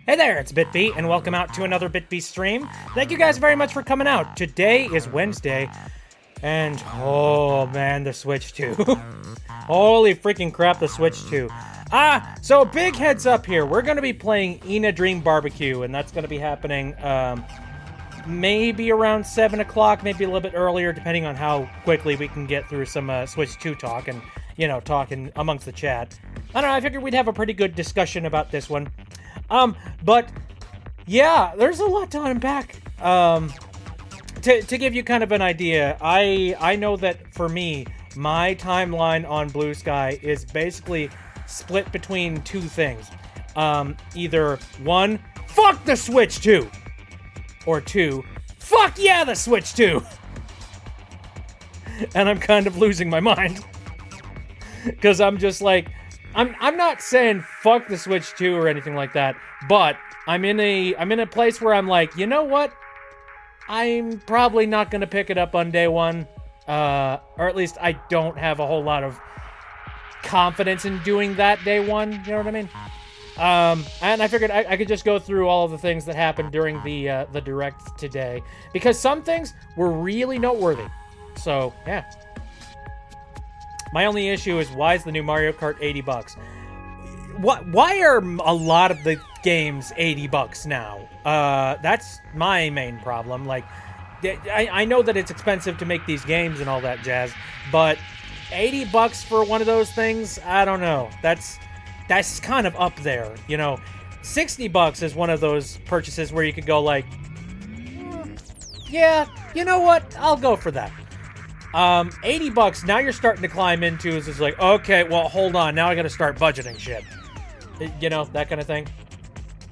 Hey there, it's BitB, and welcome out to another BitB stream. Thank you guys very much for coming out. Today is Wednesday, and oh man, the Switch 2. Holy freaking crap, the Switch 2. So big heads up here. We're going to be playing ENA Dream BBQ, and that's going to be happening maybe around 7 o'clock, maybe a little bit earlier, depending on how quickly we can get through some Switch 2 talk and, talking amongst the chat. I don't know, I figured we'd have a pretty good discussion about this one. But yeah, there's a lot to unpack. To give you kind of an idea, I know that for me, my timeline on Blue Sky is basically split between two things. Either one, fuck the Switch 2, or two, fuck yeah, the Switch 2. And I'm kind of losing my mind. Because I'm just like, I'm not saying fuck the Switch 2 or anything like that, but I'm in a place where I'm like, you know what? I'm probably not going to pick it up on day one, or at least I don't have a whole lot of confidence in doing that day one, you know what I mean? And I figured I could just go through all of the things that happened during the Direct today, because some things were really noteworthy. So, yeah. My only issue is, why is the new Mario Kart 80 bucks? Why are a lot of the games 80 bucks now? That's my main problem. Like, I know that it's expensive to make these games and all that jazz, but 80 bucks for one of those things, I don't know. That's kind of up there, 60 bucks is one of those purchases where you could go like, yeah, you know what? I'll go for that. 80 bucks, now you're starting to climb into is just like, okay, well, hold on, now I gotta start budgeting shit. That kind of thing.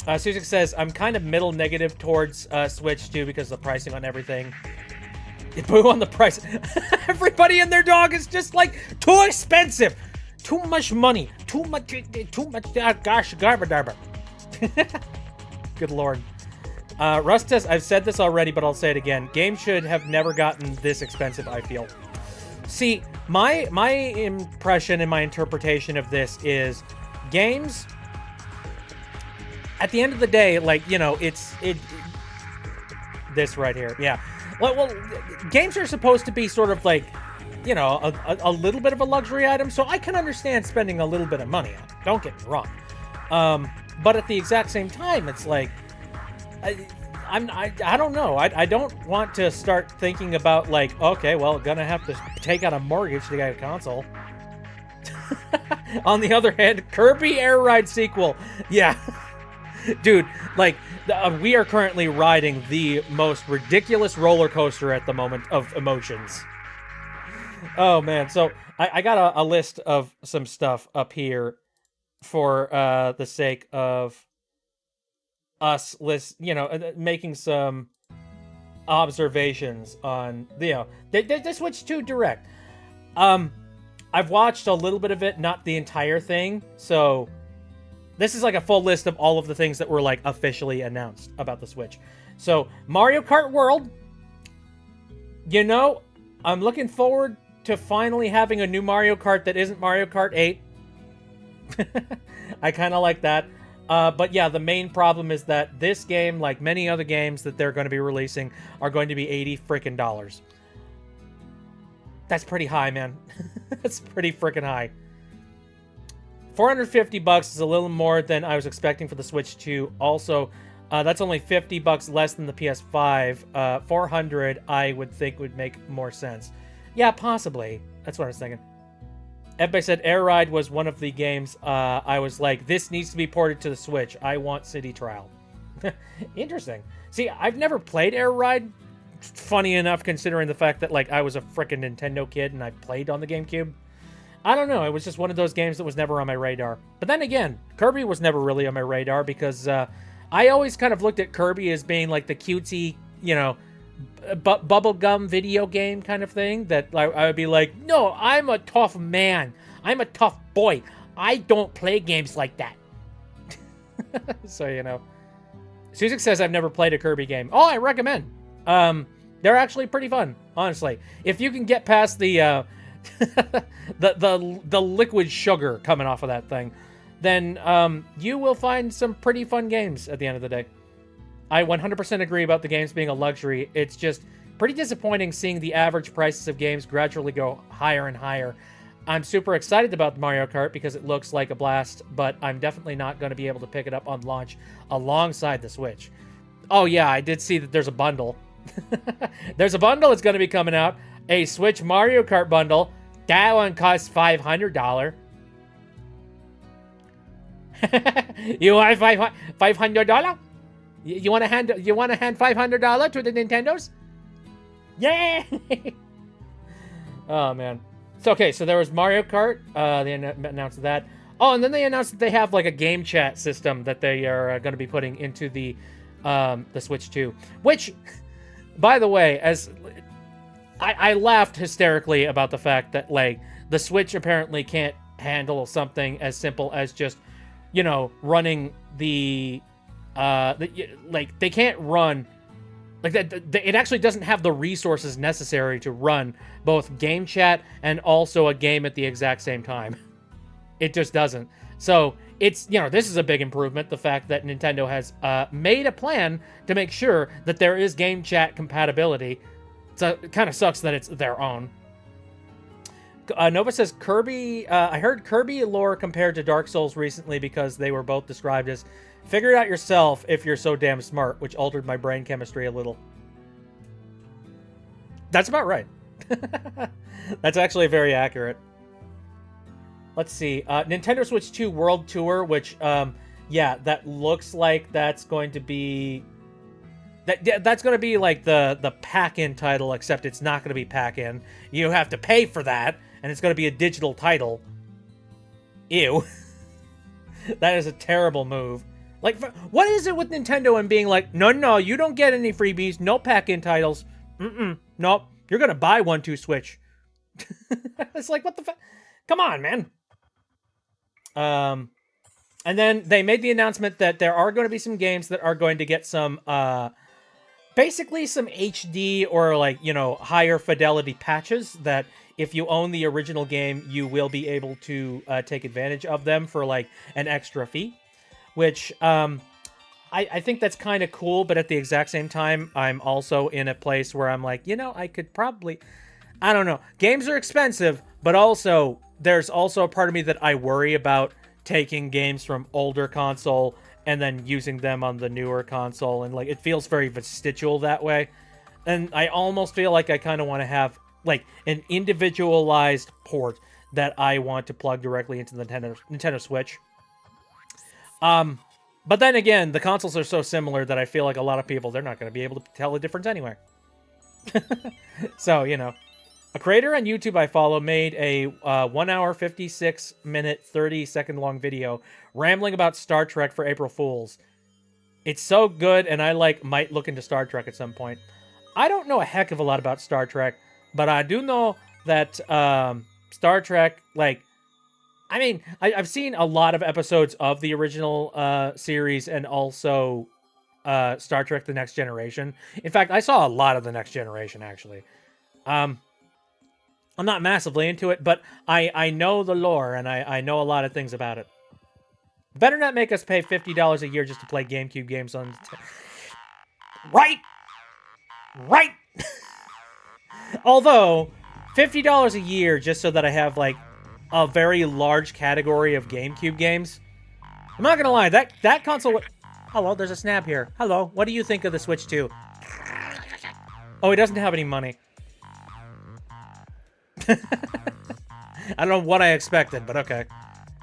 Suzik says, I'm kind of middle negative towards Switch 2 because of the pricing on everything. Boo on the price. Everybody and their dog is just like, too expensive. Too much money. Too much, gosh, garba. Good lord. Rust says, I've said this already, but I'll say it again. Games should have never gotten this expensive, I feel. See, my impression and my interpretation of this is games, at the end of the day, like, this right here. Yeah. Well, games are supposed to be sort of like, a little bit of a luxury item, so I can understand spending a little bit of money on it. Don't get me wrong. But at the exact same time, it's like, I don't know. I don't want to start thinking about like, okay, well, gonna have to take out a mortgage to get a console. On the other hand, Kirby Air Ride sequel. Yeah. Dude, like, we are currently riding the most ridiculous roller coaster at the moment of emotions. Oh, man. So I got a list of some stuff up here for the sake of us making some observations on the Switch 2 Direct. I've watched a little bit of it, not the entire thing, so this is like a full list of all of the things that were like officially announced about the Switch. So Mario Kart World, I'm looking forward to finally having a new Mario Kart that isn't Mario Kart 8. I kind of like that. But yeah, the main problem is that this game, like many other games that they're going to be releasing, are going to be $80 frickin' dollars. That's pretty high, man. That's pretty frickin' high. 450 bucks is a little more than I was expecting for the Switch 2. Also, that's only 50 bucks less than the PS5. 400, I would think, would make more sense. Yeah, possibly. That's what I was thinking. Everybody said Air Ride was one of the games I was like, this needs to be ported to the Switch. I want City Trial. Interesting. See, I've never played Air Ride. Funny enough, considering the fact that like I was a frickin' Nintendo kid and I played on the GameCube. I don't know. It was just one of those games that was never on my radar. But then again, Kirby was never really on my radar because I always kind of looked at Kirby as being like the cutesy, bubblegum video game kind of thing that I would be like, no, I'm a tough man. I'm a tough boy. I don't play games like that. So, Suzik says I've never played a Kirby game. Oh, I recommend. They're actually pretty fun, honestly. If you can get past the the liquid sugar coming off of that thing, then you will find some pretty fun games at the end of the day. I 100% agree about the games being a luxury. It's just pretty disappointing seeing the average prices of games gradually go higher and higher. I'm super excited about Mario Kart because it looks like a blast, but I'm definitely not going to be able to pick it up on launch alongside the Switch. Oh yeah, I did see that there's a bundle. There's a bundle that's going to be coming out. A Switch Mario Kart bundle. That one costs $500. You want $500? You want to hand $500 to the Nintendos? Yeah. Oh man. So okay, so there was Mario Kart. They announced that. Oh, and then they announced that they have like a game chat system that they are going to be putting into the Switch 2. Which, by the way, as I laughed hysterically about the fact that like the Switch apparently can't handle something as simple as just, you know, running like they can't run like that. It actually doesn't have the resources necessary to run both game chat and also a game at the exact same time. It just doesn't. So it's, you know, this is a big improvement. The fact that Nintendo has made a plan to make sure that there is game chat compatibility. So it kind of sucks that it's their own. Nova says Kirby. I heard Kirby lore compared to Dark Souls recently because they were both described as figure it out yourself if you're so damn smart, which altered my brain chemistry a little. That's about right. That's actually very accurate. Let's see. Nintendo Switch 2 World Tour, which, yeah, that looks like that's going to be... That's going to be like the pack-in title, except it's not going to be pack-in. You have to pay for that, and it's going to be a digital title. Ew. That is a terrible move. Like, what is it with Nintendo and being like, no, you don't get any freebies, no pack-in titles. Nope, you're going to buy 1-2 Switch. It's like, what the fuck? Come on, man. And then they made the announcement that there are going to be some games that are going to get some, basically some HD or like, you know, higher fidelity patches that if you own the original game, you will be able to take advantage of them for like an extra fee, which I think that's kind of cool. But at the exact same time, I'm also in a place where I'm like, you know, I could probably, I don't know. Games are expensive, but also there's also a part of me that I worry about taking games from older console and then using them on the newer console, and like it feels very vestigial that way. And I almost feel like I kind of want to have like an individualized port that I want to plug directly into the Nintendo Switch. But then again, the consoles are so similar that I feel like a lot of people, they're not going to be able to tell the difference anyway. So, you know. A creator on YouTube I follow made a 1 hour, 56 minute, 30-second long video rambling about Star Trek for April Fools. It's so good, and I might look into Star Trek at some point. I don't know a heck of a lot about Star Trek, but I do know that Star Trek, like, I mean, I've seen a lot of episodes of the original series and also Star Trek The Next Generation. In fact, I saw a lot of The Next Generation, actually. I'm not massively into it, but I know the lore, and I know a lot of things about it. Better not make us pay $50 a year just to play GameCube games on... Right! Right! Although, $50 a year just so that I have, like, a very large category of GameCube games. I'm not gonna lie, that console... Hello, there's a snap here. Hello, what do you think of the Switch 2? Oh, it doesn't have any money. I don't know what I expected, but okay.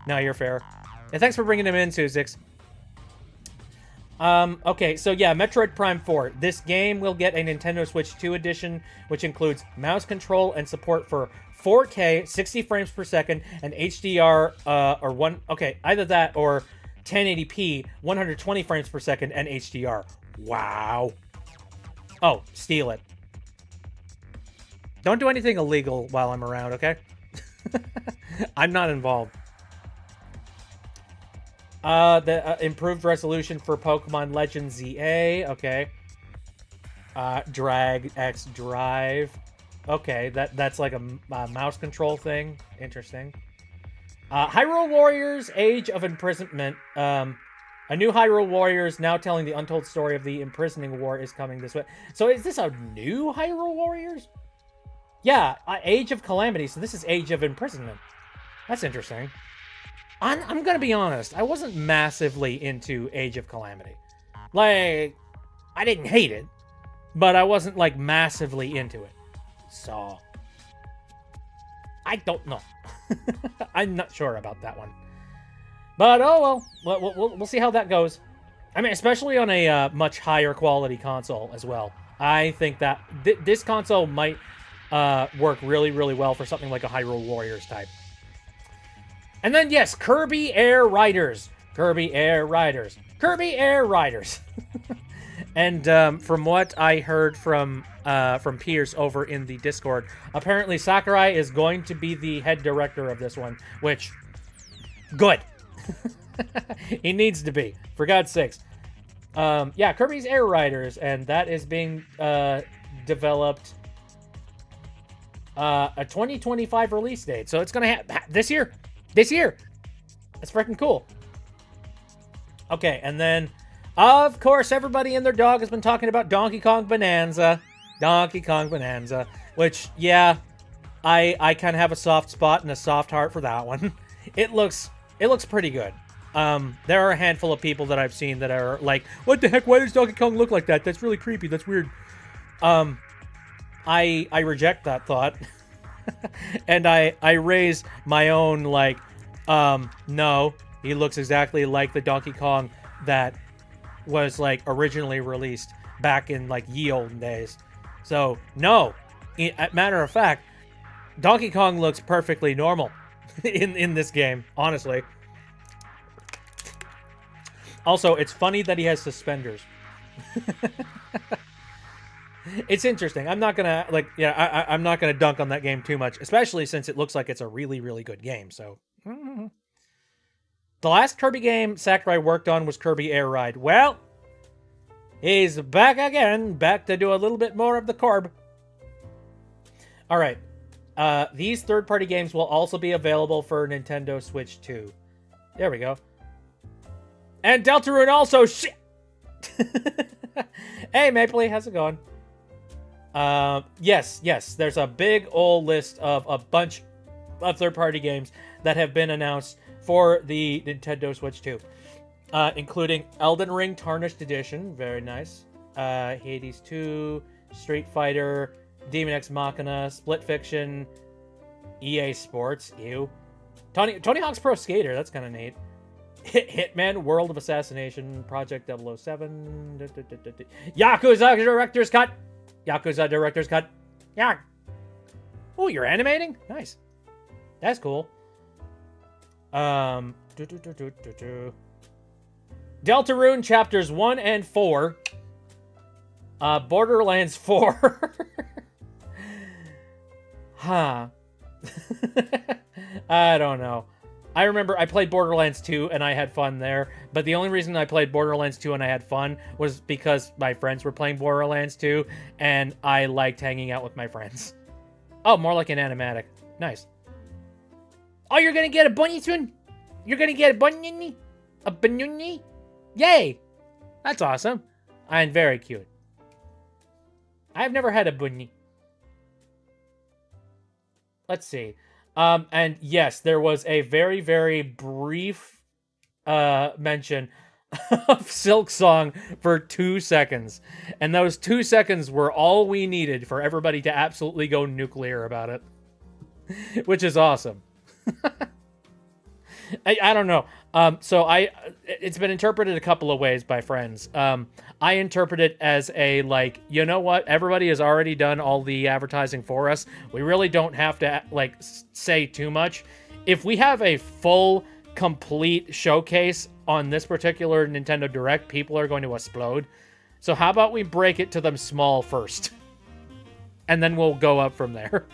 No, you're fair. And thanks for bringing him in, Susix. Okay, so yeah, Metroid Prime 4. This game will get a Nintendo Switch 2 edition, which includes mouse control and support for 4K, 60 frames per second, and HDR, either that or 1080p, 120 frames per second, and HDR. Wow. Oh, steal it. Don't do anything illegal while I'm around, okay? I'm not involved. The improved resolution for Pokemon Legends ZA, okay. Drag X Drive. Okay, that's like a mouse control thing. Interesting. Hyrule Warriors: Age of Imprisonment. A new Hyrule Warriors now telling the untold story of the imprisoning war is coming this way. So is this a new Hyrule Warriors? Yeah, Age of Calamity. So this is Age of Imprisonment. That's interesting. I'm gonna be honest. I wasn't massively into Age of Calamity. Like, I didn't hate it, but I wasn't like massively into it. So I don't know. I'm not sure about that one. But oh well, we'll see how that goes. I mean, especially on a much higher quality console as well. I think that this console might work really, really well for something like a Hyrule Warriors type. And then yes, Kirby Air Riders. Kirby Air Riders. Kirby Air Riders. And from what I heard from Pierce over in the Discord, apparently Sakurai is going to be the head director of this one, which, good. He needs to be, for God's sakes. Yeah, Kirby's Air Riders, and that is being developed a 2025 release date. So it's going to this year. This year. That's freaking cool. Okay, and then, of course, everybody and their dog has been talking about Donkey Kong Bonanza. Donkey Kong Bonanza, which, yeah, I kind of have a soft spot and a soft heart for that one. It looks pretty good. There are a handful of people that I've seen that are like, what the heck, why does Donkey Kong look like that? That's really creepy, that's weird. I reject that thought. And I raise my own, like, no, he looks exactly like the Donkey Kong that was, like, originally released back in, like, ye olden days. So, no. Matter of fact, Donkey Kong looks perfectly normal in this game, honestly. Also, it's funny that he has suspenders. It's interesting. I'm not gonna, like, yeah, I'm not gonna dunk on that game too much, especially since it looks like it's a really, really good game, so. The last Kirby game Sakurai worked on was Kirby Air Ride. Well, he's back again, back to do a little bit more of the Corb. Alright. These third-party games will also be available for Nintendo Switch 2. There we go. And Deltarune also, shit! Hey, Mapley, how's it going? Yes, there's a big old list of a bunch of third-party games that have been announced for the Nintendo Switch 2. Including Elden Ring Tarnished Edition, very nice. Hades 2, Street Fighter, Demon X Machina, Split Fiction, EA Sports, ew. Tony Hawk's Pro Skater, that's kind of neat. Hitman, World of Assassination, Project 007, Yakuza Director's Cut! Yakuza Director's Cut. Yeah. Oh, you're animating? Nice. That's cool. Deltarune Chapters 1 and 4. Borderlands 4. Huh. I don't know. I remember I played Borderlands 2 and I had fun there, but the only reason I played Borderlands 2 and I had fun was because my friends were playing Borderlands 2 and I liked hanging out with my friends. Oh, more like an animatic. Nice. Oh, you're gonna get a bunny soon? You're gonna get a bunny? A bunny? Yay! That's awesome. I'm very cute. I've never had a bunny. Let's see. And yes, there was a very, very brief mention of Silk Song for 2 seconds. And those 2 seconds were all we needed for everybody to absolutely go nuclear about it. Which is awesome. I don't know. So it's been interpreted a couple of ways by friends. I interpret it as a, like, you know what? Everybody has already done all the advertising for us. We really don't have to, like, say too much. If we have a full, complete showcase on this particular Nintendo Direct, people are going to explode. So how about we break it to them small first? And then we'll go up from there.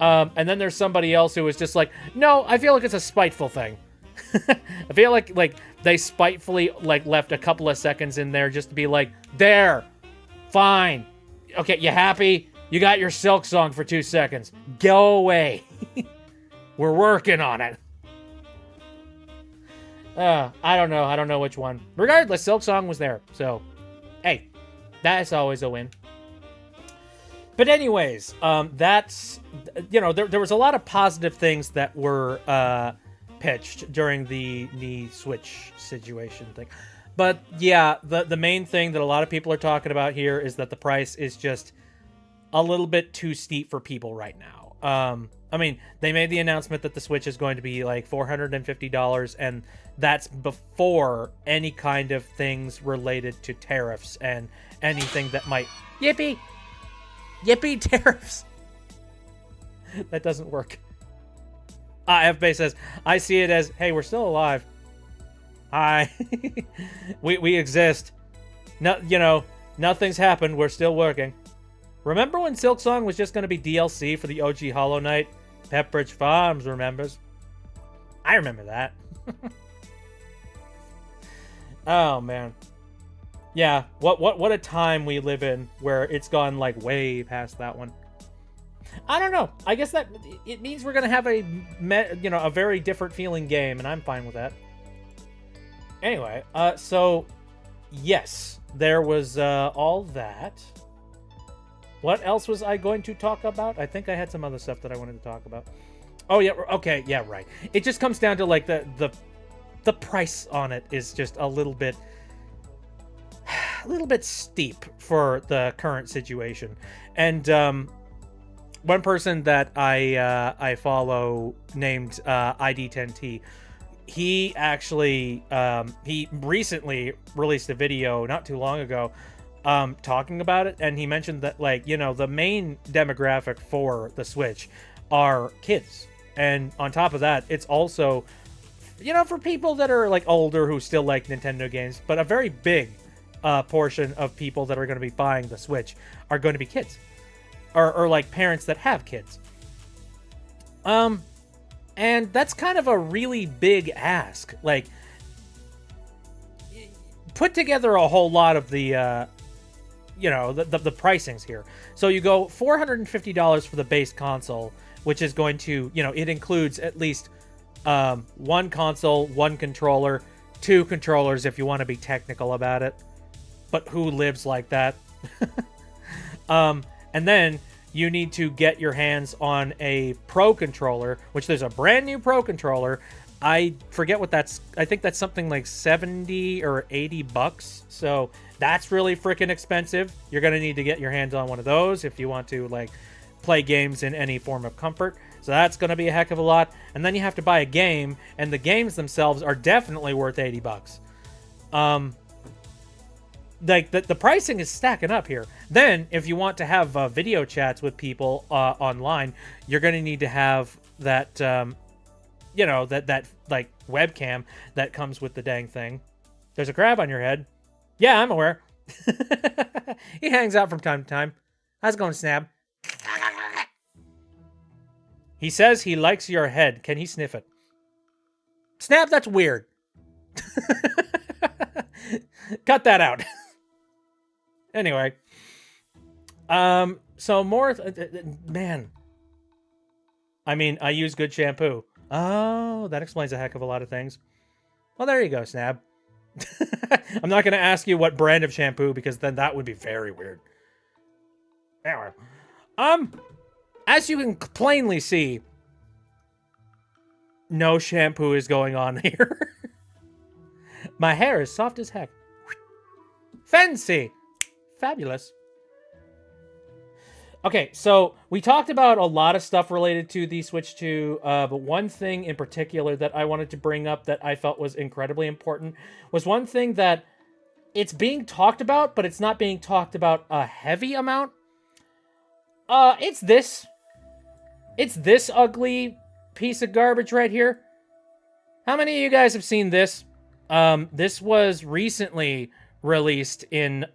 And then there's somebody else who is just like, no, I feel like it's a spiteful thing. I feel like they spitefully, like, left a couple of seconds in there just to be like, there, fine. Okay, you happy? You got your Silk Song for 2 seconds. Go away. We're working on it. I don't know. I don't know which one. Regardless, Silksong was there. So, hey, that's always a win. But anyways, that's, there was a lot of positive things that were pitched during the Switch situation thing. But yeah, the main thing that a lot of people are talking about here is that the price is just a little bit too steep for people right now. I mean, they made the announcement that the Switch is going to be like $450, and that's before any kind of things related to tariffs and anything that might... Yippee! Yippee tariffs! That doesn't work. FBay says, I see it as, hey, we're still alive. Hi. we exist. No, nothing's happened. We're still working. Remember when Silksong was just going to be DLC for the OG Hollow Knight? Pepperidge Farms remembers. I remember that. Oh, man. Yeah, what a time we live in where it's gone, like, way past that one. I don't know. I guess that it means we're going to have a very different feeling game, and I'm fine with that. Anyway, so, yes, there was all that. What else was I going to talk about? I think I had some other stuff that I wanted to talk about. Oh, yeah, okay, yeah, right. It just comes down to, like, the price on it is just a little bit steep for the current situation. And one person that I follow named ID10T, he actually he recently released a video not too long ago talking about it, and he mentioned that, like, the main demographic for the Switch are kids, and on top of that, it's also for people that are, like, older who still like Nintendo games, but a very big portion of people that are going to be buying the Switch are going to be kids, or like parents that have kids. And that's kind of a really big ask. Like, put together a whole lot of the the pricings here. So you go $450 for the base console, which is going to, it includes at least one console, one controller, two controllers if you want to be technical about it. But who lives like that? And then you need to get your hands on a Pro controller, which there's a brand new Pro controller. I forget what that's. I think that's something like 70 or 80 bucks. So that's really freaking expensive. You're going to need to get your hands on one of those if you want to, like, play games in any form of comfort. So that's going to be a heck of a lot. And then you have to buy a game, and the games themselves are definitely worth 80 bucks. Like, the pricing is stacking up here. Then, if you want to have video chats with people online, you're going to need to have that, that like, webcam that comes with the dang thing. There's a crab on your head. Yeah, I'm aware. He hangs out from time to time. How's it going, Snap? He says he likes your head. Can he sniff it? Snap, that's weird. Cut that out. Anyway. So more... man. I mean, I use good shampoo. Oh, that explains a heck of a lot of things. Well, there you go, Snap. I'm not going to ask you what brand of shampoo, because then that would be very weird. Anyway. As you can plainly see, no shampoo is going on here. My hair is soft as heck. Fancy. Fabulous. Okay, so we talked about a lot of stuff related to the Switch 2, but one thing in particular that I wanted to bring up that I felt was incredibly important was one thing that it's being talked about, but it's not being talked about a heavy amount. It's this. It's this ugly piece of garbage right here. How many of you guys have seen this? This was recently released in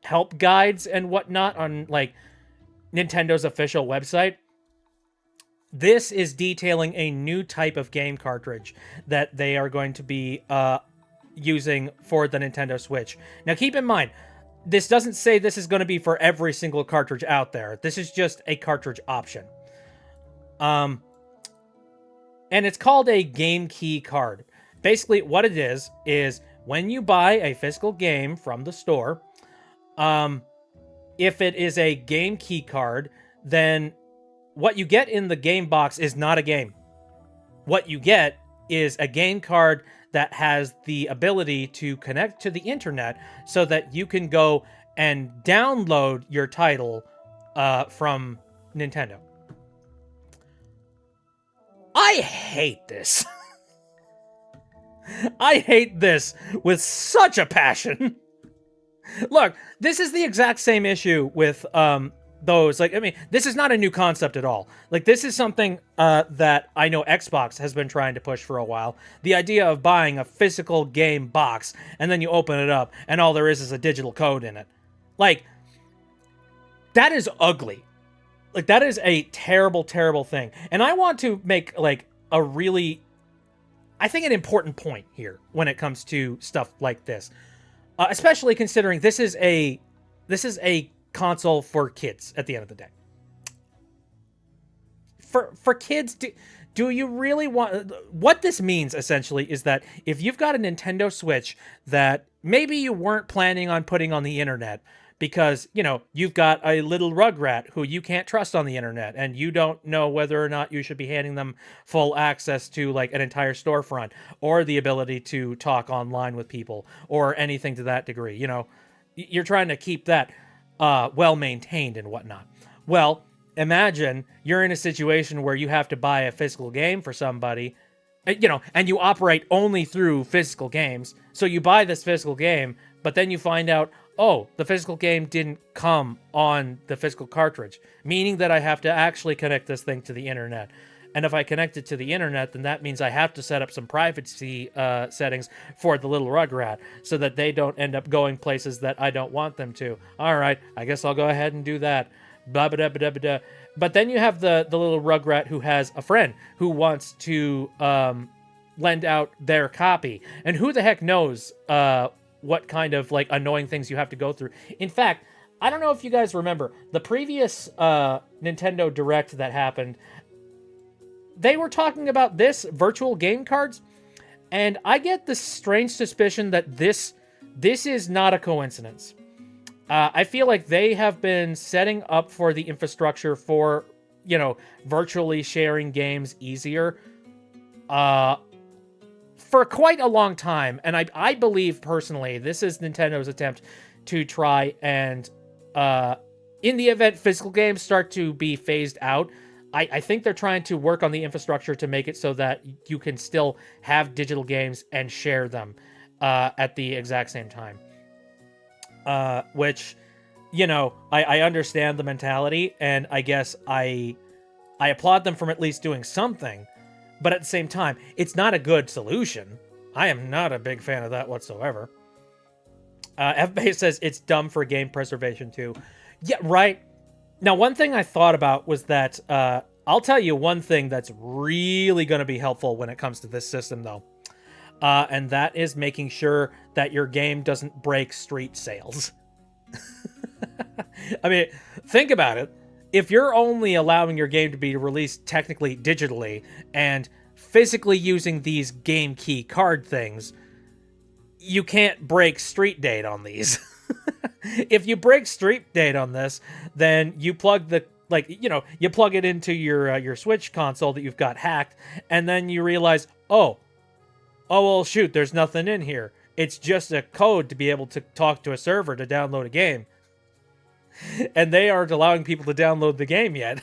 help guides and whatnot on, like, Nintendo's official website. This is detailing a new type of game cartridge that they are going to be using for the Nintendo Switch. Now, keep in mind, this doesn't say this is going to be for every single cartridge out there. This is just a cartridge option. And it's called a game key card. Basically, what it is when you buy a physical game from the store, if it is a game key card, then what you get in the game box is not a game. What you get is a game card that has the ability to connect to the internet so that you can go and download your title from Nintendo. I hate this. I hate this with such a passion. Look, this is the exact same issue with those. Like, I mean, this is not a new concept at all. Like, this is something that I know Xbox has been trying to push for a while. The idea of buying a physical game box and then you open it up and all there is a digital code in it. Like, that is ugly. Like, that is a terrible, terrible thing. And I want to make, like, a really, I think, an important point here when it comes to stuff like this. Especially considering this is a console for kids at the end of the day. For kids, do you really want... What this means, essentially, is that if you've got a Nintendo Switch that maybe you weren't planning on putting on the internet because, you know, you've got a little rugrat who you can't trust on the internet and you don't know whether or not you should be handing them full access to, like, an entire storefront or the ability to talk online with people or anything to that degree. You know, you're trying to keep that well-maintained and whatnot. Well, imagine you're in a situation where you have to buy a physical game for somebody, you know, and you operate only through physical games. So you buy this physical game, but then you find out, oh, the physical game didn't come on the physical cartridge, meaning that I have to actually connect this thing to the internet. And if I connect it to the internet, then that means I have to set up some privacy settings for the little rugrat so that they don't end up going places that I don't want them to. All right, I guess I'll go ahead and do that. Blah, blah, blah, blah, blah. But then you have the little rugrat who has a friend who wants to lend out their copy. And who the heck knows what kind of, like, annoying things you have to go through. In fact, I don't know if you guys remember, the previous Nintendo Direct that happened, they were talking about this, virtual game cards, and I get the strange suspicion that this is not a coincidence. I feel like they have been setting up for the infrastructure for, you know, virtually sharing games easier for quite a long time. And I believe, personally, this is Nintendo's attempt to try and, in the event physical games start to be phased out, I think they're trying to work on the infrastructure to make it so that you can still have digital games and share them at the exact same time. Which, you know, I understand the mentality, and I guess I applaud them from at least doing something. But at the same time, it's not a good solution. I am not a big fan of that whatsoever. FBase says it's dumb for game preservation too. Yeah, right. Now, one thing I thought about was that, I'll tell you one thing that's really going to be helpful when it comes to this system, though. And that is making sure that your game doesn't break street sales. I mean, think about it. If you're only allowing your game to be released technically digitally and physically using these game key card things, you can't break street date on these. If you break street date on this, then you plug the, like, you know, you plug it into your Switch console that you've got hacked, and then you realize, oh, well, shoot, there's nothing in here. It's just a code to be able to talk to a server to download a game. And they aren't allowing people to download the game yet.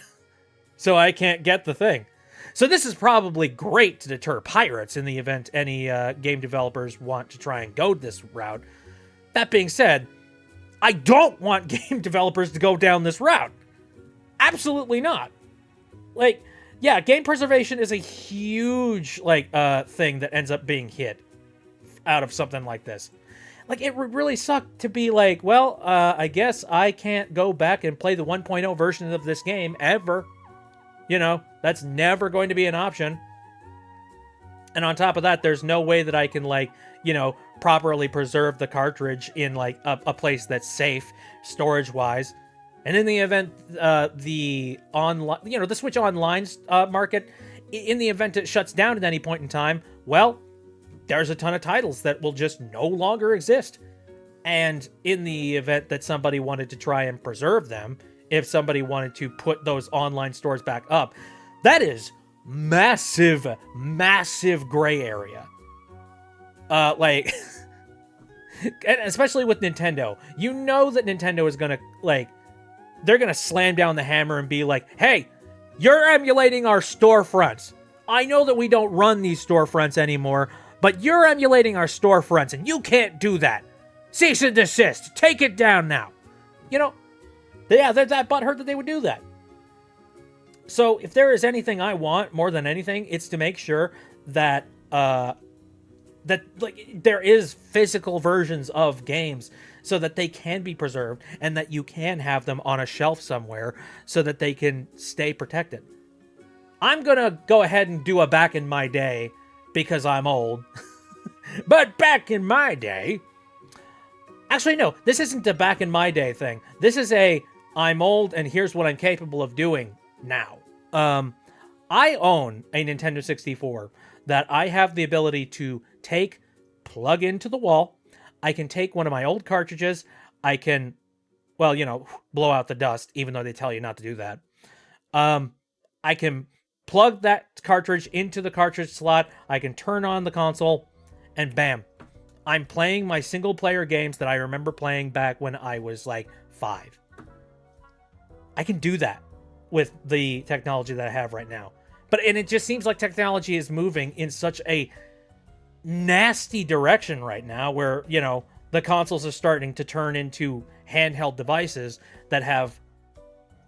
So I can't get the thing. So this is probably great to deter pirates in the event any game developers want to try and go this route. That being said, I don't want game developers to go down this route. Absolutely not. Like, yeah, game preservation is a huge, like, thing that ends up being hit out of something like this. Like, it would really suck to be like, well, I guess I can't go back and play the 1.0 version of this game ever. You know, that's never going to be an option. And on top of that, there's no way that I can, like, you know, properly preserve the cartridge in, like, a place that's safe, storage-wise. And in the event the online, you know, the Switch Online market, in the event it shuts down at any point in time, well, there's a ton of titles that will just no longer exist. And in the event that somebody wanted to try and preserve them, if somebody wanted to put those online stores back up, that is massive, massive gray area. Like, and especially with Nintendo, you know that Nintendo is gonna, like, they're gonna slam down the hammer and be like, hey, you're emulating our storefronts. I know that we don't run these storefronts anymore, but you're emulating our storefronts, and you can't do that. Cease and desist. Take it down now. You know, yeah, they're that butthurt that they would do that. So if there is anything I want more than anything, it's to make sure that that like there is physical versions of games so that they can be preserved and that you can have them on a shelf somewhere so that they can stay protected. I'm gonna go ahead and do a back in my day because I'm old. But back in my day... Actually, no, this isn't a back in my day thing. This is a I'm old and here's what I'm capable of doing now. I own a Nintendo 64 that I have the ability to take, plug into the wall. I can take one of my old cartridges. I can, well, you know, blow out the dust, even though they tell you not to do that. I can plug that cartridge into the cartridge slot. I can turn on the console, and bam. I'm playing my single-player games that I remember playing back when I was, like, 5. I can do that with the technology that I have right now. And it just seems like technology is moving in such a nasty direction right now where, you know, the consoles are starting to turn into handheld devices that have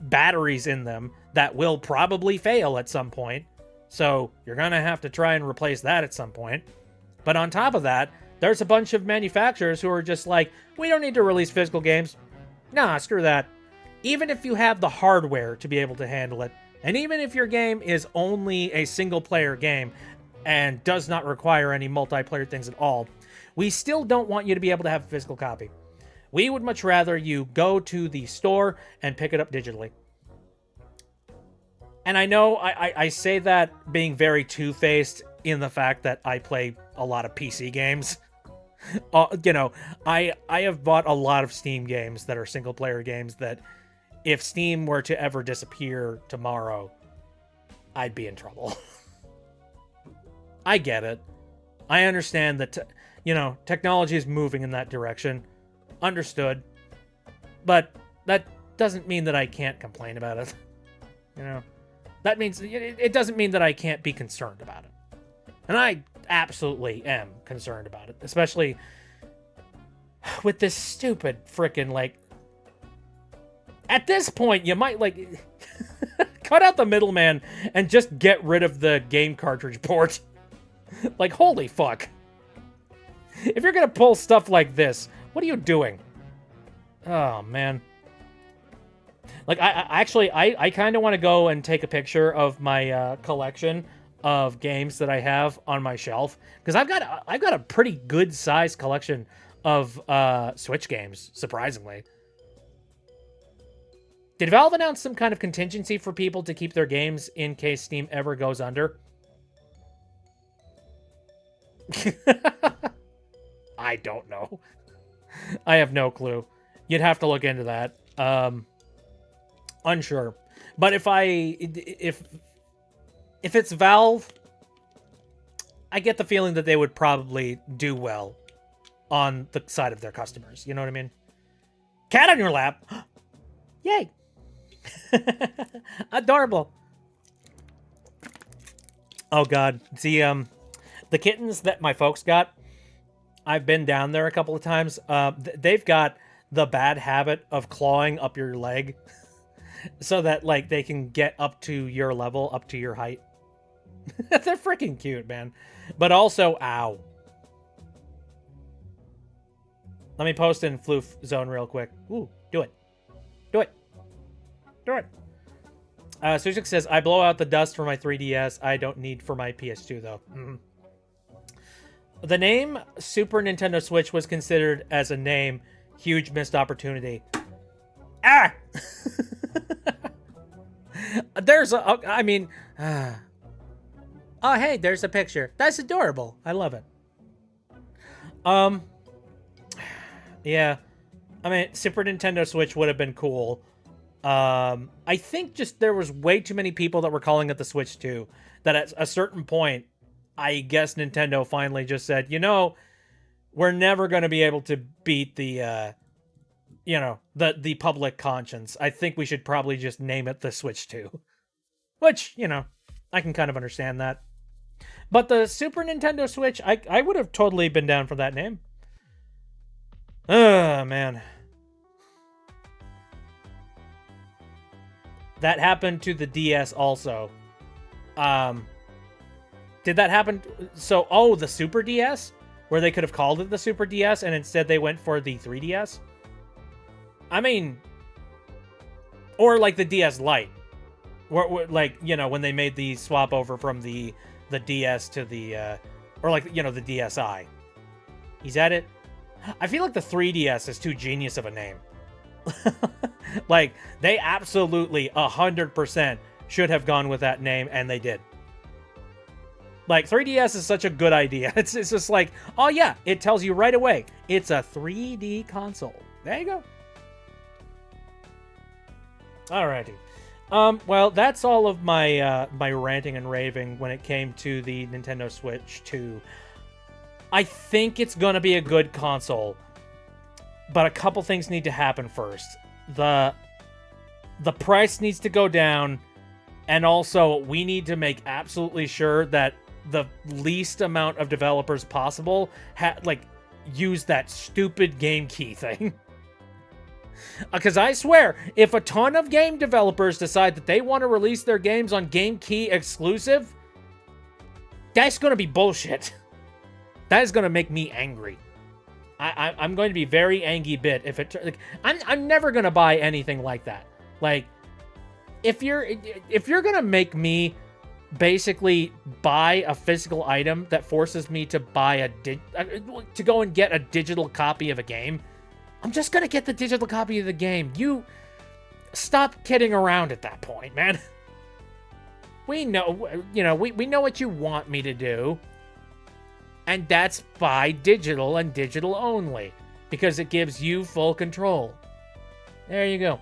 batteries in them that will probably fail at some point. So you're going to have to try and replace that at some point. But on top of that, there's a bunch of manufacturers who are just like, we don't need to release physical games. Nah, screw that. Even if you have the hardware to be able to handle it, and even if your game is only a single-player game and does not require any multiplayer things at all, we still don't want you to be able to have a physical copy. We would much rather you go to the store and pick it up digitally. And I know I say that being very two-faced in the fact that I play a lot of PC games. You know, I have bought a lot of Steam games that are single-player games that if Steam were to ever disappear tomorrow, I'd be in trouble. I get it. I understand that, you know, technology is moving in that direction. Understood. But that doesn't mean that I can't complain about it. You know? That means it doesn't mean that I can't be concerned about it. And I absolutely am concerned about it. Especially with this stupid frickin', like... At this point, you might, like... cut out the middleman and just get rid of the game cartridge port. Like, holy fuck. If you're gonna pull stuff like this, what are you doing? Oh, man. Like, I kind of want to go and take a picture of my collection of games that I have on my shelf. Because I've got a pretty good-sized collection of Switch games, surprisingly. Did Valve announce some kind of contingency for people to keep their games in case Steam ever goes under? I don't know. I have no clue. You'd have to look into that. Unsure. But if it's Valve, I get the feeling that they would probably do well on the side of their customers. You know what I mean? Cat on your lap. Yay. Adorable. Oh god. See, the kittens that my folks got, I've been down there a couple of times. They've got the bad habit of clawing up your leg so that, like, they can get up to your level, up to your height. They're freaking cute, man. But also, ow. Let me post in Floof Zone real quick. Ooh, do it. Do it. Do it. Sushik says, I blow out the dust for my 3DS. I don't need for my PS2, though. Mm-hmm. The name Super Nintendo Switch was considered as a name. Huge missed opportunity. Ah! There's a... I mean... Oh, hey, there's a picture. That's adorable. I love it. Um, yeah. I mean, Super Nintendo Switch would have been cool. I think just there was way too many people that were calling it the Switch 2 that at a certain point, I guess Nintendo finally just said, you know, we're never going to be able to beat the, the public conscience. I think we should probably just name it the Switch 2. Which, I can kind of understand that. But the Super Nintendo Switch, I would have totally been down for that name. Oh, man. That happened to the DS also. Did that happen? So, the Super DS? Where they could have called it the Super DS and instead they went for the 3DS? I mean, or like the DS Lite. Like, when they made the swap over from the DS to the, or like, the DSi. Is that it? I feel like the 3DS is too genius of a name. Like, they absolutely 100% should have gone with that name, and they did. Like, 3DS is such a good idea. It's just like, oh yeah, it tells you right away. It's a 3D console. There you go. Alrighty. Well, that's all of my my ranting and raving when it came to the Nintendo Switch 2. I think it's gonna be a good console, but a couple things need to happen first. The price needs to go down, and also we need to make absolutely sure that the least amount of developers possible use that stupid game key thing. Because I swear, if a ton of game developers decide that they want to release their games on Game Key exclusive, that's going to be bullshit. That is going to make me angry. I'm going to be very angry bit if it... I'm never going to buy anything like that. Like, if you're going to make me basically buy a physical item that forces me to buy to go and get a digital copy of a game, I'm just gonna get the digital copy of the game. You stop kidding around at that point, man. We know, we know what you want me to do. And that's buy digital and digital only. Because it gives you full control. There you go.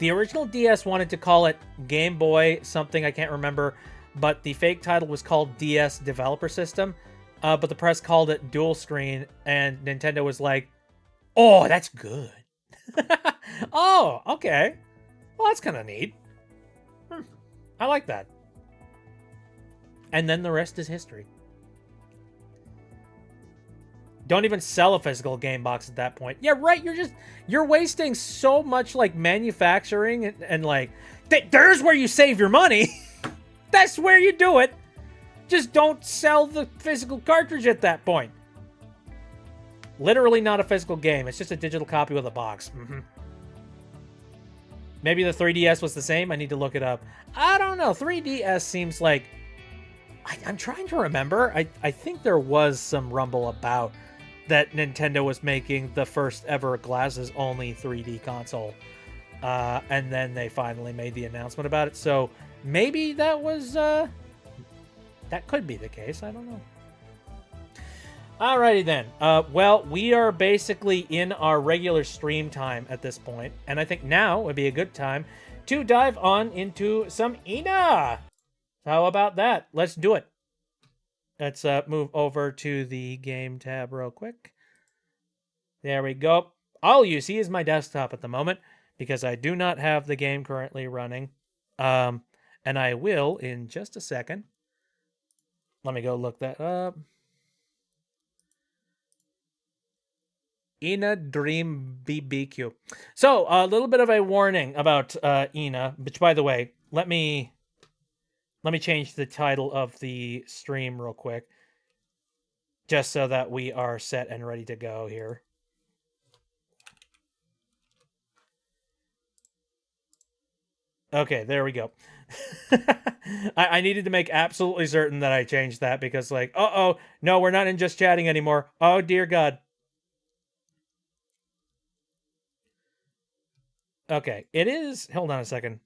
The original DS wanted to call it Game Boy something, I can't remember. But the fake title was called DS Developer System. But the press called it Dual Screen. And Nintendo was like, oh, that's good. Oh, okay. Well, that's kind of neat. I like that. And then the rest is history. Don't even sell a physical game box at that point. Yeah, right. You're wasting so much like manufacturing and like, there's where you save your money. That's where you do it. Just don't sell the physical cartridge at that point. Literally not a physical game. It's just a digital copy with a box. Maybe the 3DS was the same. I need to look it up. I don't know. 3DS seems like... I'm trying to remember. I think there was some rumble about that Nintendo was making the first ever glasses-only 3D console. And then they finally made the announcement about it. So maybe that was... that could be the case. I don't know. Alrighty then. Well, we are basically in our regular stream time at this point, and I think now would be a good time to dive on into some ENA. How about that? Let's do it. Let's move over to the game tab real quick. There we go. All you see is my desktop at the moment because I do not have the game currently running. And I will in just a second. Let me go look that up. ENA Dream BBQ. So, a little bit of a warning about ENA, which, by the way, let me change the title of the stream real quick, just so that we are set and ready to go here. Okay, there we go. I needed to make absolutely certain that I changed that because, like, uh-oh, no, we're not in just chatting anymore. Oh, dear God. Okay, it is... Hold on a second.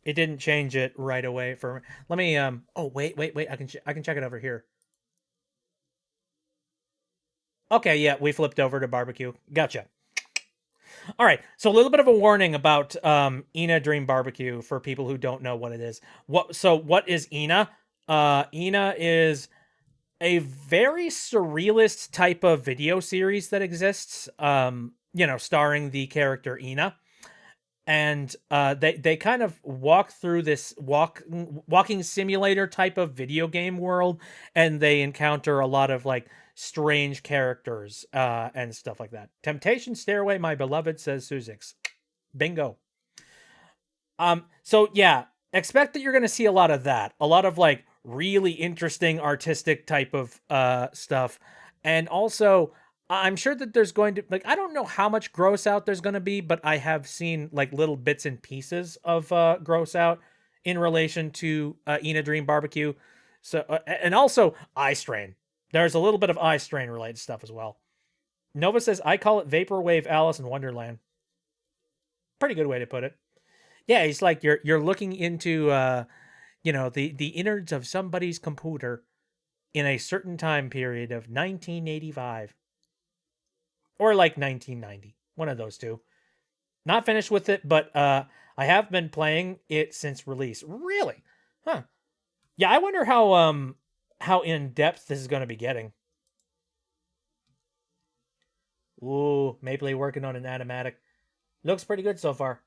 It didn't change it right away for me. Let me... Oh, wait. I can check it over here. Okay, yeah, we flipped over to barbecue. Gotcha. All right, so a little bit of a warning about ENA Dream Barbecue for people who don't know what it is. What is ENA? ENA is a very surrealist type of video series that exists. Starring the character ENA, and they kind of walk through this walking simulator type of video game world, and they encounter a lot of like strange characters and stuff like that. Temptation Stairway, my beloved, says Suzix. Bingo. So yeah, expect that you're going to see a lot of that, a lot of like really interesting artistic type of stuff, and also I'm sure that there's going to, like, I don't know how much gross out there's going to be, but I have seen like little bits and pieces of gross out in relation to Ina Dream Barbecue. So and also eye strain. There's a little bit of eye strain related stuff as well. Nova says I call it vaporwave Alice in Wonderland. Pretty good way to put it. Yeah, it's like you're looking into the innards of somebody's computer in a certain time period of 1985 or like 1990, one of those two. Not finished with it, but I have been playing it since release. Really? Huh. Yeah, I wonder how in depth this is going to be getting. Ooh, Mapley working on an animatic. Looks pretty good so far.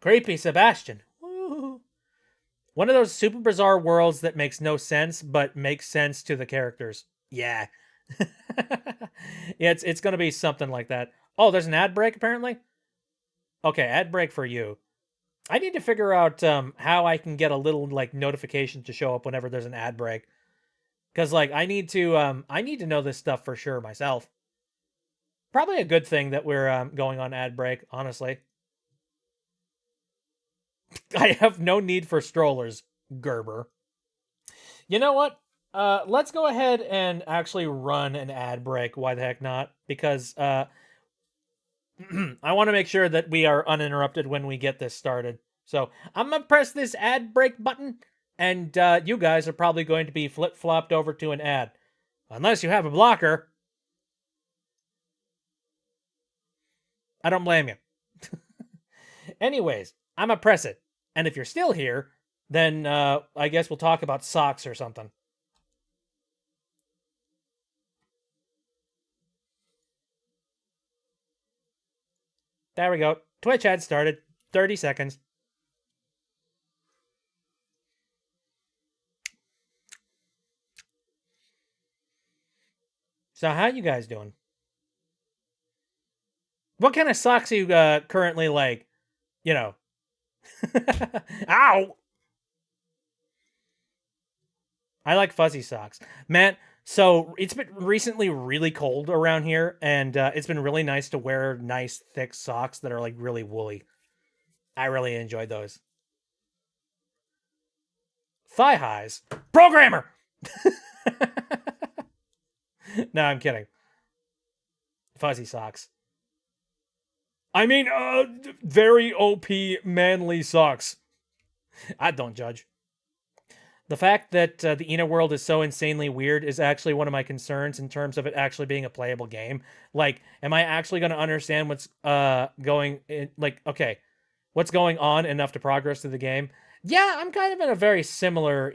Creepy Sebastian. Woo. One of those super bizarre worlds that makes no sense, but makes sense to the characters. Yeah. Yeah, it's going to be something like that. Oh, there's an ad break, apparently? Okay, ad break for you. I need to figure out how I can get a little, like, notification to show up whenever there's an ad break. Because, like, I need to know this stuff for sure myself. Probably a good thing that we're going on ad break, honestly. I have no need for strollers, Gerber. You know what? Let's go ahead and actually run an ad break. Why the heck not? Because I want to make sure that we are uninterrupted when we get this started. So I'm gonna press this ad break button, and you guys are probably going to be flip flopped over to an ad, unless you have a blocker. I don't blame you. Anyways, I'm gonna press it, and if you're still here, then I guess we'll talk about socks or something. There we go. Twitch ad started. 30 seconds. So how you guys doing? What kind of socks are you currently like? You know. Ow! I like fuzzy socks. Man, so it's been recently really cold around here, and it's been really nice to wear nice, thick socks that are like really woolly. I really enjoyed those. Thigh highs. Programmer! No, I'm kidding. Fuzzy socks. I mean, very OP manly socks. I don't judge. The fact that the Ina world is so insanely weird is actually one of my concerns in terms of it actually being a playable game. Like, am I actually going to understand what's going in? Like, okay, what's going on enough to progress through the game? Yeah, I'm kind of in a very similar,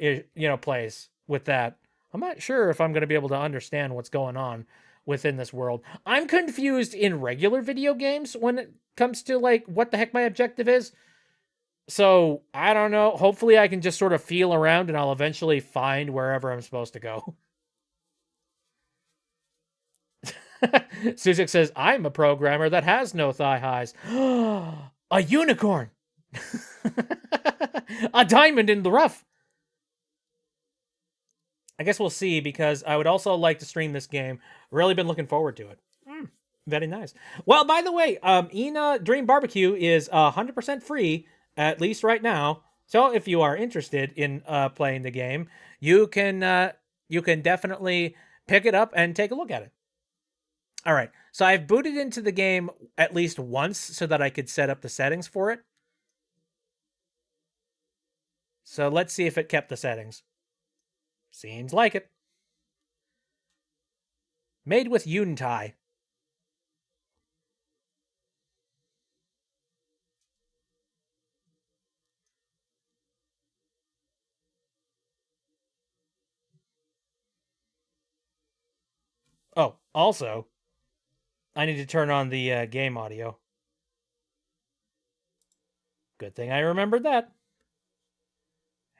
place with that. I'm not sure if I'm going to be able to understand what's going on within this world. I'm confused in regular video games when it comes to like what the heck my objective is. So I don't know. Hopefully, I can just sort of feel around and I'll eventually find wherever I'm supposed to go. Suzik says, I'm a programmer that has no thigh highs. A unicorn! A diamond in the rough! I guess we'll see because I would also like to stream this game. Really been looking forward to it. Very nice. Well, by the way, Ina Dream Barbecue is 100% free, at least right now. So if you are interested in playing the game, you can definitely pick it up and take a look at it. All right. So I've booted into the game at least once so that I could set up the settings for it. So let's see if it kept the settings. Seems like it. Made with Yuntai. Oh, also, I need to turn on the game audio. Good thing I remembered that.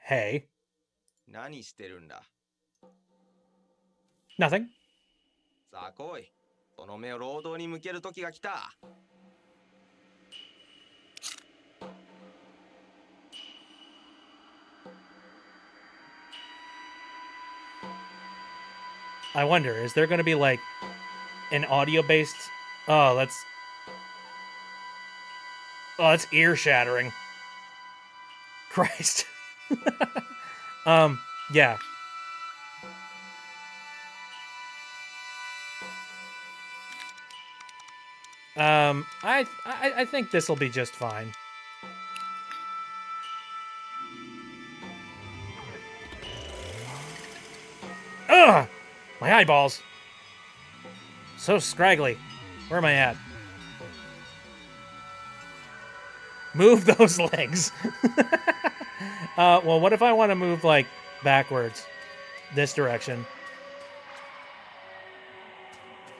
Hey. 何してるんだ Nothing. さあ来い。その目を労働に向ける時が来た。I wonder, is there going to be like an audio-based... Oh, that's... Oh, that's ear-shattering. Christ. Yeah. I think this will be just fine. Ugh! My eyeballs. So scraggly. Where am I at? Move those legs. Well, what if I want to move, like, backwards? This direction.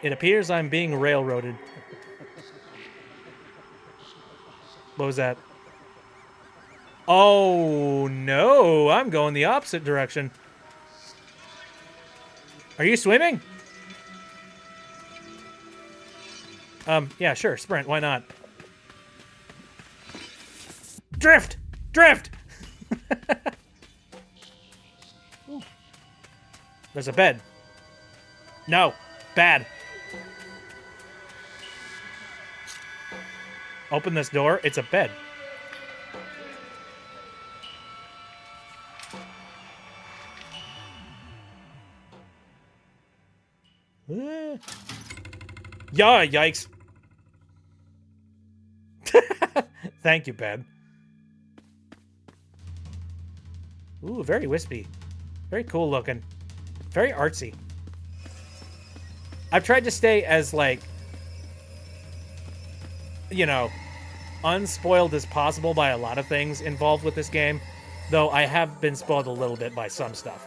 It appears I'm being railroaded. What was that? Oh, no. I'm going the opposite direction. Are you swimming? Yeah, sure. Sprint. Why not? Drift! Drift! There's a bed. No. Bad. Open this door. It's a bed. Yeah, yikes. Thank you, bed. Ooh, very wispy. Very cool looking. Very artsy. I've tried to stay as, like, you know, unspoiled as possible by a lot of things involved with this game, though I have been spoiled a little bit by some stuff.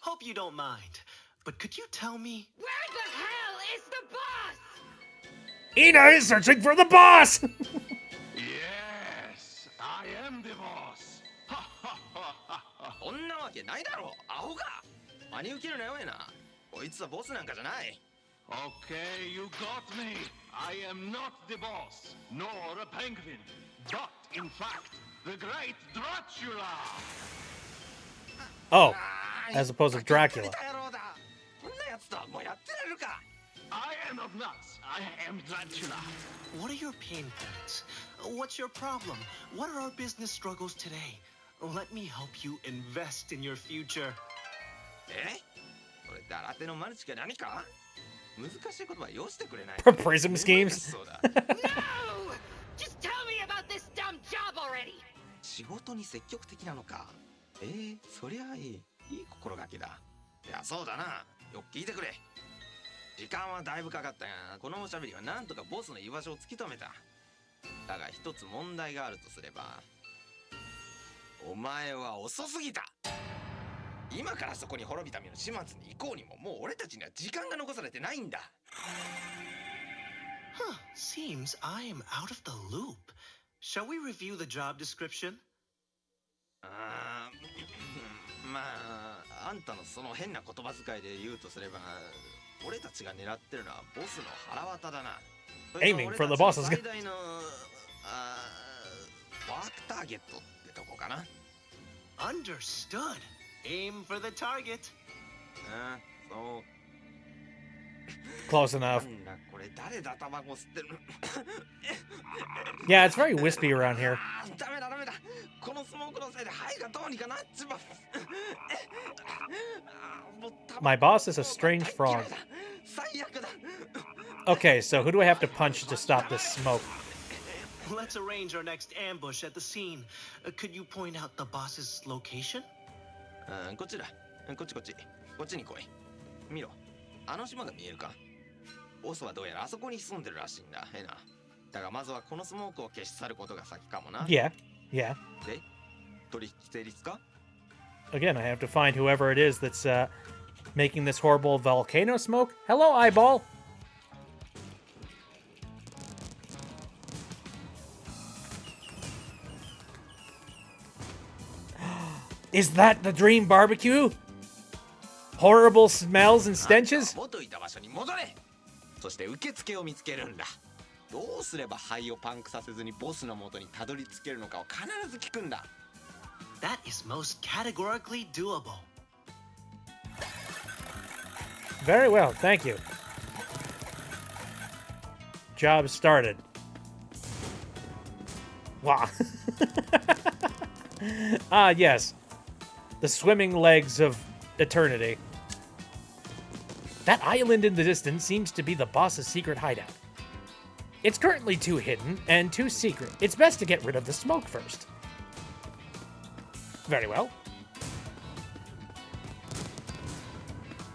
Hope you don't mind, but could you tell me... Where the hell is the boss? ENA is searching for the boss! Yes, I am the boss. そんなわけないだろアホか真に受けるなよえなこいつはボスなんかじゃない Okay, you got me. I am not the boss, nor a penguin, but in fact, the great Dracula. Oh, as opposed to Dracula. こんなやつとはもうやってられるか I am not nuts. I am Dracula. What are your pain points? What's your problem? What are our business struggles today? Let me help you invest in your future. えこれだらてのマルチか何か難しい言葉よしてくれない Prism schemes? そうだ No! Just tell me about this dumb job already! 仕事に積極的なのかそりゃいい心がけだいやそうだなよく聞いてくれ時間はだいぶかかったがこのおしゃべりはなんとかボスの居場所を突き止めただが一つ問題があるとすればお前は遅すぎた今からそこに滅びた身の始末に行こうにももう俺たちには時間が残されてないんだ Huh, seems I am out of the loop. Shall we review the job description? まああんたのその変な言葉遣いで言うとすれば俺たちが狙ってるのはボスの腹渡だな Aiming for the boss's 最大のワークターゲットってとこかな Understood. Aim for the target. そう Close enough. なんだこれ誰だタバコ吸ってる Yeah, it's very wispy around here. ダメだこのスモークのせいで肺がどうにかなっちまう My boss is a strange frog. 最悪だ Okay, so who do I have to punch to stop this smoke? Let's arrange our next ambush at the scene. Could you point out the boss's location? こっちだ。こっちこっち。こっちに来い。見ろ。あの島が見えるか？ボスはどうやらあそこに住んでるらしいんだ。エナ。だがまずはこのスモークを消し去ることが先かもな。Yeah, yeah. で、取引成立か？ Again, I have to find whoever it is that's making this horrible volcano smoke. Hello, eyeball. Is that the dream barbecue? Horrible smells and stenches? 元いた場所に戻れ。そして受付を見つけるんだ。どうすれば肺をパンクさせずにボスの元にたどり着けるのかを必ず聞くんだ。That is most categorically doable. Very well, thank you. Job started. Wow. Ah, yes. The swimming legs of eternity. That island in the distance seems to be the boss's secret hideout. It's currently too hidden and too secret. It's best to get rid of the smoke first. Very well.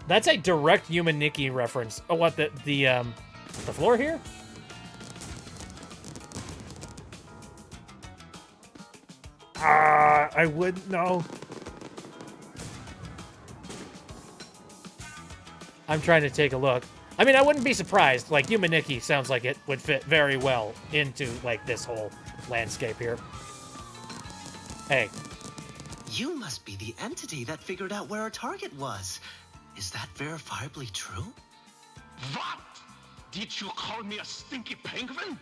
That's a direct Yumaniki reference. Oh, what, the floor here? I wouldn't know. I'm trying to take a look. I mean, I wouldn't be surprised. Like, Yumaniki sounds like it would fit very well into, like, this whole landscape here. Hey. You must be the entity that figured out where our target was. Is that verifiably true? What? Did you call me a stinky penguin?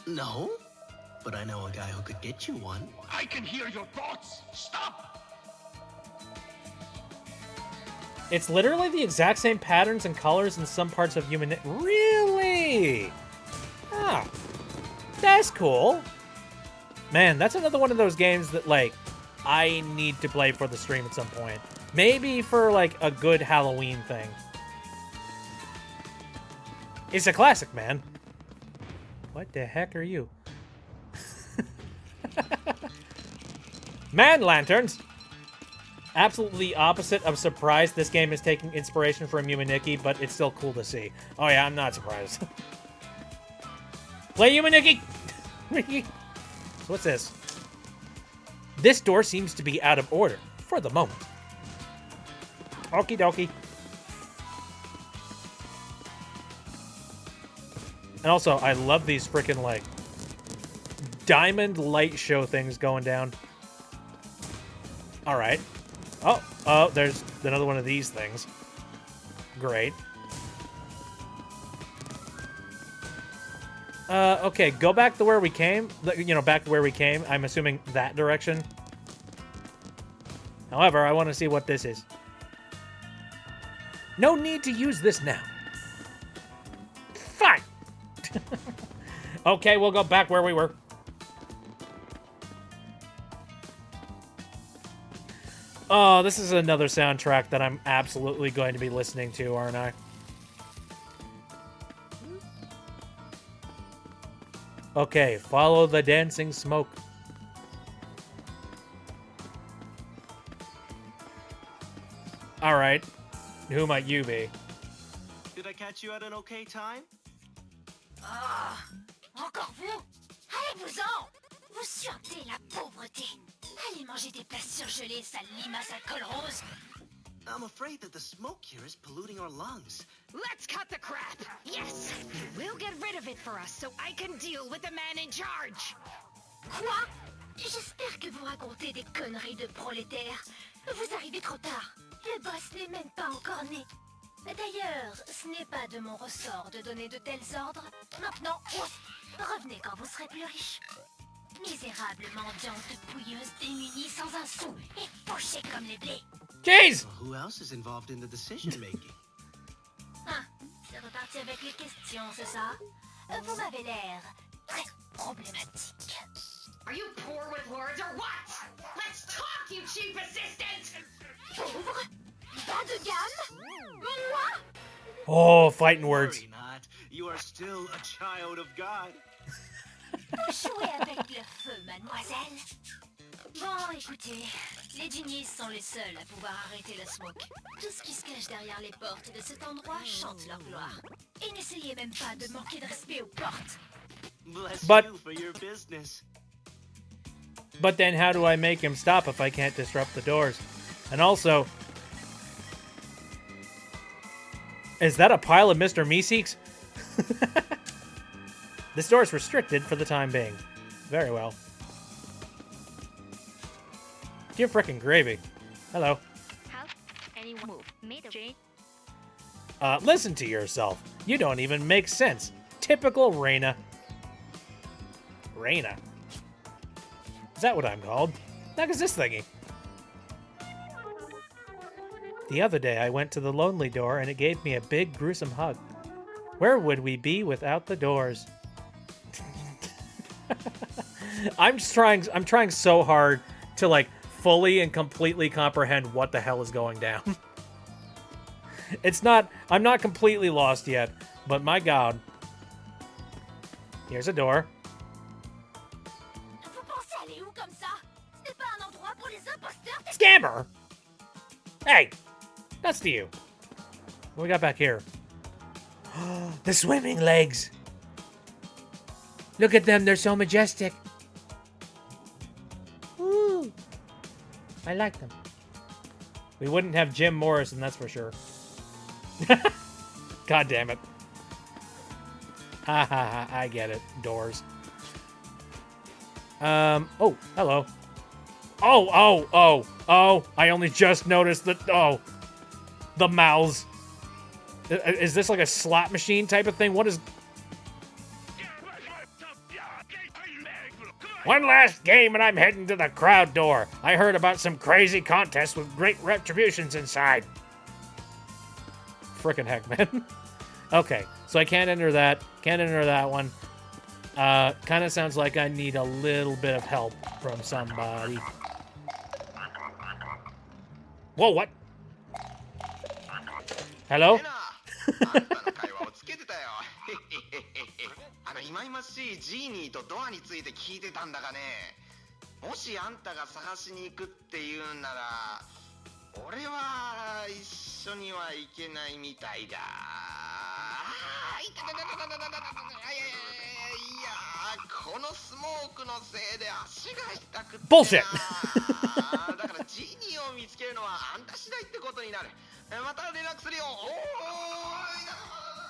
No, but I know a guy who could get you one. I can hear your thoughts. Stop! It's literally the exact same patterns and colors in some parts of Yumaniki. Really? Ah. That's cool. Man, that's another one of those games that, like, I need to play for the stream at some point. Maybe for, like, a good Halloween thing. It's a classic, man. What the heck are you? Man lanterns! Absolutely opposite of surprised this game is taking inspiration from Yumaniki, but it's still cool to see. Oh yeah, I'm not surprised. Play Yumaniki! So what's this? This door seems to be out of order, for the moment. Okie dokie. And also, I love these freaking, like, diamond light show things going down. Alright. Oh, there's another one of these things. Great. Okay, go back to where we came. You know, back to where we came. I'm assuming that direction. However, I want to see what this is. No need to use this now. Fine. Okay, we'll go back where we were. Oh, this is another soundtrack that I'm absolutely going to be listening to, aren't I? Okay, follow the dancing smoke. Alright. Who might you be? Did I catch you at an okay time? Ah, encore vous? Allez-vous-en! Vous suintez la pauvreté. Allez manger des plats surgelés, sale limace à col rose. I'm afraid that the smoke here is polluting our lungs. Let's cut the crap. Yes, we'll get rid of it for us so I can deal with the man in charge. Quoi? J'espère que vous racontez des conneries de prolétaires. Vous arrivez trop tard. Le boss n'est même pas encore né. D'ailleurs, ce n'est pas de mon ressort de donner de tels ordres. Maintenant, revenez quand vous serez plus riche. Misérable mendiante pouilleuse démunie sans un sou et pochée comme les blés. Jeez! Well, who else is involved in the decision making? Ah, c'est reparti avec les questions, c'est ça? Vous m'avez l'air très problématique. Are you poor with words or what? Let's talk, you cheap assistant! Pauvre? Bas de gamme? Moi? Oh, fighting words. Worry not. You are still a child of God. Vous jouez avec le feu, mademoiselle. Bon, écoutez, Les genies sont les seuls à pouvoir arrêter la smoke. Tout ce qui se cache derrière les portes de cet endroit chante leur gloire. Et n'essayez même pas de manquer de respect aux portes. Bless But- you for your business. But then how do I make him stop if I can't disrupt the doors? And also, is that a pile of Mr. Meeseeks? This door is restricted for the time being. Very well. Give frickin' gravy. Hello. How anyone move? Made a J. Listen to yourself. You don't even make sense. Typical Reina. Reina. Is that what I'm called? Heck is this thingy? The other day I went to the lonely door and it gave me a big gruesome hug. Where would we be without the doors? I'm trying so hard to like fully and completely comprehend what the hell is going down. I'm not completely lost yet, but my god. Here's a door. Vous pensez aller où comme ça? Ce n'est pas un endroit pour les imposteurs. Scammer! Hey! That's to you. What we got back here? The swimming legs! Look at them, they're so majestic. Woo! I like them. We wouldn't have Jim Morrison, that's for sure. God damn it. Ha ha ha, I get it. Doors. Oh, hello. Oh, I only just noticed that, the mouths. Is this like a slot machine type of thing? What is... One last game and I'm heading to the crowd door. I heard about some crazy contest with great retributions inside. Frickin' heck, man. Okay, so I can't enter that. Can't enter that one. Kind of sounds like I need a little bit of help from somebody. Whoa, what? Hello? あんたの会話をつけてたよ。忌々しいジーニーとドアについて聞いてたんだがね、もしあんたが探しに行くっていうんなら、俺は一緒には行けないみたいだ。いたたたたたたたたたた、いや、このスモークのせいで足が痛くってな。Bullshit! だからジーニーを見つけるのはあんた次第ってことになる。また連絡するよ。おーい。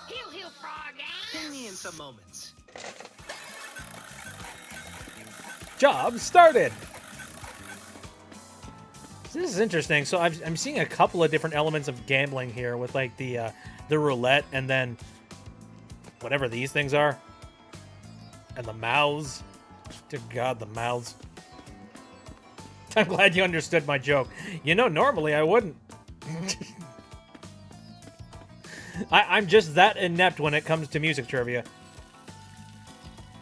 Heal, heal, frog. Pin me in some moments. Job started! So this is interesting. So I'm seeing a couple of different elements of gambling here with like the roulette and then whatever these things are. And the mouths. Dear God, the mouths. I'm glad you understood my joke. You know, normally I wouldn't. I'm just that inept when it comes to music trivia.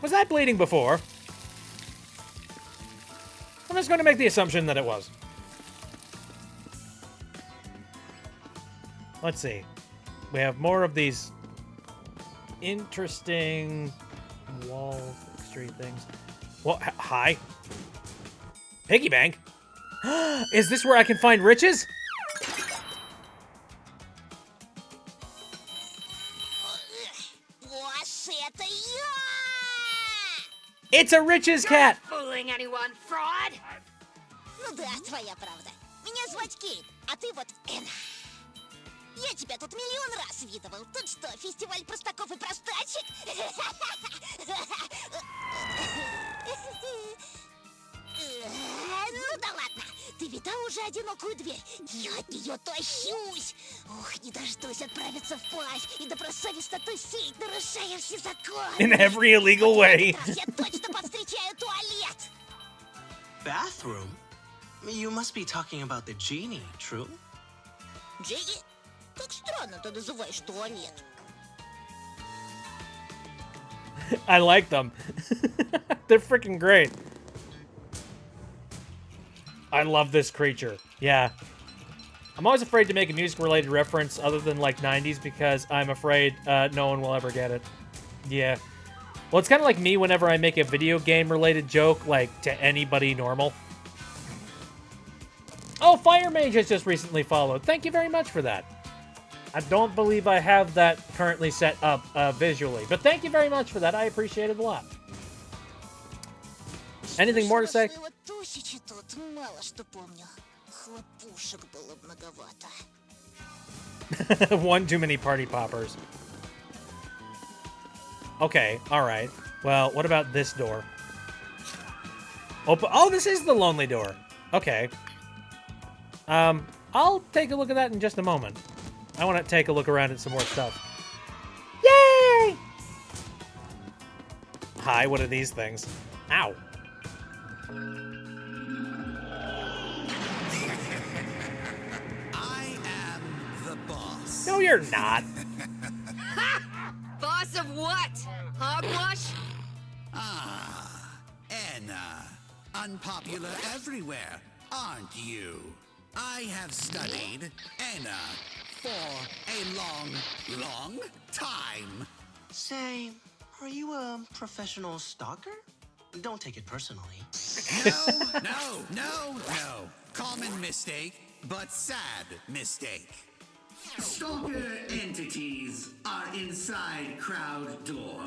Was that bleeding before? I'm just going to make the assumption that it was. Let's see. We have more of these interesting wall street things. Well, hi. Piggy bank? Is this where I can find riches? It's a riches cat! Fooling anyone, fraud! Ну да, твоя правда. Меня звать Кейт, а ты вот Эна. Я тебя тут миллион раз видывал. Тут что, фестиваль простаков и простачек? Ну да ладно, ты видал уже одинокую дверь? Я от нее тащусь. Ух, не дождусь отправиться в плащ и добросовестно тусить, нарушая все законы. In every illegal way. Я точно повстречаю туалет. Bathroom? You must be talking about the genie, true? Дженни, как странно ты называешь туалет. I like them. They're freaking great. I love this creature. Yeah. I'm always afraid to make a music-related reference other than, like, 90s because I'm afraid no one will ever get it. Yeah. Well, it's kind of like me whenever I make a video game-related joke, like, to anybody normal. Oh, Fire Mage has just recently followed. Thank you very much for that. I don't believe I have that currently set up visually, but thank you very much for that. I appreciate it a lot. Anything more to say? One too many party poppers. Okay, alright. Well, what about this door? Open. Oh, this is the lonely door. Okay. I'll take a look at that in just a moment. I want to take a look around at some more stuff. Yay! Hi, what are these things? Ow. I am the boss. No, you're not. Boss of what? Hogwash? Ah, ENA. Unpopular everywhere, aren't you? I have studied ENA for a long time. Say, are you a professional stalker? Don't take it personally. No. Common mistake, but sad mistake. Stalker entities are inside crowd door,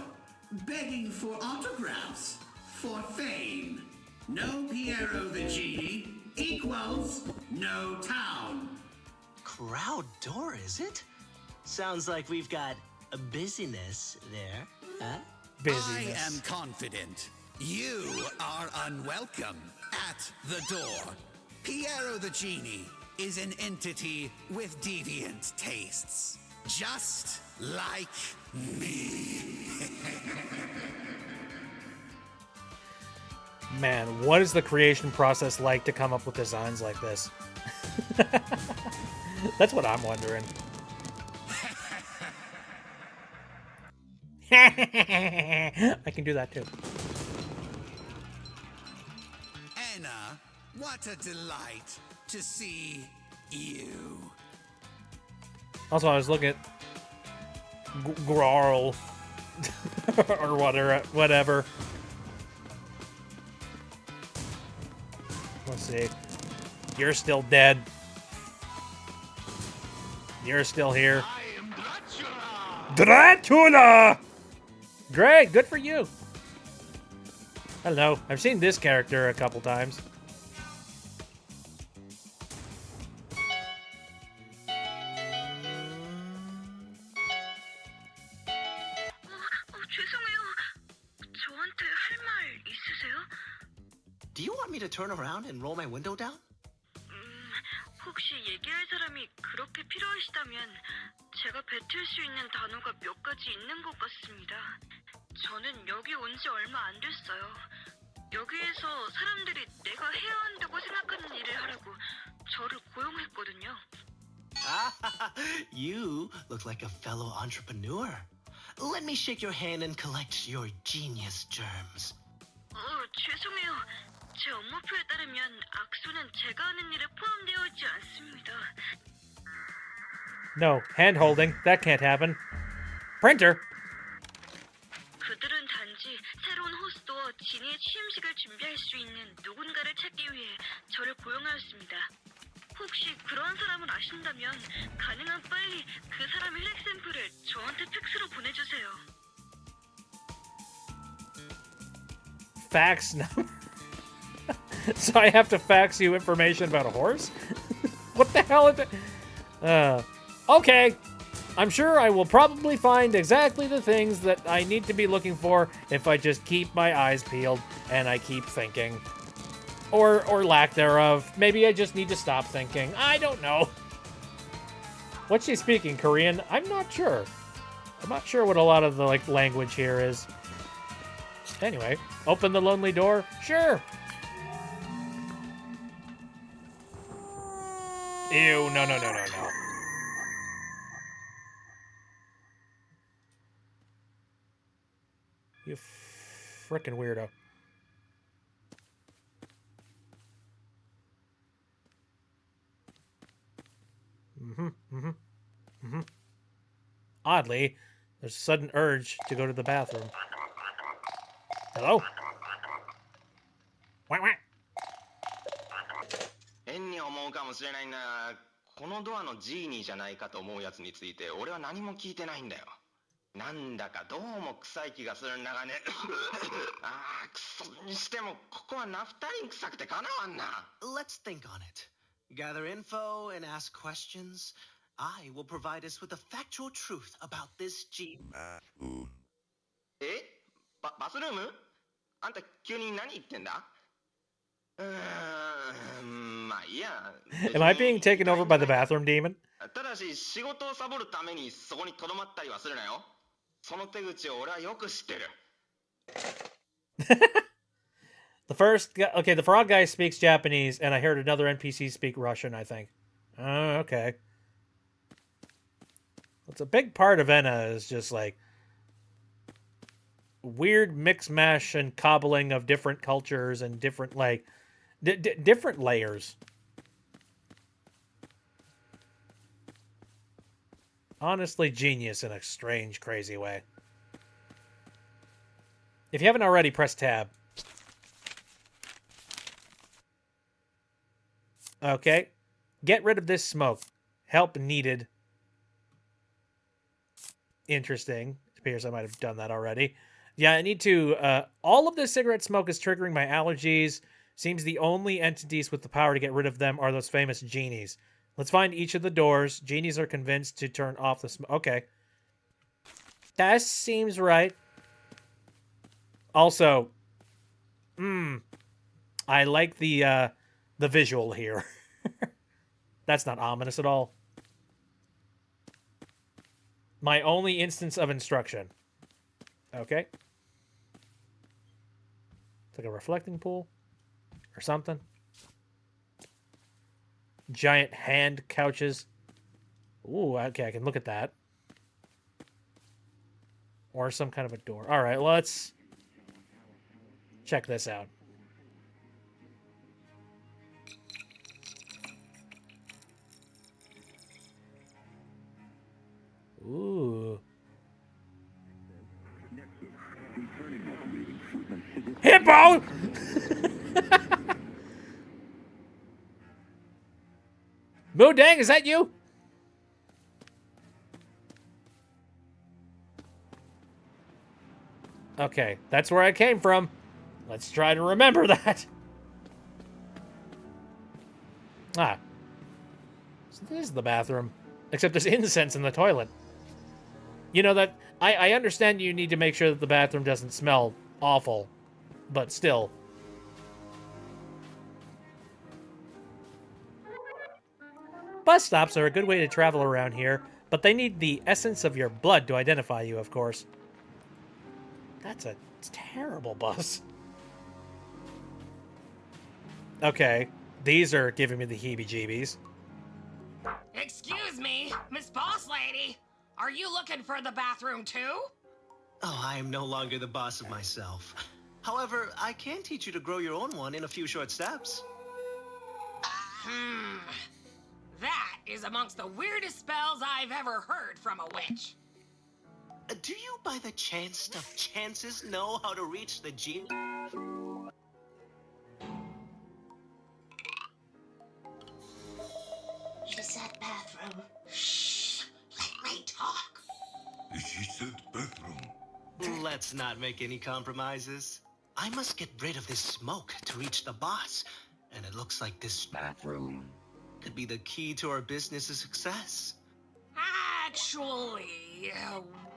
begging for autographs, for fame. No Piero the Genie equals no town. Crowd door, is it? Sounds like we've got a busyness there, huh? Busyness. I am confident. You are unwelcome at the door. Piero the Genie is an entity with deviant tastes, just like me. Man, what is the creation process like to come up with designs like this? That's what I'm wondering. I can do that too. ENA, what a delight to see you. Also, I was looking at Grarl or whatever. Let's see. You're still dead. You're still here. I am Dracula! Dracula! Great, good for you. Hello. I've seen this character a couple times. 죄송해요. 저한테 할 말 있으세요? Do you want me to turn around and roll my window down? 혹시 얘기할 사람이 그렇게 필요하시다면 제가 뱉을 수 있는 단어가 몇 가지 있는 것 같습니다. 저는 여기 온 지 얼마 안 됐어요. 여기에서 사람들이 내가 해야 한다고 생각하는 일을 하라고 저를 고용했거든요. You look like a fellow entrepreneur. Let me shake your hand and collect your genius germs. 죄송해요. 제 업무표에 따르면 악수는 제가 하는 일에 포함되어 있지 않습니다. No, hand holding. That can't happen. Printer. 그들은 단지 새로운 호스트와 지니의 취임식을 준비할 수 있는 누군가를 찾기 위해 저를 고용하였습니다. 혹시 그런 사람을 아신다면 가능한 빨리 그 사람의 혈액 샘플을 저한테 팩스로 보내주세요. Fax number. So I have to fax you information about a horse? What the hell is it? Okay. I'm sure I will probably find exactly the things that I need to be looking for if I just keep my eyes peeled and I keep thinking. Or lack thereof. Maybe I just need to stop thinking. I don't know. What's she speaking? Korean? I'm not sure. I'm not sure what a lot of the language here is. Anyway, open the lonely door? Sure. Ew, no. You frickin' weirdo. Oddly, there's a sudden urge to go to the bathroom. Hello? Wah, wah. には思うかもしれないんだが、このドアのジーニーじゃないかと思うやつについて俺は何も聞いてないんだよ。なんだかどうも臭い気がするんだがね。ああ、くそにしてもここはナフタリン臭くてかなわんな。Let's think on it. Gather info and ask questions. I will provide us with the factual truth about this G. バスルーム？あんた急に何言ってんだ？まあいいや。Am I being taken over by the bathroom demon? ただし仕事をサボるためにそこに留まったりはするなよ。その手口を俺はよく知ってる。The first guy, okay, the frog guy speaks Japanese, and I heard another NPC speak Russian, I think. Okay. It's a big part of ENA is just like weird mix mash and cobbling of different cultures and different like different layers. Honestly, genius in a strange, crazy way. If you haven't already, press tab. Okay. Get rid of this smoke. Help needed. Interesting. It appears I might have done that already. Yeah, I need to... all of this cigarette smoke is triggering my allergies. Seems the only entities with the power to get rid of them are those famous genies. Let's find each of the doors. Genies are convinced to turn off the smoke. Okay. That seems right. Also, I like the visual here. That's not ominous at all. My only instance of instruction. Okay. It's like a reflecting pool or something. Giant hand couches. Ooh, okay, I can look at that. Or some kind of a door. All right, let's check this out. Ooh. Hippo! Moo Dang, is that you? Okay, that's where I came from. Let's try to remember that. Ah. So this is the bathroom. Except there's incense in the toilet. You know that... I understand you need to make sure that the bathroom doesn't smell awful. But still. Bus stops are a good way to travel around here, but they need the essence of your blood to identify you, of course. That's a terrible bus. Okay, these are giving me the heebie-jeebies. Excuse me, Miss Boss Lady. Are you looking for the bathroom too? Oh, I am no longer the boss of myself. However, I can teach you to grow your own one in a few short steps. That is amongst the weirdest spells I've ever heard from a witch. Do you, by the chance of chances, know how to reach the genie? She said bathroom. Shh, let me talk. She said bathroom. Let's not make any compromises. I must get rid of this smoke to reach the boss. And it looks like this bathroom could be the key to our business's success. Actually,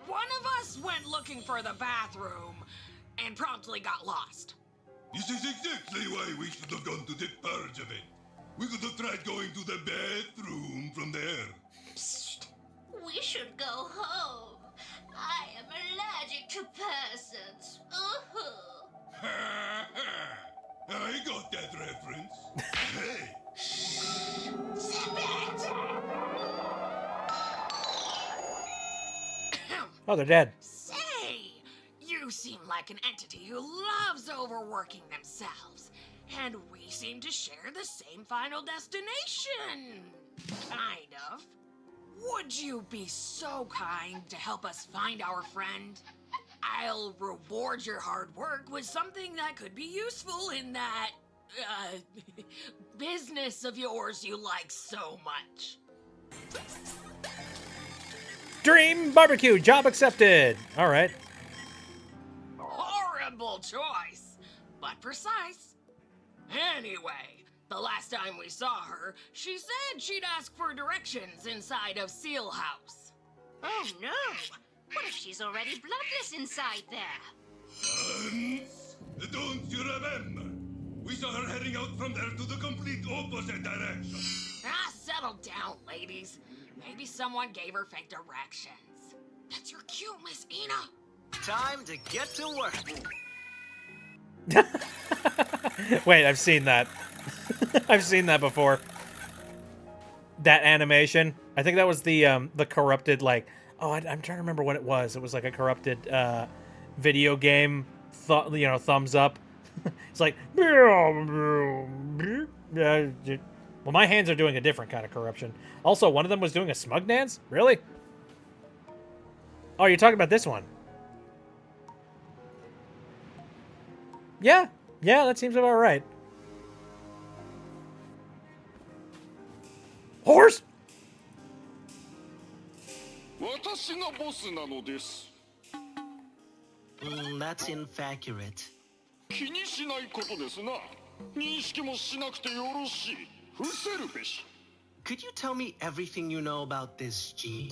one of us went looking for the bathroom and promptly got lost. This is exactly why we should have gone to that purge event. We could have tried going to the bathroom from there. Psst. We should go home. I am allergic to persons. I got that reference. Hey! Oh, they're dead. Say, you seem like an entity who loves overworking themselves. And we seem to share the same final destination. Kind of. Would you be so kind to help us find our friend? I'll reward your hard work with something that could be useful in that, business of yours you like so much? Dream barbecue, job accepted. All right. Horrible choice, but precise. Anyway, the last time we saw her, she said she'd ask for directions inside of Seal House. Oh no! What if she's already bloodless inside there? Don't you remember? We saw her heading out from there to the complete opposite direction. Ah, settle down, ladies. Maybe someone gave her fake directions. That's your cue, Miss ENA. Time to get to work. Wait, I've seen that. I've seen that before. That animation. I think that was the corrupted, like, oh, I'm trying to remember what it was. It was like a corrupted video game, thumbs up. It's like, well, my hands are doing a different kind of corruption. Also, one of them was doing a smug dance? Really? Oh, you're talking about this one. Yeah, that seems about right. Horse? 私がボスなのです。That's inaccurate. 気にしないことですな。認識もしなくてよろしい。伏せるべし。Could you tell me everything you know about this G?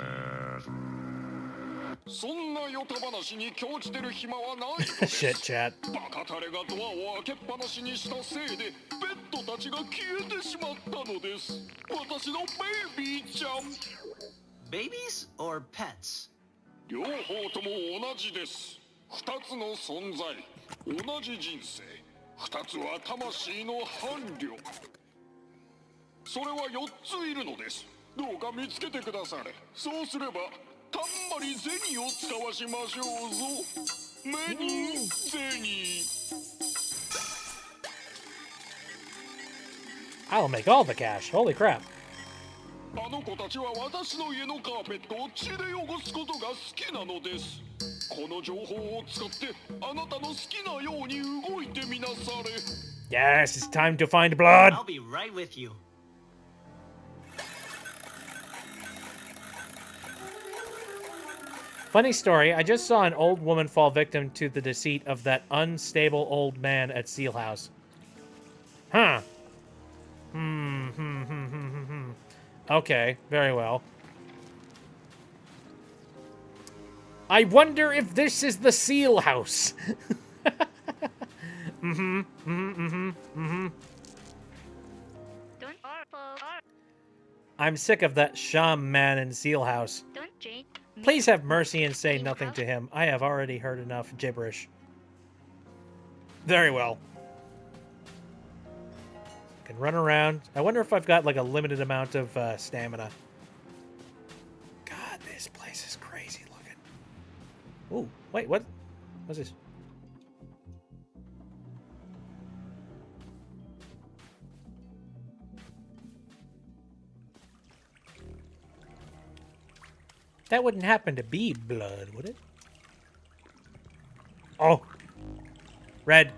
そんなヨタ話に興じてる暇はないのです。 Shit chat. バカタレがドアを開けっぱなしにしたせいでペットたちが消えてしまったのです。私のベイビーちゃん。Babies or pets? 両方とも同じです。二つの存在、同じ人生。二つは魂の伴侶。それは4ついるのです。どうか見つけてくだされ。そうすればたんまり銭を使わしましょうぞ。目に銭。 I'll make all the cash. Holy crap. あの子たちは私の家のカーペットを血で汚すことが好きなのです。この情報を使ってあなたの好きなように動いてみなされ。 Yes, it's time to find blood. I'll be right with you. Funny story, I just saw an old woman fall victim to the deceit of that unstable old man at Seal House. Huh. Okay, very well. I wonder if this is the Seal House. I'm sick of that sham man in Seal House. Please have mercy and say nothing to him. I have already heard enough gibberish. Very well. Can run around. I wonder if I've got like a limited amount of stamina. God, this place is crazy looking. Ooh, wait, what? What's this? That wouldn't happen to be blood, would it? Oh. Red.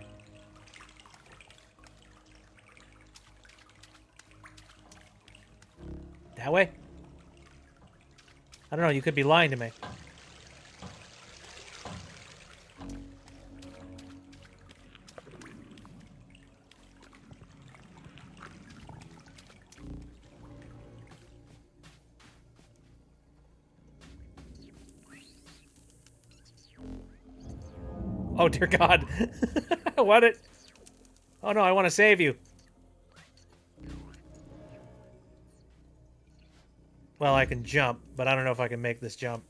That way? I don't know, you could be lying to me. Oh, dear God. What it? Oh, no, I want to save you. Well, I can jump, but I don't know if I can make this jump.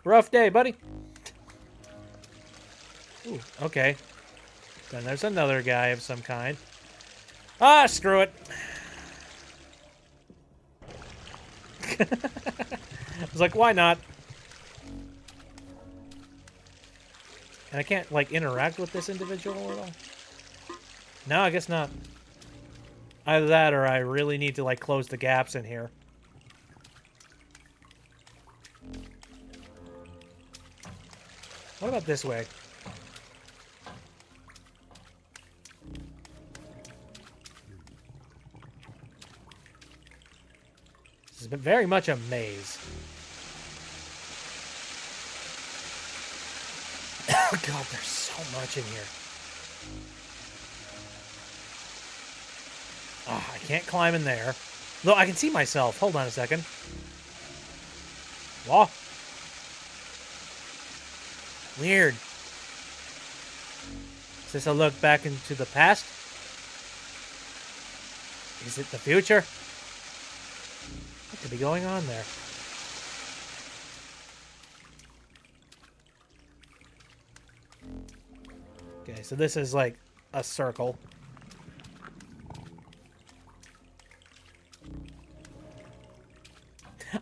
Rough day, buddy. Ooh, okay. Then there's another guy of some kind. Ah, screw it. I was like, why not? And I can't, like, interact with this individual at all? No, I guess not. Either that or I really need to, like, close the gaps in here. What about this way? This has been very much a maze. Oh god, there's so much in here. I can't climb in there. Though I can see myself. Hold on a second. Whoa. Weird. Is this a look back into the past? Is it the future? What could be going on there? Okay, so this is like a circle.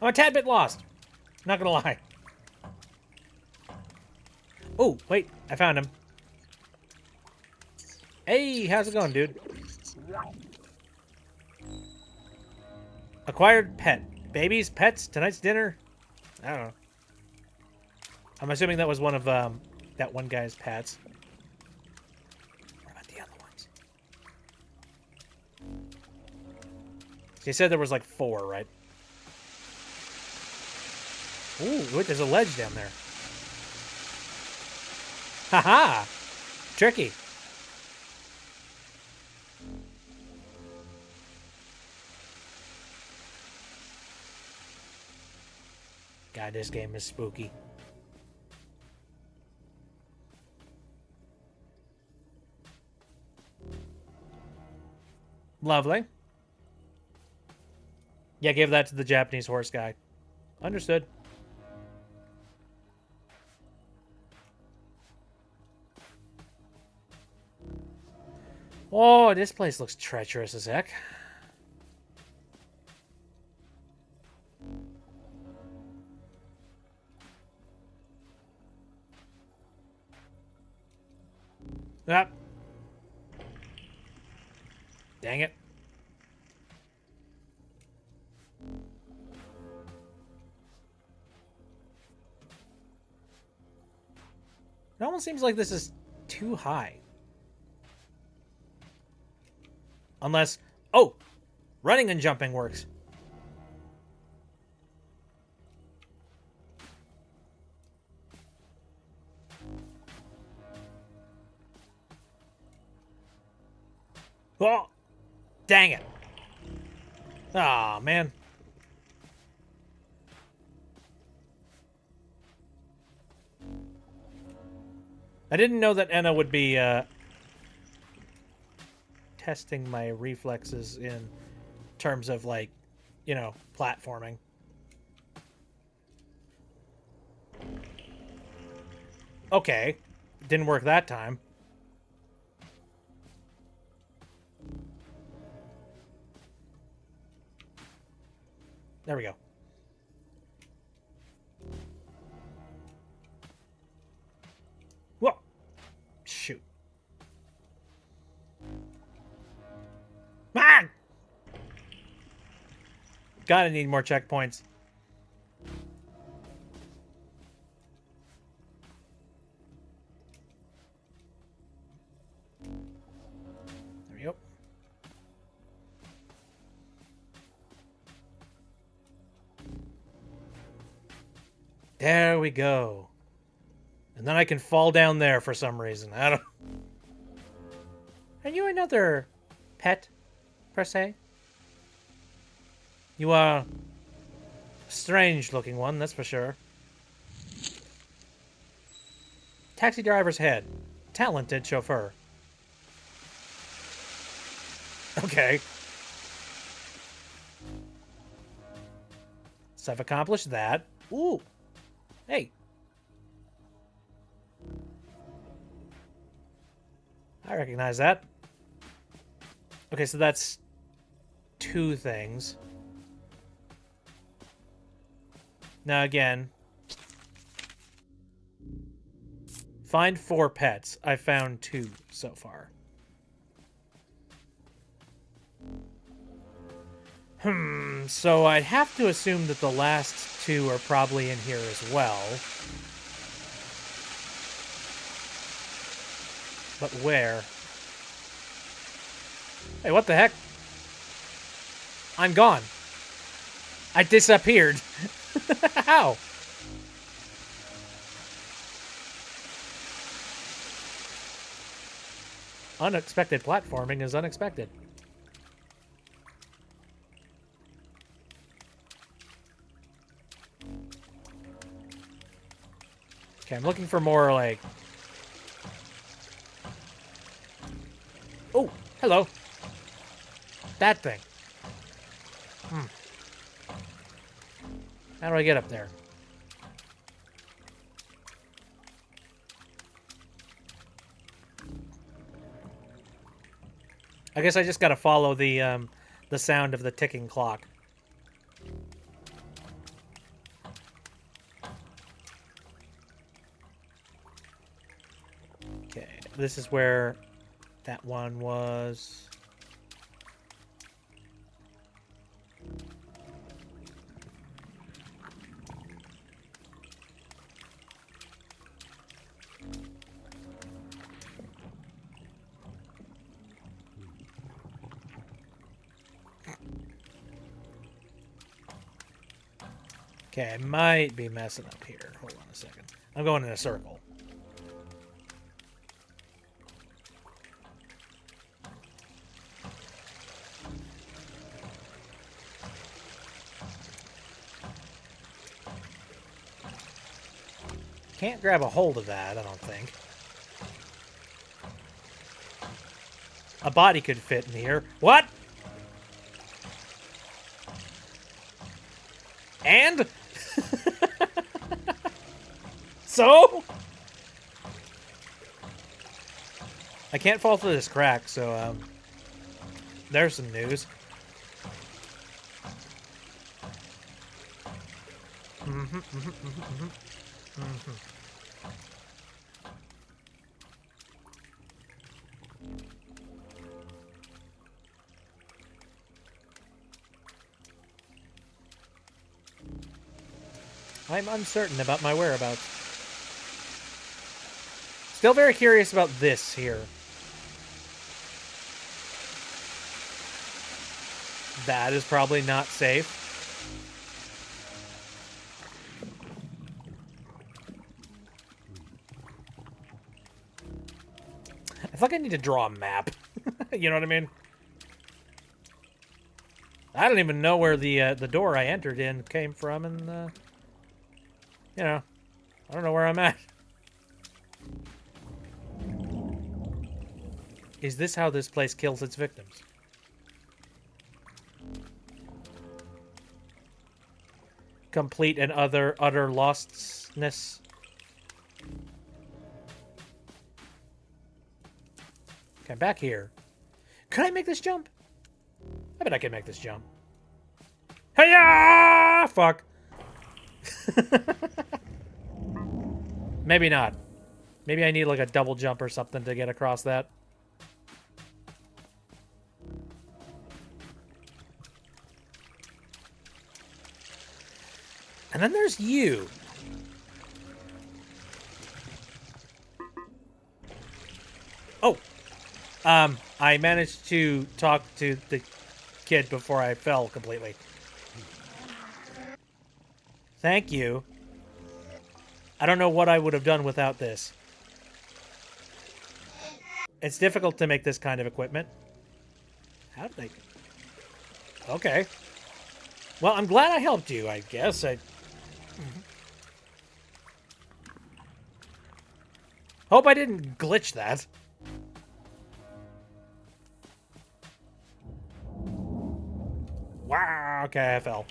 I'm a tad bit lost. Not gonna lie. Oh, wait. I found him. Hey, how's it going, dude? Acquired pet. Babies, pets, tonight's dinner. I don't know. I'm assuming that was one of that one guy's pets. What about the other ones? He said there was like 4, right? Ooh, wait, there's a ledge down there. Haha! Tricky. God, this game is spooky. Lovely. Yeah, give that to the Japanese horse guy. Understood. Oh, this place looks treacherous as heck. Yep. Dang it. It almost seems like this is too high. Unless... Oh! Running and jumping works. Oh! Dang it. Aw, man. I didn't know that ENA would be, testing my reflexes in terms of, like, you know, platforming. Okay. Didn't work that time. There we go. Whoa! Shoot. Man! Gotta need more checkpoints. There we go. There we go. And then I can fall down there for some reason. I don't... Are you another pet, per se? You are a strange-looking one, that's for sure. Taxi driver's head. Talented chauffeur. Okay. So I've accomplished that. Ooh. Hey. I recognize that. Okay, so that's 2 things. Now again, find 4 pets. I found 2 so far. So I'd have to assume that the last 2 are probably in here as well. But where? Hey, what the heck? I'm gone. I disappeared. How? Unexpected platforming is unexpected. Okay, I'm looking for more, like... Oh, hello. That thing. How do I get up there? I guess I just gotta follow the sound of the ticking clock. Okay, this is where that one was. Okay, I might be messing up here. Hold on a second. I'm going in a circle. Can't grab a hold of that, I don't think. A body could fit in here. What? And? So? I can't fall through this crack, so, there's some news. I'm uncertain about my whereabouts. Still very curious about this here. That is probably not safe. I feel like I need to draw a map. You know what I mean? I don't even know where the door I entered in came from, and you know, I don't know where I'm at. Is this how this place kills its victims? Complete and utter lostness. Okay, back here. Could I make this jump? I bet I can make this jump. Hey-ya! Fuck. Maybe not. Maybe I need like a double jump or something to get across that. And then there's you. Oh. I managed to talk to the kid before I fell completely. Thank you. I don't know what I would have done without this. It's difficult to make this kind of equipment. How did they... Okay. Well, I'm glad I helped you, I guess. Hope I didn't glitch that. Wow, okay, I fell.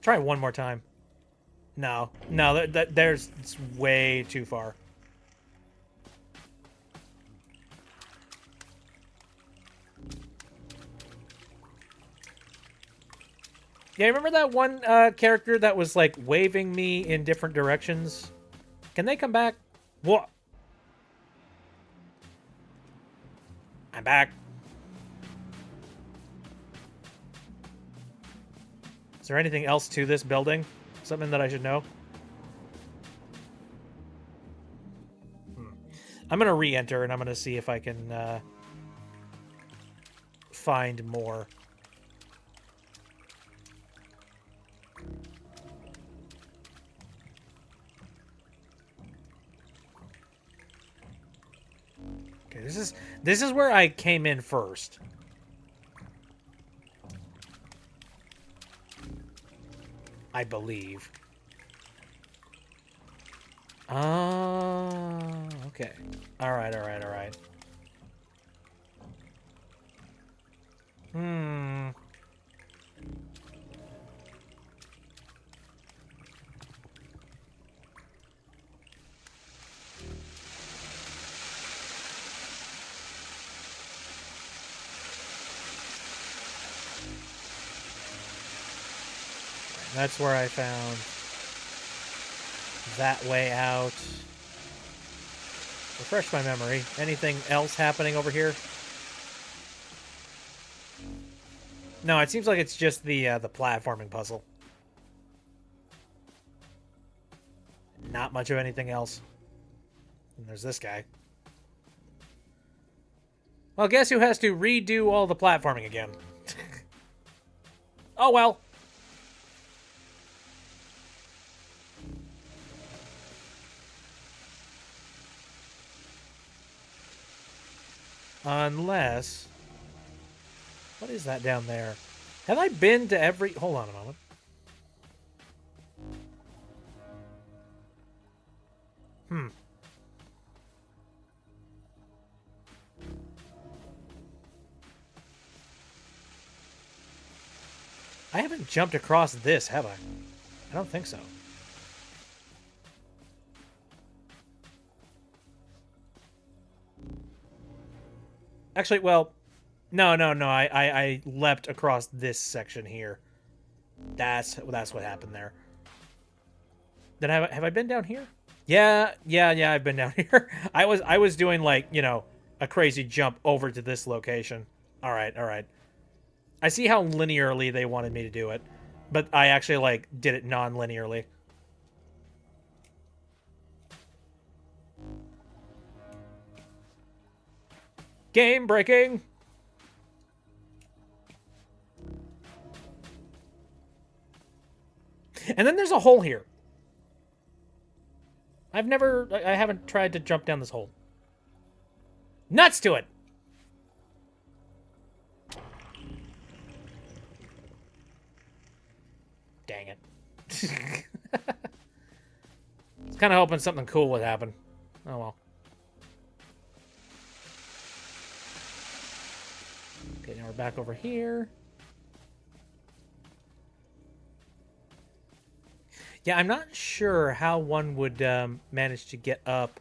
Try one more time. No, there's it's way too far. Yeah, remember that one character that was like waving me in different directions? Can they come back? What? I'm back. Is there anything else to this building? Something that I should know? I'm gonna re-enter and I'm gonna see if I can find more. Okay, this is where I came in first. I believe. Okay. All right. Hmm. That's where I found that way out. Refresh my memory. Anything else happening over here? No, it seems like it's just the platforming puzzle. Not much of anything else. And there's this guy. Well, guess who has to redo all the platforming again? Oh well. Unless... What is that down there? Have I been to every... Hold on a moment. I haven't jumped across this, have I? I don't think so. Actually, well... No. I leapt across this section here. That's what happened there. Then have I been down here? Yeah, I've been down here. I was doing, like, you know, a crazy jump over to this location. All right. I see how linearly they wanted me to do it, but I actually, like, did it non-linearly. Game breaking. And then there's a hole here. I haven't tried to jump down this hole. Nuts to it! Dang it. I was kind of hoping something cool would happen. Oh well. Okay, now we're back over here. Yeah, I'm not sure how one would manage to get up.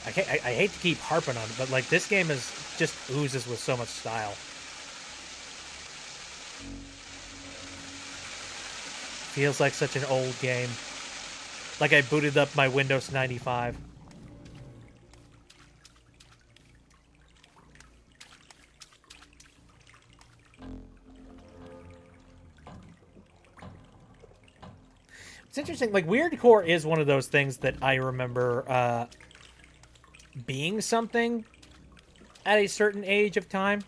I hate to keep harping on it, but like this game is just oozes with so much style. Feels like such an old game. Like I booted up my Windows 95. It's interesting, like, weirdcore is one of those things that I remember being something at a certain age of time.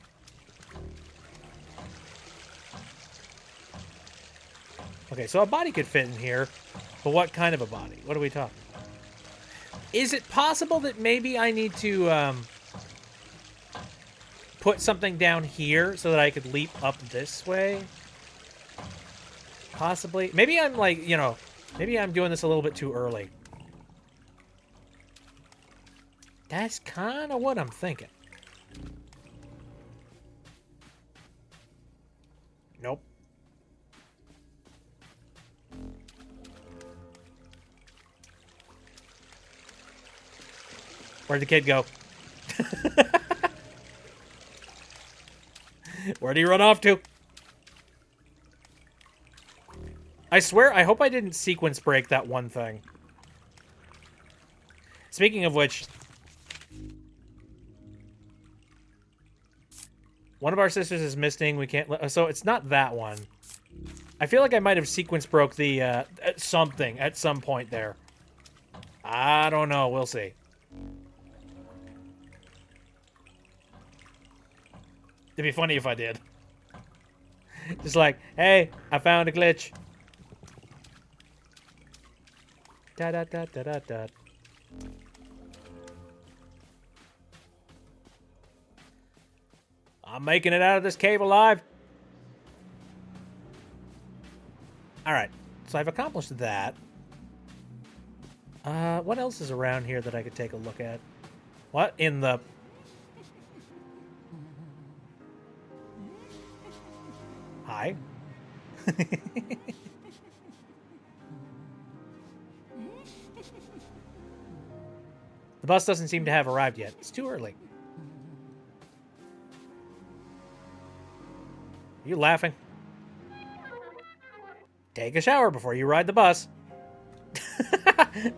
Okay, so a body could fit in here, but what kind of a body? What are we talking about? Is it possible that maybe I need to put something down here so that I could leap up this way? Possibly. Maybe I'm like, you know, maybe I'm doing this a little bit too early. That's kind of what I'm thinking. Nope. Where'd the kid go? Where'd he run off to? I swear, I hope I didn't sequence break that one thing. Speaking of which... One of our sisters is missing. We can't... So it's not that one. I feel like I might have sequence broke the something at some point there. I don't know. We'll see. It'd be funny if I did. Just like, hey, I found a glitch. Da da da da da da. I'm making it out of this cave alive. Alright, so I've accomplished that. What else is around here that I could take a look at? What in the... Hi? The bus doesn't seem to have arrived yet. It's too early. Are you laughing? Take a shower before you ride the bus.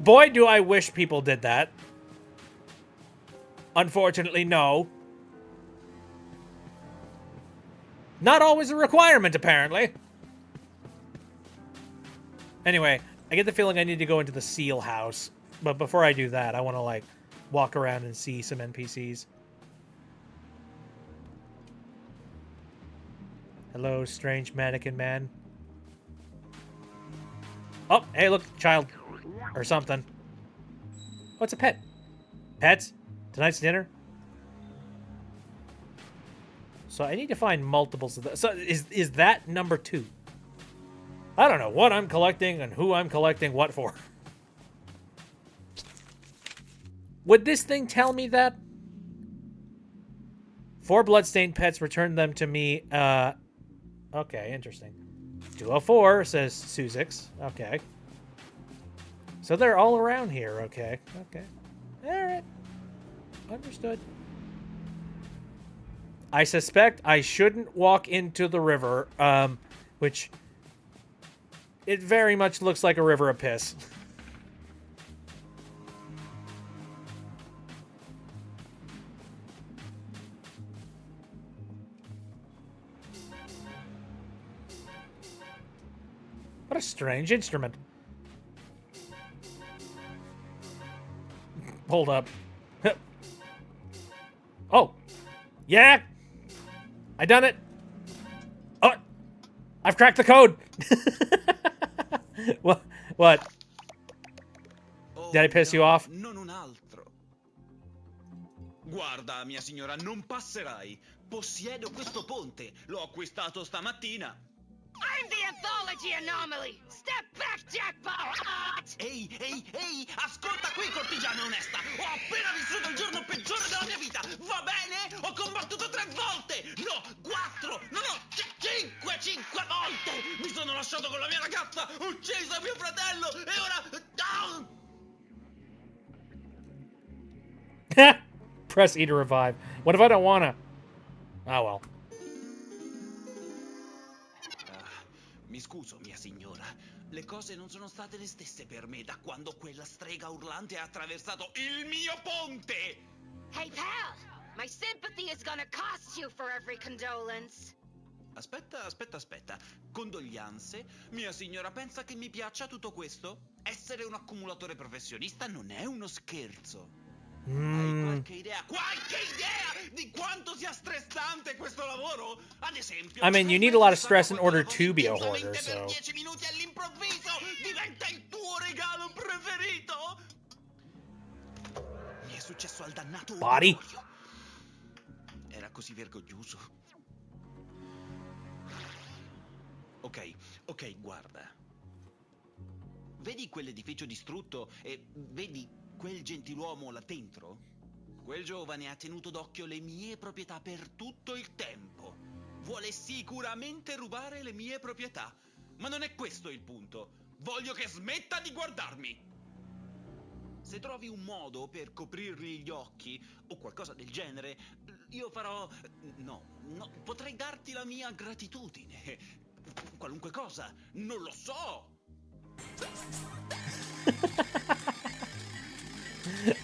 Boy, do I wish people did that. Unfortunately, no. Not always a requirement, apparently. Anyway, I get the feeling I need to go into the seal house. But before I do that, I want to, like, walk around and see some NPCs. Hello, strange mannequin man. Oh, hey, look, child. Or something. Oh, it's a pet. Pets? Tonight's dinner? So I need to find multiples of that. So is that number 2? I don't know what I'm collecting and who I'm collecting what for. Would this thing tell me that? 4 bloodstained pets, return them to me. Okay, interesting. 204, says Suzix. Okay. So they're all around here, okay. Okay. Alright. Understood. I suspect I shouldn't walk into the river, which... It very much looks like a river of piss. What a strange instrument. Hold up. Oh. Yeah. I done it. Oh. I've cracked the code. What? Did I piss you off? Non un altro. Guarda, mia signora, non passerai. Possiedo questo ponte. L'ho acquistato stamattina. I'm the anthology anomaly! Step back, jackpot! Ehi, ehi, ehi! Ascolta qui, cortigiana onesta! Ho appena vissuto il giorno peggiore della mia vita! Va bene? Ho combattuto 3 volte! No, 4! No, 5 volte! Mi sono lasciato con la mia ragazza! Ho ucciso mio fratello! E ora... Press E to revive. What if I don't wanna? Oh well. Mi scuso, mia signora. Le cose non sono state le stesse per me da quando quella strega urlante ha attraversato il mio ponte! Hey, pal! My sympathy is gonna cost you for every condolence. Aspetta. Condoglianze? Mia signora pensa che mi piaccia tutto questo? Essere un accumulatore professionista non è uno scherzo. Hai qualche idea di quanto sia stressante questo lavoro? Ad esempio, I mean, you need a lot of stress in order to be a hoarder, so... per 10 minuti all'improvviso diventa il tuo regalo preferito? Mi è successo al dannato Body? orgoglio. Era così vergognoso. Ok, guarda. Vedi quell'edificio distrutto e vedi quel gentiluomo là dentro? Quel giovane ha tenuto d'occhio le mie proprietà per tutto il tempo. Vuole sicuramente rubare le mie proprietà. Ma non è questo il punto. Voglio che smetta di guardarmi. Se trovi un modo per coprirgli gli occhi o qualcosa del genere, io farò... No, potrei darti la mia gratitudine. Qualunque cosa, non lo so.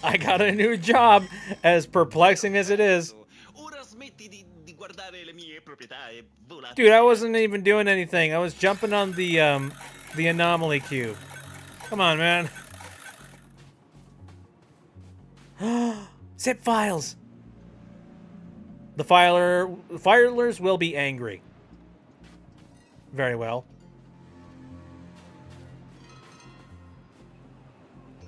I got a new job, as perplexing as it is. Ora smetti di guardare le Dude, I wasn't even doing anything. I was jumping on the anomaly cube. Come on, man. Zip files. The filers will be angry. Very well.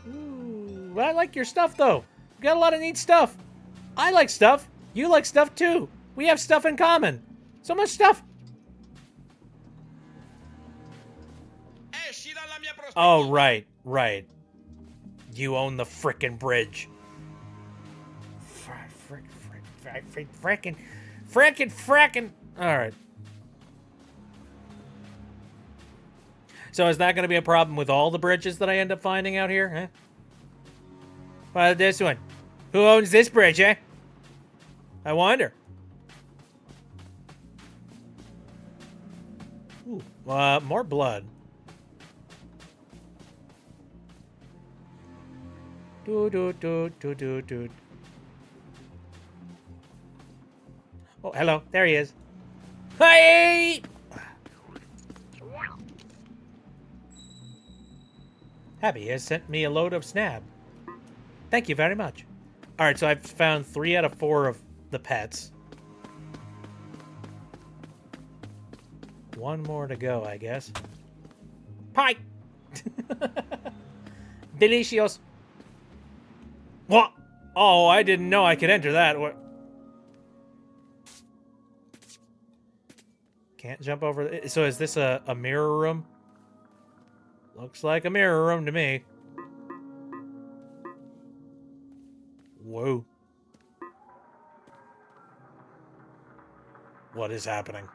Ooh, I like your stuff, though. You got a lot of neat stuff. I like stuff. You like stuff, too. We have stuff in common. So much stuff. Oh, right, right. You own the frickin' bridge. Frickin'. Alright. So is that going to be a problem with all the bridges that I end up finding out here, huh? What about this one? Who owns this bridge, eh? I wonder. Ooh, more blood. Dude. Oh, hello. There he is. Hey! Happy has sent me a load of snab. Thank you very much. Alright, so I've found 3 out of 4 of the pets. 1 more to go, I guess. Pie! Delicious. What? Oh, I didn't know I could enter that. What? Can't jump over. So is this a mirror room? Looks like a mirror room to me. Whoa. What is happening?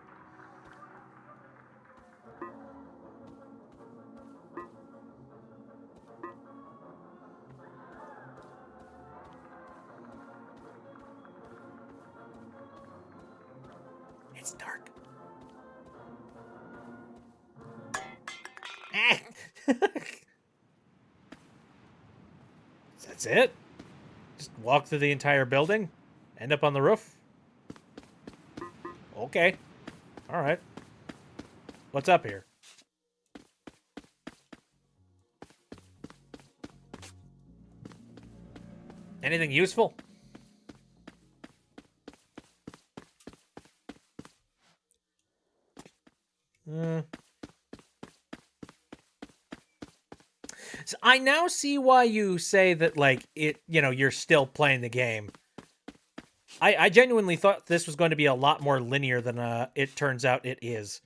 It's dark. That's it? Just walk through the entire building? End up on the roof? Okay. Alright. What's up here? Anything useful? So I now see why you say that, like, you're still playing the game. I genuinely thought this was going to be a lot more linear than it turns out it is.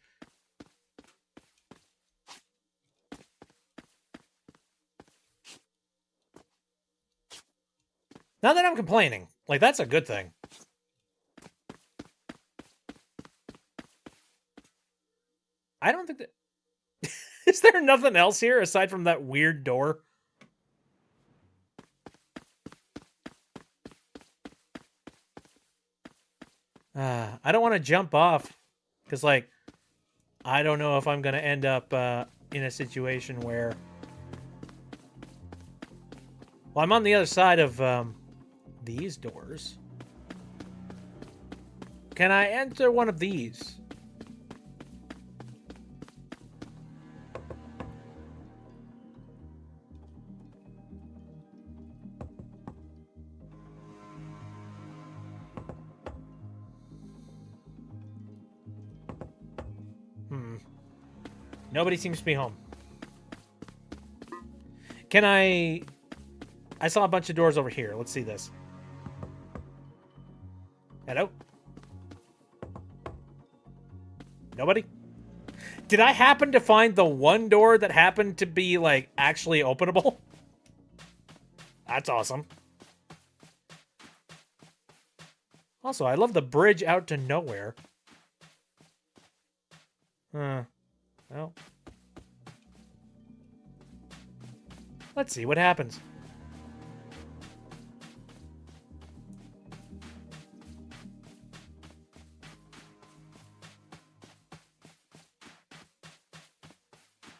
Not that I'm complaining. Like, that's a good thing. I don't think that... Is there nothing else here aside from that weird door? I don't want to jump off. Because, like, I don't know if I'm going to end up in a situation where... Well, I'm on the other side of these doors. Can I enter one of these? Nobody seems to be home. Can I saw a bunch of doors over here. Let's see this. Hello? Nobody? Did I happen to find the one door that happened to be, like, actually openable? That's awesome. Also, I love the bridge out to nowhere. Well. Let's see what happens.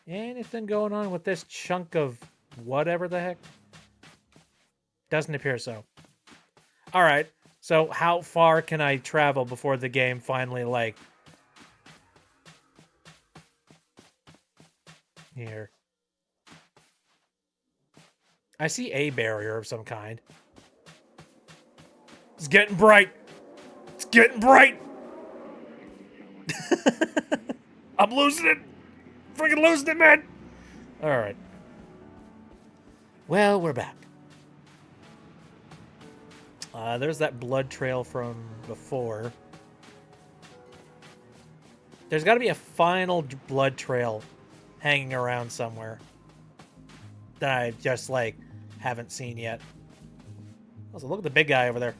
Anything going on with this chunk of whatever the heck? Doesn't appear so. Alright. So how far can I travel before the game finally, like... Here. I see a barrier of some kind. It's getting bright! It's getting bright! I'm losing it! Freaking losing it, man! Alright. Well, we're back. There's that blood trail from before. There's got to be a final blood trail hanging around somewhere that I just, like, haven't seen yet. Also, look at the big guy over there.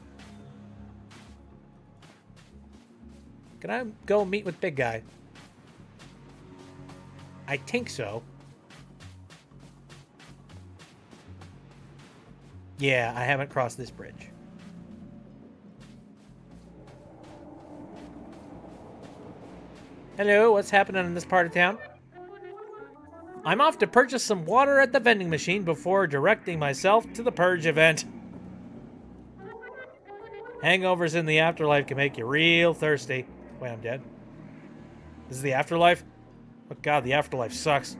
Can I go meet with big guy? I think so. Yeah, I haven't crossed this bridge. Hello, what's happening in this part of town? I'm off to purchase some water at the vending machine before directing myself to the purge event. Hangovers in the afterlife can make you real thirsty. Wait, I'm dead. This is the afterlife? Oh god, the afterlife sucks.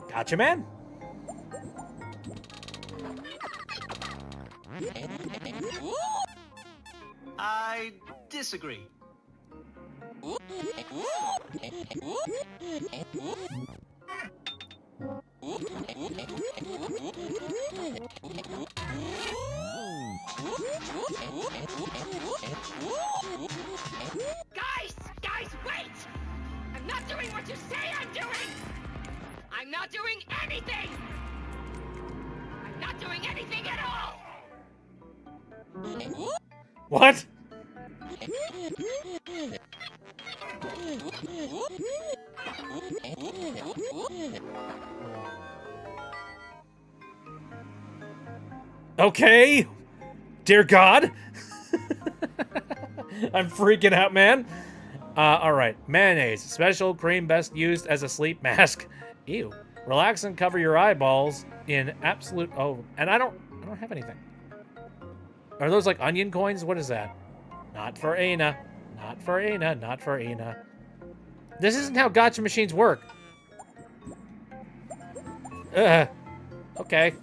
Gotcha, man. I disagree. Guys, wait! I'm not doing what you say I'm doing! I'm not doing anything! I'm not doing anything at all! What? Okay. Dear God. I'm freaking out, man. All right. Mayonnaise. Special cream best used as a sleep mask. Ew. Relax and cover your eyeballs in absolute... Oh, and I don't have anything. Are those like onion coins? What is that? Not for ENA. Not for ENA. Not for ENA. This isn't how gacha machines work. Okay.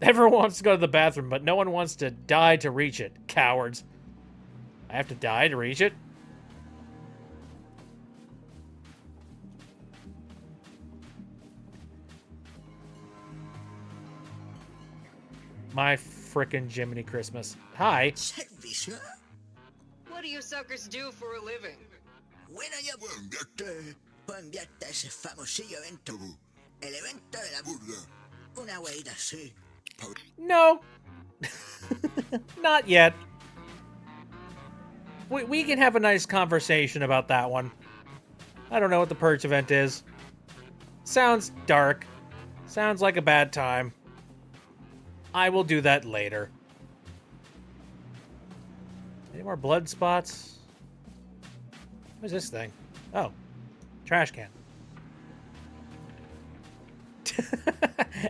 Everyone wants to go to the bathroom, but no one wants to die to reach it. Cowards. I have to die to reach it? My frickin' Jiminy Christmas. Hi. Servicio. What do you suckers do for a living? Bueno, yo puedo enviarte a ese famosillo evento. El evento de la burla. Una hueita así. No. Not yet. We can have a nice conversation about that one. I don't know what the Purge event is. Sounds dark. Sounds like a bad time. I will do that later. Any more blood spots? What is this thing? Oh. Trash can.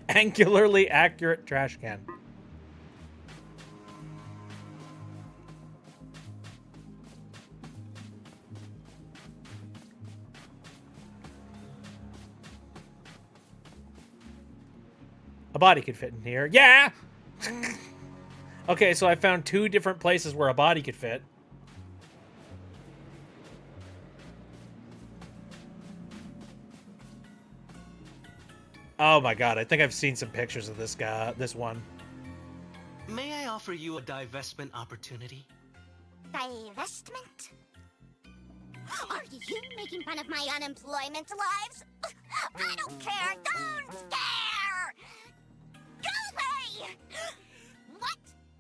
Angularly accurate trash can. A body could fit in here. Yeah! Okay, so I found 2 different places where a body could fit. Oh my god, I think I've seen some pictures of this guy, this one. May I offer you a divestment opportunity? Divestment? Are you making fun of my unemployment lives? I don't care! Don't care! Go away! What?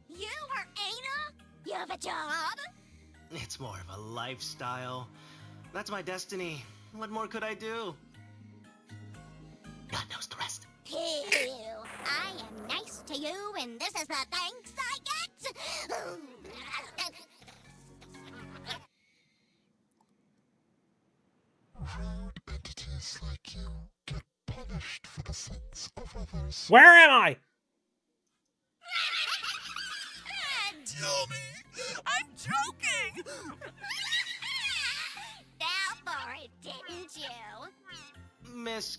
You are ENA? You have a job? It's more of a lifestyle. That's my destiny. What more could I do? God knows the rest. Ew. I am nice to you, and this is the thanks I get? Where am I? Tell me! I'm joking! Fell for it, didn't you? Miss,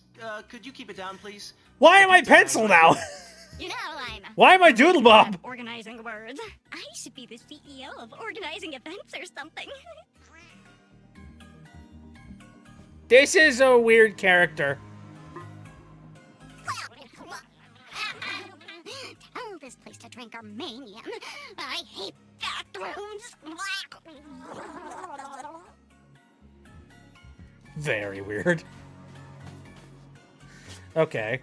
could you keep it down, please? Why am I pencil now? You know, I'm Why am I Doodle Bob? organizing words. I should be the CEO of organizing events or something. This is a weird character. Tell this place to drink Armenian. I hate bathrooms. Very weird. Okay.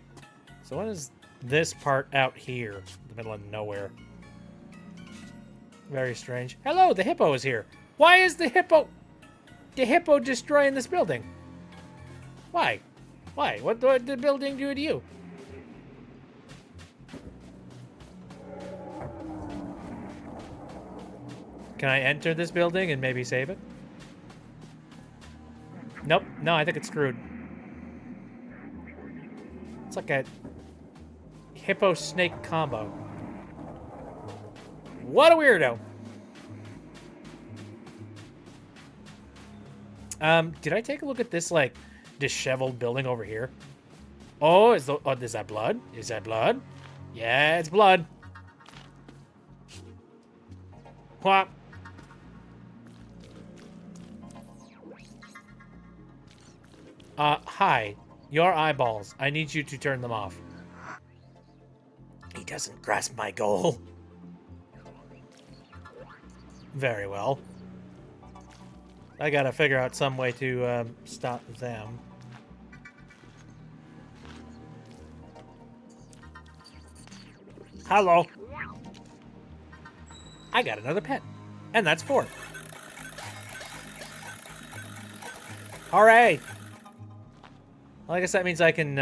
So what is this part out here? In the middle of nowhere. Very strange. Hello, the hippo is here. Why is the hippo destroying this building? Why? Why? What did the building do to you? Can I enter this building and maybe save it? Nope. No, I think it's screwed. It's like a hippo-snake combo. What a weirdo. Did I take a look at this, like, disheveled building over here? Oh, is that blood? Is that blood? Yeah, it's blood. What? Hi. Your eyeballs. I need you to turn them off. He doesn't grasp my goal. Very well. I gotta figure out some way to stop them. Hello. I got another pet. And that's 4. Alright. Well, I guess that means I can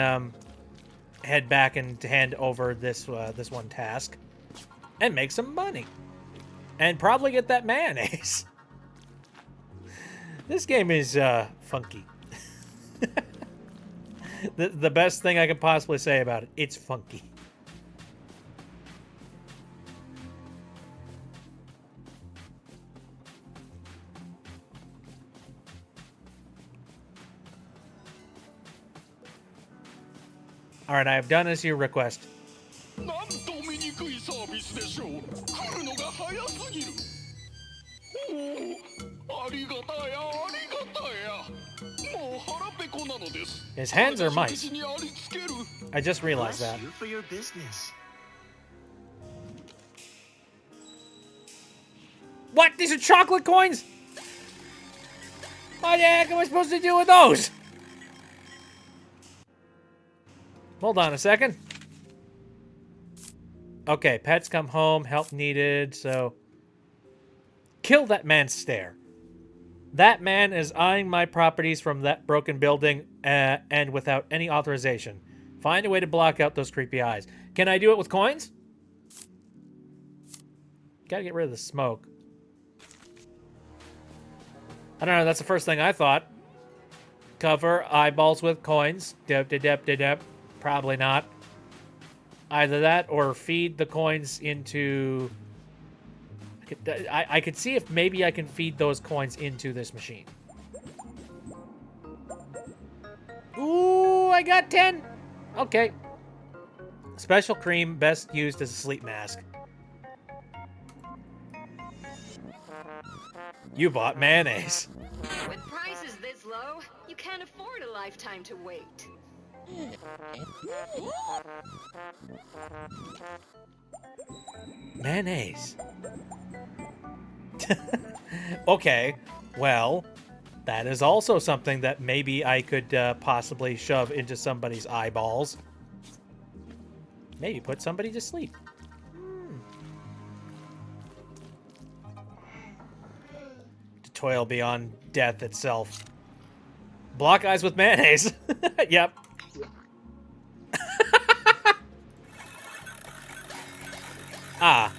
head back and hand over this one task and make some money. And probably get that mayonnaise. This game is funky. The best thing I could possibly say about it, it's funky. All right, I have done as you request. なんと醜いサービスでしょう。来るのが早すぎる。おお、ありがたや、ありがたや。もう腹ペコなのです。 His hands are mice. 食事にありつける。 I just realized Bless that. you for your business. What? These are chocolate coins? What the heck am I supposed to do with those? Hold on a second. Okay, pets come home, help needed, so... Kill that man's stare. That man is eyeing my properties from that broken building and without any authorization. Find a way to block out those creepy eyes. Can I do it with coins? Gotta get rid of the smoke. I don't know, that's the first thing I thought. Cover eyeballs with coins. Dep. Probably not. Either that or feed the coins into... I could see if maybe I can feed those coins into this machine. Ooh, I got 10. Okay. Special cream, best used as a sleep mask. You bought mayonnaise. With prices this low, you can't afford a lifetime to wait. Mayonnaise. Okay, well, that is also something that maybe I could possibly shove into somebody's eyeballs. Maybe put somebody to sleep. To toil beyond death itself. Block eyes with mayonnaise. Yep. Ah.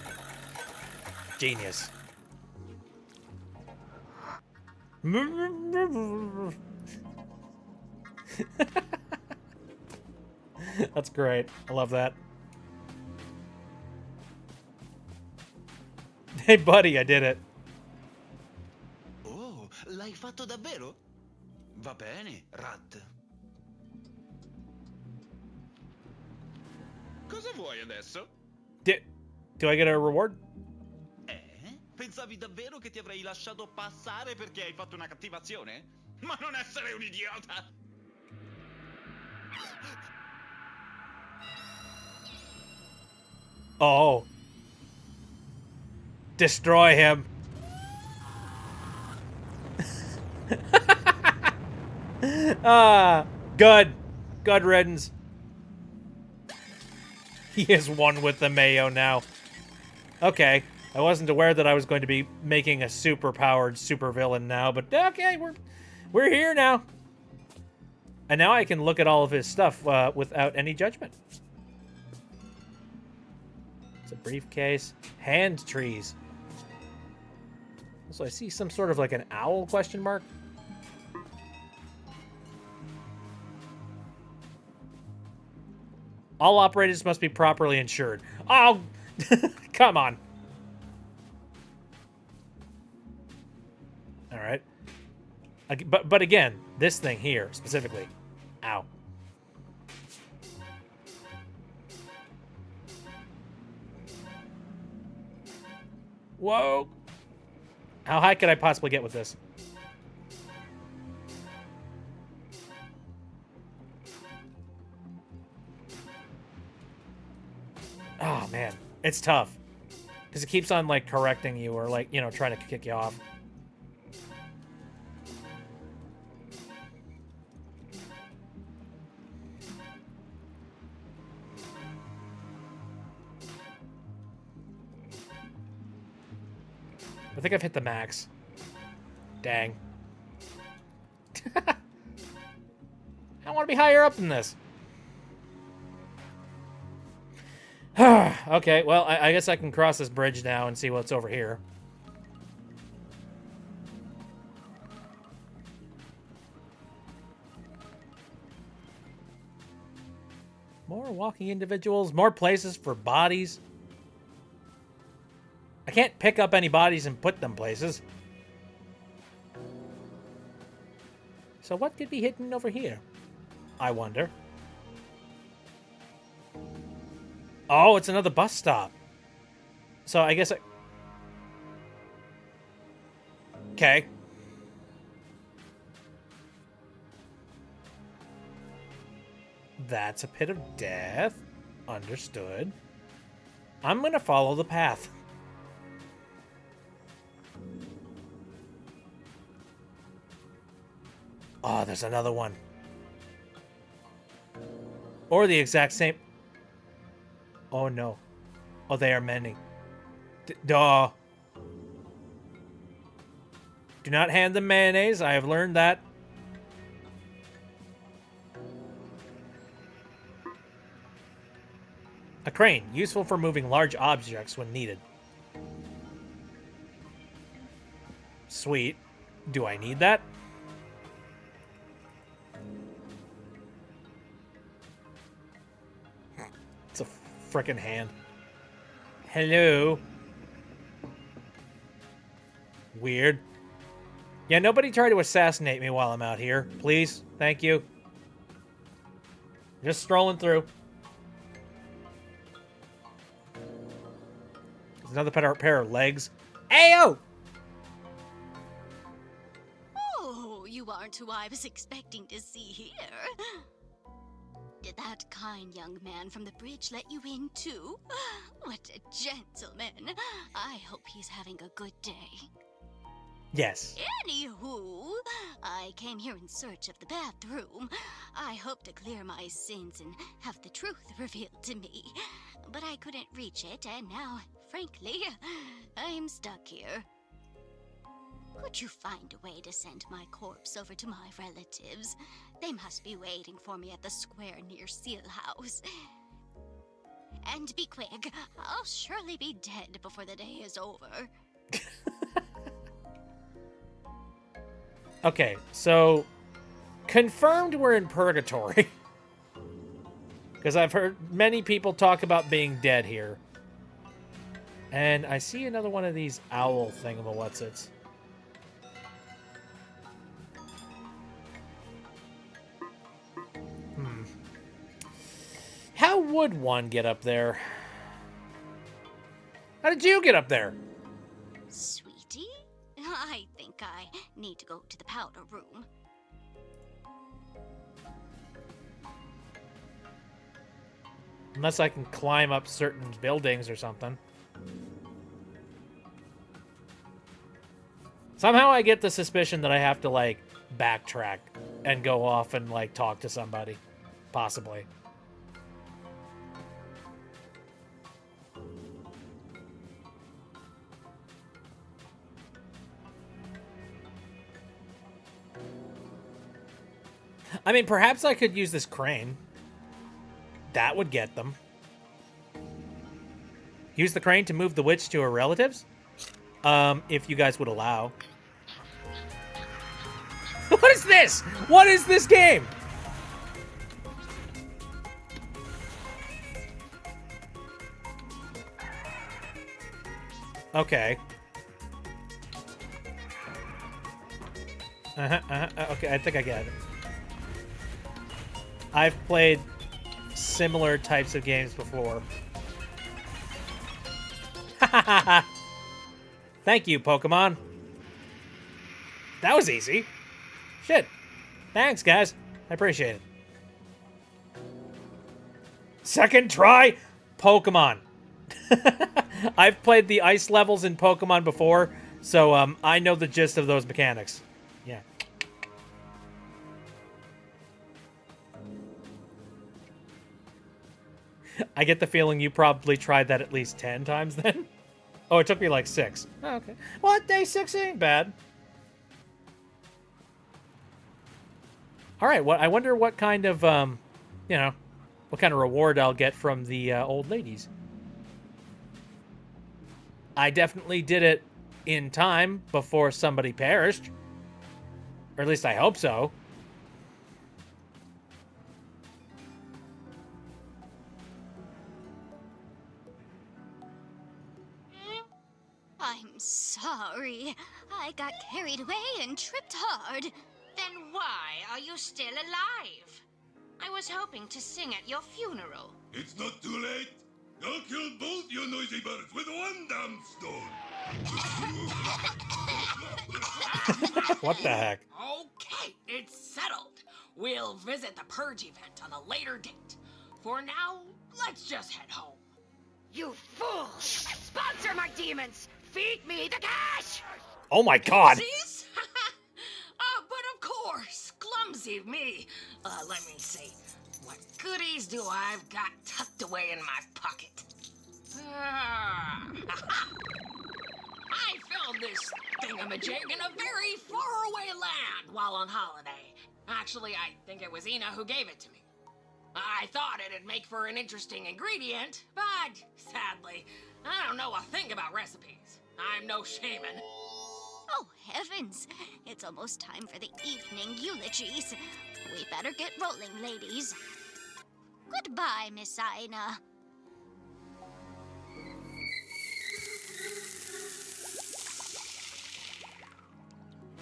Genius. That's great. I love that. Hey, buddy, I did it. Oh, l'hai fatto davvero? Va bene, Rat. Cosa vuoi adesso? Do I get a reward? Pensavi davvero che ti avrei lasciato passare perché hai fatto una cattivazione? Ma non essere un idiota! Oh. Destroy him. Good. Good riddance. He is one with the mayo now. Okay. I wasn't aware that I was going to be making a super-powered supervillain now, but okay, we're here now. And now I can look at all of his stuff without any judgment. It's a briefcase. Hand trees. So I see some sort of like an owl question mark. All operators must be properly insured. Oh, come on. All right. But again, this thing here specifically. Ow. Whoa. How high could I possibly get with this? Oh, man. It's tough. Because it keeps on, like, correcting you or, like, you know, trying to kick you off. I think I've hit the max. Dang. I want to be higher up than this. Okay, well, I guess I can cross this bridge now and see what's over here. More walking individuals, more places for bodies. I can't pick up any bodies and put them places. So what could be hidden over here? I wonder. Oh, it's another bus stop. So I guess okay. That's a pit of death. Understood. I'm gonna follow the path. Oh, there's another one. Or the exact same. Oh, no. Oh, they are many. Duh. Do not hand them mayonnaise. I have learned that. A crane. Useful for moving large objects when needed. Sweet. Do I need that? It's a frickin' hand. Hello. Weird. Yeah, nobody try to assassinate me while I'm out here. Please. Thank you. Just strolling through. There's another pair of legs. Ayo! Oh, you aren't who I was expecting to see here. Did that kind young man from the bridge let you in, too? What a gentleman. I hope he's having a good day. Yes. Anywho, I came here in search of the bathroom. I hope to clear my sins and have the truth revealed to me. But I couldn't reach it, and now, frankly, I'm stuck here. Could you find a way to send my corpse over to my relatives? They must be waiting for me at the square near Seal House. And be quick, I'll surely be dead before the day is over. Okay, so Confirmed we're in purgatory. Because I've heard many people talk about being dead here. And I see another one of these owl thingamawhatsits. How would one get up there? How did you get up there? Sweetie, I think I need to go to the powder room. Unless I can climb up certain buildings or something. Somehow I get the suspicion that I have to, like, backtrack and go off and, like, talk to somebody. Possibly. I mean, perhaps I could use this crane. That would get them. Use the crane to move the witch to her relatives? If you guys would allow. What is this? What is this game? Okay. Okay, I think I get it. I've played similar types of games before. Thank you, Pokemon. That was easy. Shit. Thanks, guys. I appreciate it. Second try? Pokemon. I've played the ice levels in Pokemon before, so I know the gist of those mechanics. Yeah. I get the feeling you probably tried that at least 10 times then. Oh, it took me like 6. Oh, okay. Well, day 6 ain't bad. All right. I wonder what kind of, you know, what kind of reward I'll get from the old ladies. I definitely did it in time before somebody perished. Or at least I hope so. I'm sorry. I got carried away and tripped hard. Then why are you still alive? I was hoping to sing at your funeral. It's not too late. I'll kill both you noisy birds with one damn stone. What the heck? Okay, it's settled. We'll visit the Purge event on a later date. For now, let's just head home. You fool! Sponsor my demons! Feed me the cash! Oh my god! Oopsies? But of course, clumsy me. Let me see. What goodies do I've got tucked away in my pocket? I found this thingamajig in a very faraway land while on holiday. Actually, I think it was ENA who gave it to me. I thought it'd make for an interesting ingredient, but sadly, I don't know a thing about recipes. I'm no shaman. Oh, heavens. It's almost time for the evening eulogies. We better get rolling, ladies. Goodbye, Miss Aina.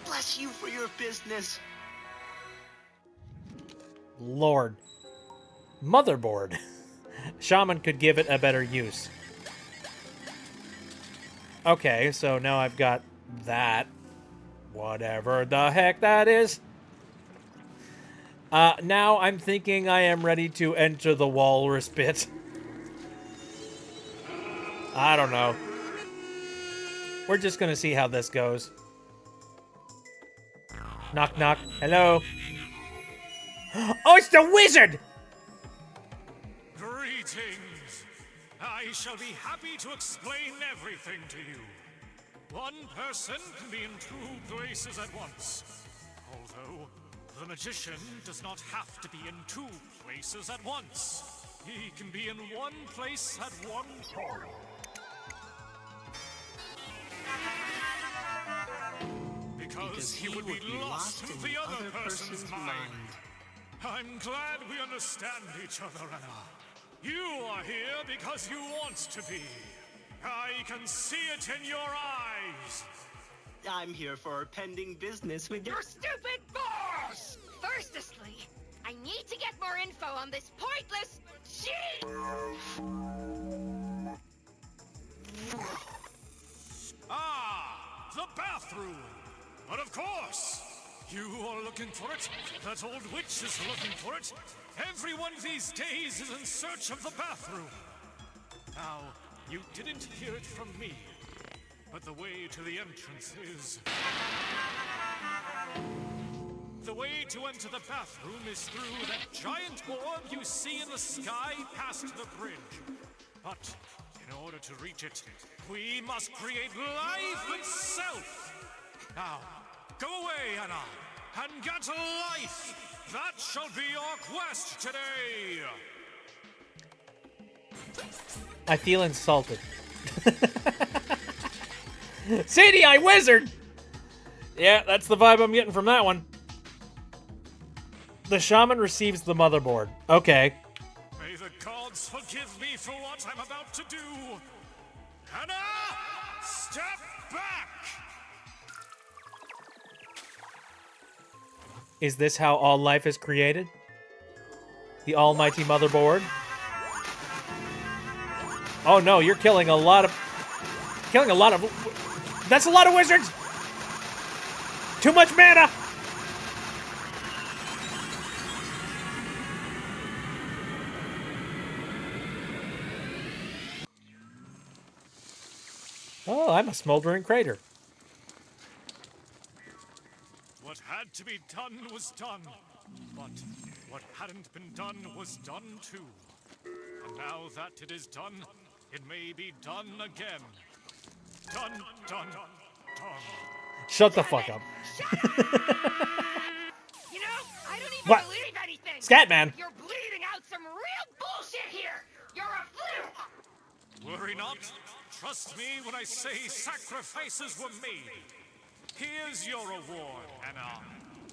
Bless you for your business. Lord. Motherboard. Shaman could give it a better use. Okay, so now I've got that. Whatever the heck that is. Now I'm thinking I am ready to enter the walrus pit. I don't know. We're just gonna see how this goes. Knock, knock. Hello? Oh, it's the wizard! Greetings. I shall be happy to explain everything to you. One person can be in 2 places at once. Although, the magician does not have to be in 2 places at once. He can be in 1 place at one time. because he would be lost in the other person's mind. I'm glad we understand each other, Anna. You are here because you want to be. I can see it in your eyes. I'm here for pending business with Your stupid boss! Firstly, I need to get more info on this pointless cheat! Ah, the bathroom. But of course, you are looking for it. That old witch is looking for it. Everyone these days is in search of the bathroom. Now, you didn't hear it from me, but the way to the entrance is... The way to enter the bathroom is through that giant orb you see in the sky past the bridge. But in order to reach it, we must create life itself. Now, go away, Anna, and get life. That shall be your quest today. I feel insulted. CDI wizard! Yeah, that's the vibe I'm getting from that one. The shaman receives the motherboard. Okay. May the gods forgive me for what I'm about to do. Anna, step back! Is this how all life is created? The almighty motherboard? Oh no, you're killing a lot of... That's a lot of wizards! Too much mana! Oh, I'm a smoldering crater. What had to be done was done, but what hadn't been done was done too. And now that it is done, it may be done again. Done, done, done. Shut the fuck up. You know, I don't even What? believe anything! Scatman! You're bleeding out some real bullshit here! You're a fluke! Worry not. Trust me when I say sacrifices were made. Here's your reward, Anna.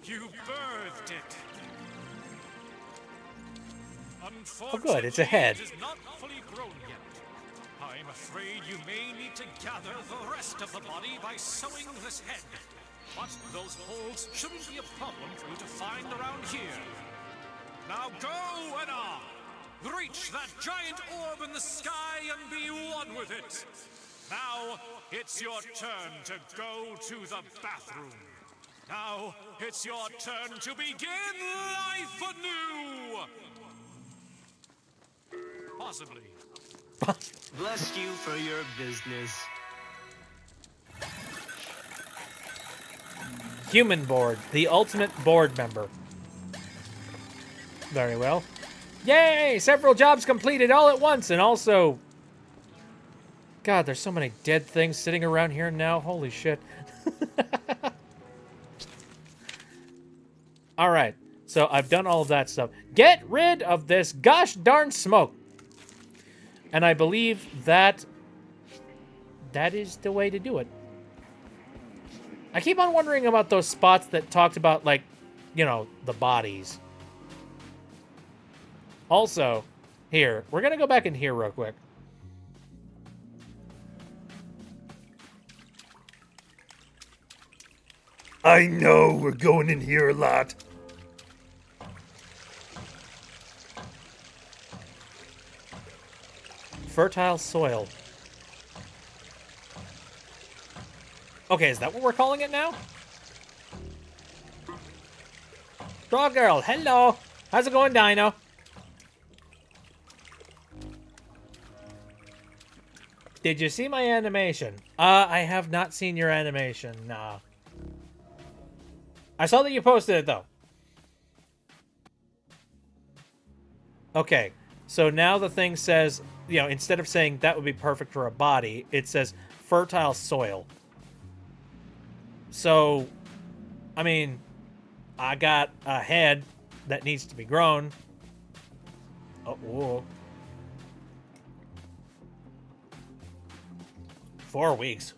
You birthed it. Oh good, it's a head. It is not fully grown yet. I'm afraid you may need to gather the rest of the body by sewing this head. But those holes shouldn't be a problem for you to find around here. Now go, Anna! Reach that giant orb in the sky and be one with it. Now, it's your turn to go to the bathroom. Now, it's your turn to begin life anew! Possibly. Bless you for your business. Human board, the ultimate board member. Very well. Yay! Several jobs completed all at once, and also... God, there's so many dead things sitting around here now. Holy shit. Alright, so I've done all of that stuff. Get rid of this gosh darn smoke! And I believe that is the way to do it. I keep on wondering about those spots that talked about, like, you know, the bodies. Also, here, we're gonna go back in here real quick. I know we're going in here a lot. Fertile soil. Okay, is that what we're calling it now? Dog girl, hello. How's it going, Dino? Did you see my animation? I have not seen your animation, no. I saw that you posted it, though. Okay, so now the thing says, you know, instead of saying that would be perfect for a body, it says fertile soil. So, I mean, I got a head that needs to be grown. Oh, whoa. 4 weeks.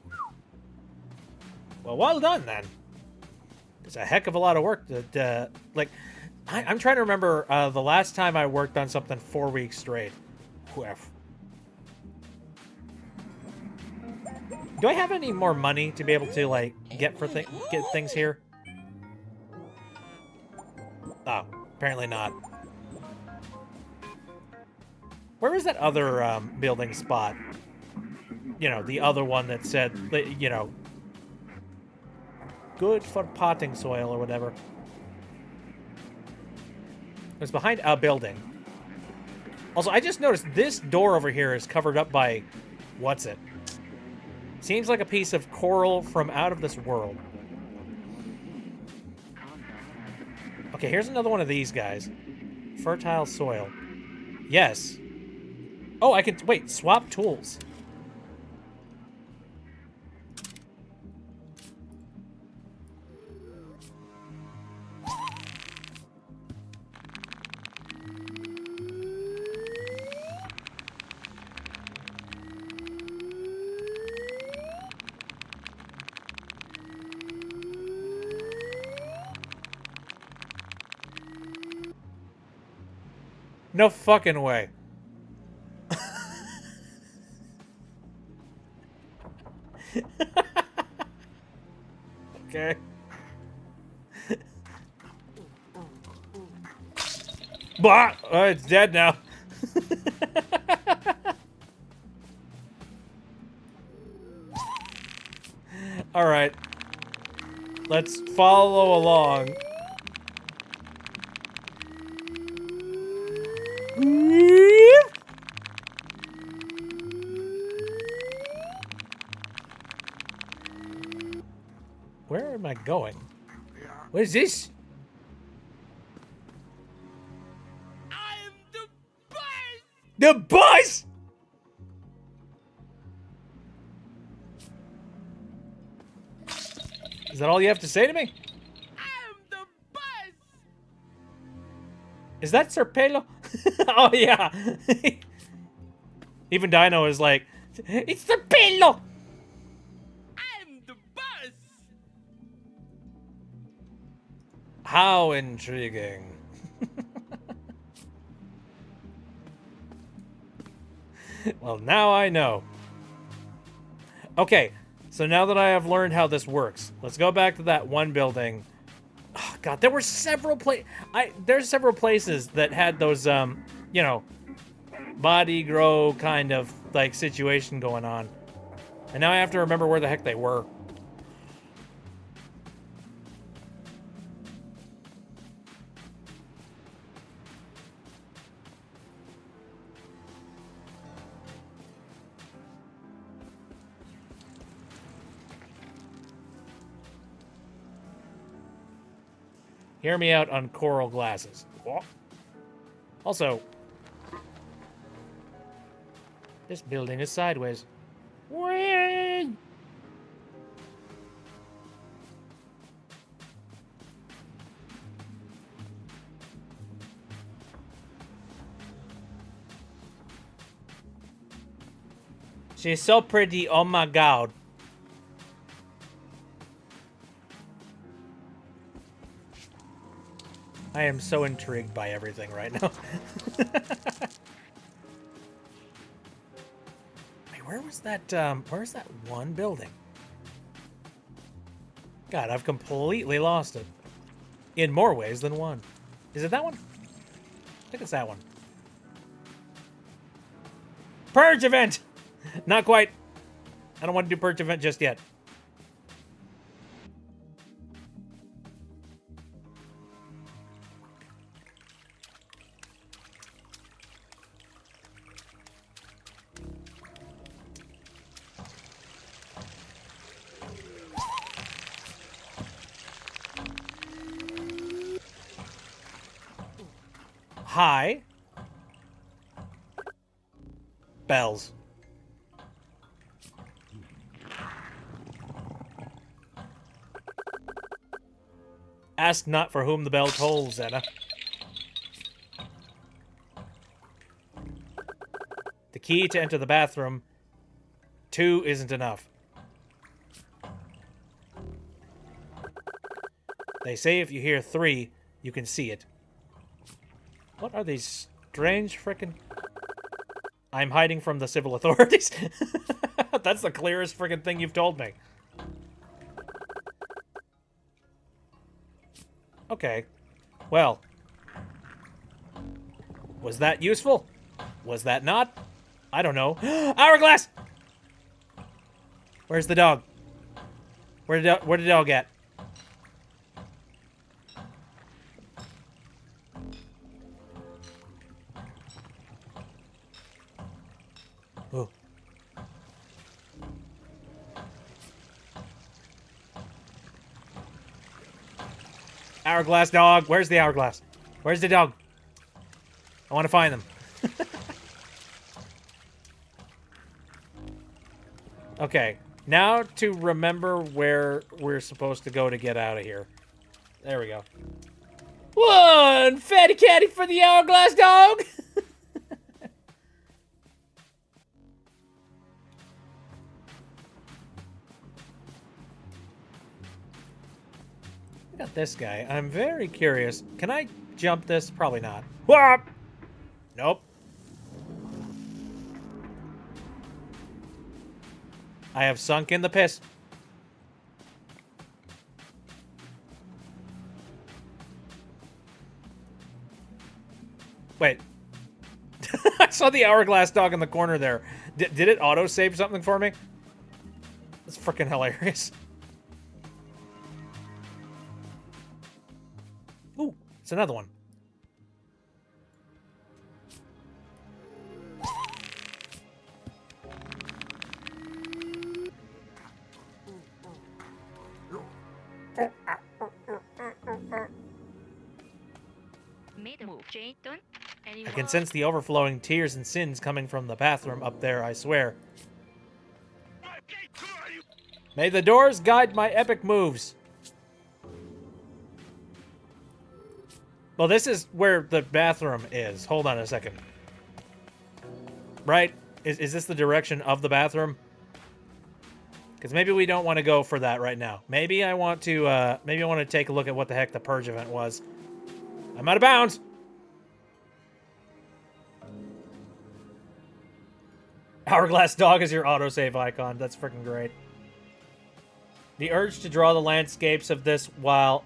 Well, well done, then. It's a heck of a lot of work. Like, I'm trying to remember the last time I worked on something 4 weeks straight. Woof. Do I have any more money to be able to, like, get things here? Oh, apparently not. Where was that other building spot? You know, the other one that said, you know, good for potting soil or whatever. It was behind a building. Also, I just noticed this door over here is covered up by... What's it? Seems like a piece of coral from out of this world. Okay, here's another one of these guys. Fertile soil. Yes. Oh, I can... Wait, swap tools. No fucking way. Okay. Bah! Oh, it's dead now. All right. Let's follow along. Where am I going? What is this? I'm the bus! The bus! Is that all you have to say to me? I'm the bus! Is that Serpelo? Oh, yeah. Even Dino is like, it's Serpelo! I'm the bus! How intriguing. Well, now I know. Okay, so now that I have learned how this works, let's go back to that one building. Oh, God, there were several there's several places that had those, you know, body grow kind of, like, situation going on. And now I have to remember where the heck they were. Hear me out on coral glasses. Also, this building is sideways. Whee! She's so pretty, oh my god. I am so intrigued by everything right now. Wait, where's that one building? God, I've completely lost it. In more ways than one. Is it that one? I think it's that one. Purge event! Not quite. I don't want to do purge event just yet. Hi. Bells. Ask not for whom the bell tolls, Anna. The key to enter the bathroom. 2 isn't enough. They say if you hear 3, you can see it. What are these strange frickin'... I'm hiding from the civil authorities. That's the clearest frickin' thing you've told me. Okay. Well. Was that useful? Was that not? I don't know. Hourglass! Where's the dog? Where did the dog get? Ooh. Hourglass dog. Where's the hourglass? Where's the dog? I want to find them. Okay. Now to remember where we're supposed to go to get out of here. There we go. One fatty catty for the hourglass dog. Got this guy. I'm very curious. Can I jump this? Probably not. Whoop! Nope. I have sunk in the piss. Wait. I saw the hourglass dog in the corner there. Did it auto-save something for me? That's freaking hilarious. Ooh, it's another one. I can sense the overflowing tears and sins coming from the bathroom up there, I swear. May the doors guide my epic moves. Well, this is where the bathroom is. Hold on a second. Right? Is this the direction of the bathroom? Because maybe we don't want to go for that right now. Maybe I want to take a look at what the heck the Purge event was. I'm out of bounds! Hourglass dog is your autosave icon. That's freaking great. The urge to draw the landscapes of this while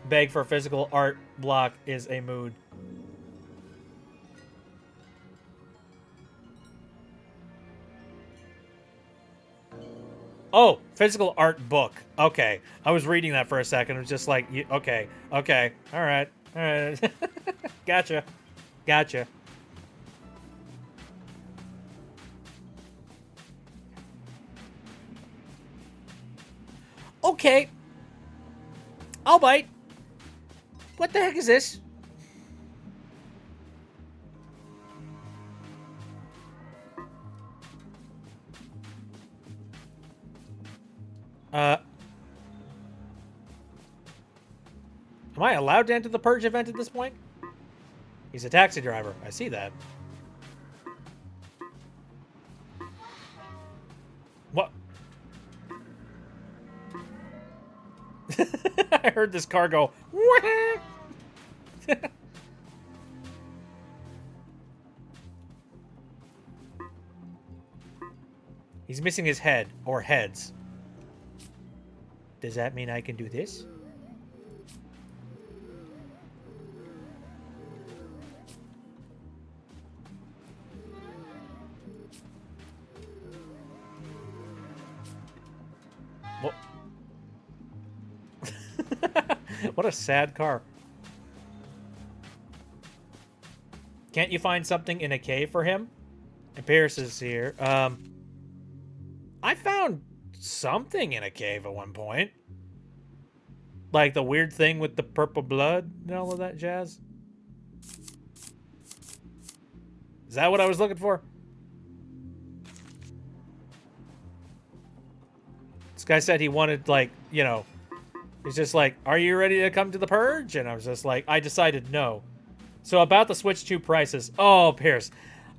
beg for a physical art block is a mood. Oh, physical art book. Okay. I was reading that for a second. It was just like, okay. Okay. All right. All right. Gotcha. Gotcha. Okay. I'll bite. What the heck is this? Am I allowed to enter the Purge event at this point? He's a taxi driver. I see that. What? I heard this car go. He's missing his head, or heads. Does that mean I can do this? What? What a sad car. Can't you find something in a cave for him? And Pierce is here. I found something in a cave at one point. Like the weird thing with the purple blood and all of that jazz. Is that what I was looking for? This guy said he wanted, like, you know, he's just like, are you ready to come to the Purge? And I was just like, I decided no. So about the Switch 2 prices. Oh, Pierce.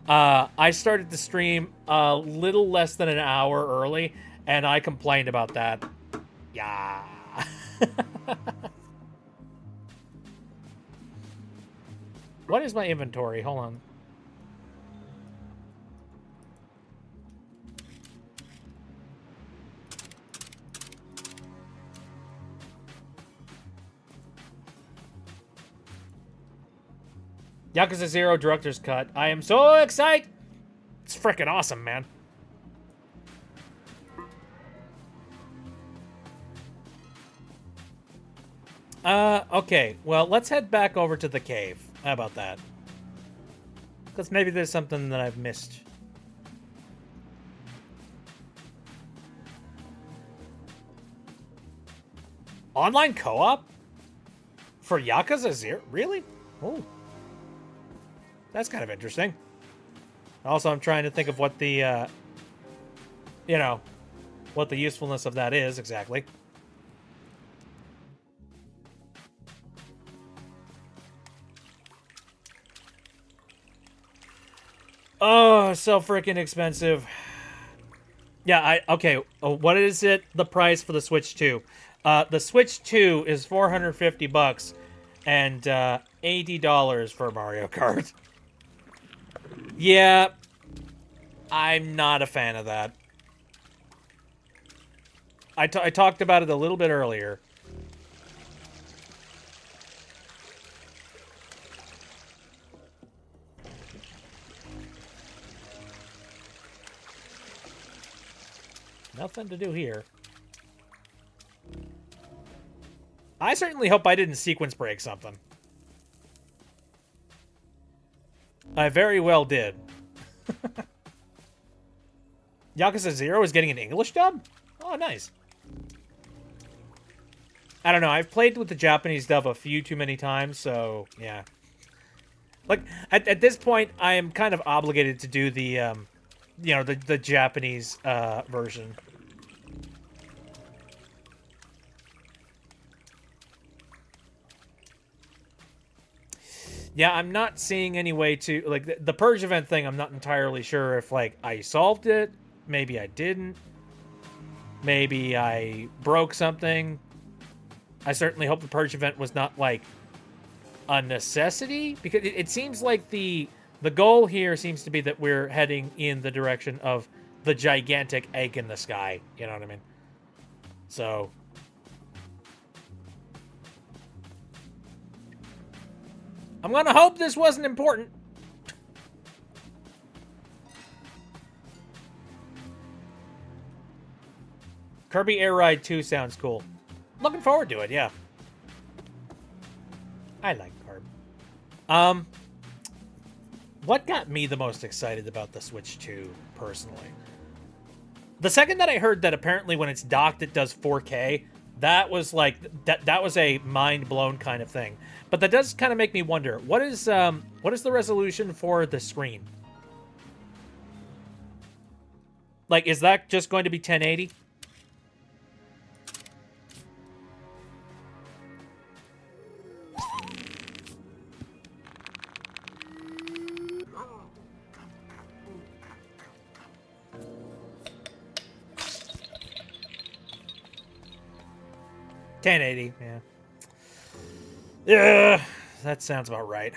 I started the stream a little less than an hour early, and I complained about that. Yeah. What is my inventory? Hold on. Yakuza 0 Director's Cut. I am so excited! It's freaking awesome, man. Okay. Well, let's head back over to the cave. How about that? Because maybe there's something that I've missed. Online co-op? For Yakuza 0? Really? Oh. That's kind of interesting. Also, I'm trying to think of what the, you know, what the usefulness of that is exactly. Oh, so freaking expensive. Yeah, okay. What is it? The price for the Switch 2? The Switch 2 is $450 and $80 for Mario Kart. Yeah, I'm not a fan of that. I talked about it a little bit earlier. Nothing to do here. I certainly hope I didn't sequence break something. I very well did. Yakuza 0 is getting an English dub? Oh, nice. I don't know. I've played with the Japanese dub a few too many times, so yeah. Like, at this point, I am kind of obligated to do the, you know, the Japanese version. Yeah, I'm not seeing any way to, like, the Purge event thing, I'm not entirely sure if, like, I solved it. Maybe I didn't. Maybe I broke something. I certainly hope the Purge event was not, like, a necessity. Because it seems like the goal here seems to be that we're heading in the direction of the gigantic egg in the sky. You know what I mean? So... I'm gonna hope this wasn't important. Kirby Air Ride 2 sounds cool. Looking forward to it, yeah. I like Kirby. What got me the most excited about the Switch 2, personally? The second that I heard that apparently when it's docked it does 4K, that was like, that was a mind-blown kind of thing. But that does kind of make me wonder, what is the resolution for the screen? Like, is that just going to be 1080? $1080, yeah. Yeah, that sounds about right.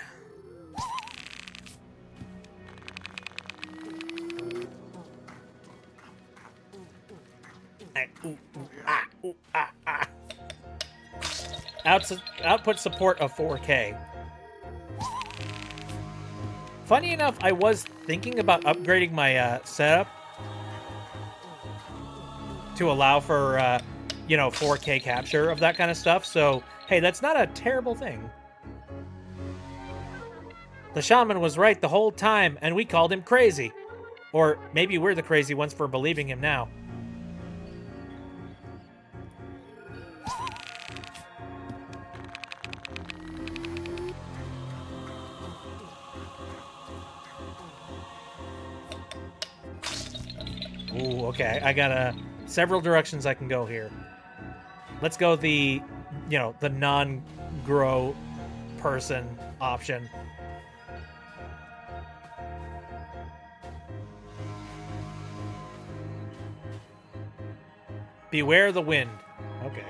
Output support of 4K. Funny enough, I was thinking about upgrading my setup to allow for, you know, 4K capture of that kind of stuff. So, hey, that's not a terrible thing. The shaman was right the whole time, and we called him crazy. Or maybe we're the crazy ones for believing him now. Ooh, okay. I got several directions I can go here. Let's go the, you know, the non-grow person option. Beware the wind. Okay.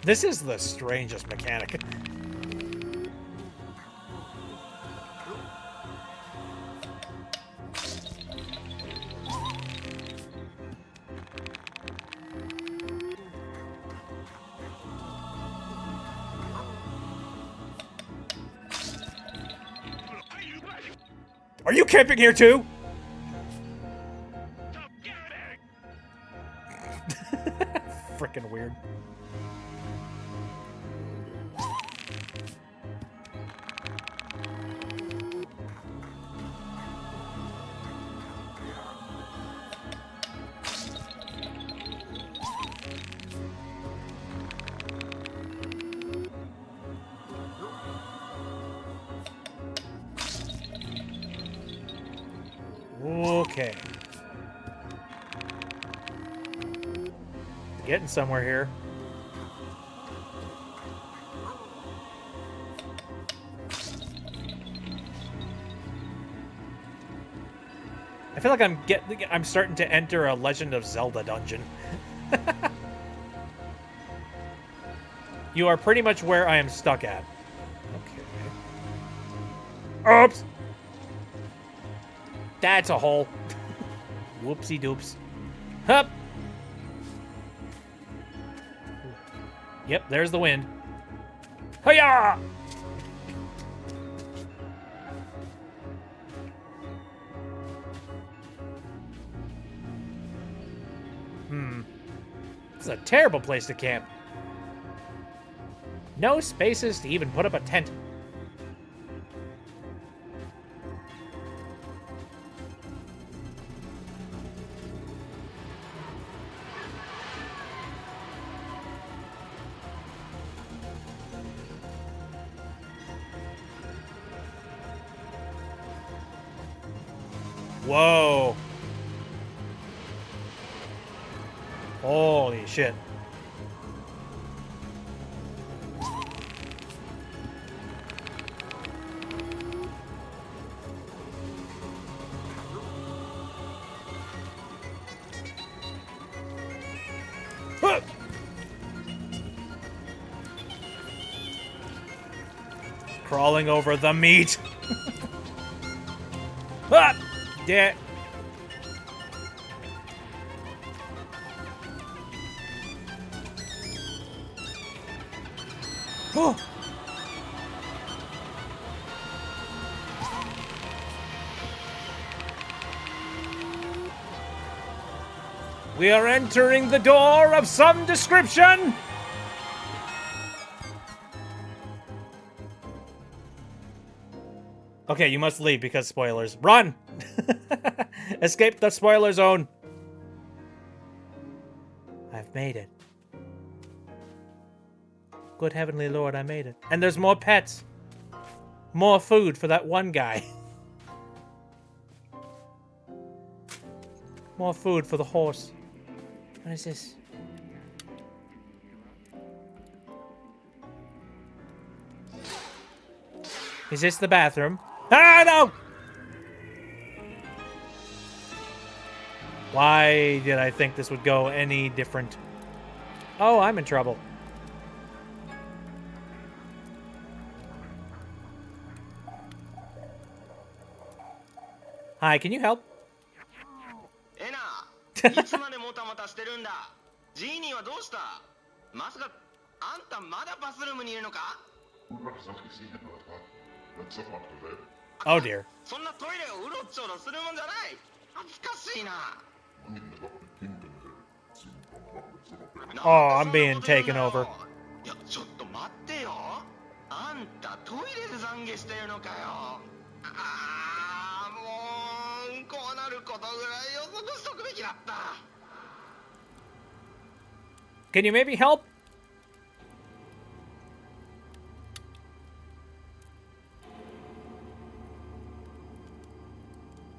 This is the strangest mechanic. Are you camping here too? Frickin' weird. Okay. Getting somewhere here. I feel like I'm starting to enter a Legend of Zelda dungeon. You are pretty much where I am stuck at. Okay. Oops! That's a hole. Whoopsie doops. Hup! Yep, there's the wind. Hiya! This is a terrible place to camp. No spaces to even put up a tent. Whoa. Holy shit. Huh. Crawling over the meat. Ah! Yeah. Oh. We are entering the door of some description. Okay, you must leave because spoilers. Run! Escape the spoiler zone. I've made it. Good heavenly Lord, I made it. And there's more pets. More food for that one guy. More food for the horse. What is this? Is this the bathroom? Ah, no! Why did I think this would go any different? Oh, I'm in trouble. Hi, can you help? ENA! いつまでもたもたしてるんだ。ジーニーはどうした？まさか、あんたまだバスルームにいるのか？ Oh dear. そんなトイレをうろちょろするもんじゃない。恥ずかしいな。 Oh, I'm being taken over. いや、ちょっと待ってよ。あんたトイレで懺悔してるのかよ。ああ、もうこうなることぐらい予測しとくべきだった。 Can you maybe help?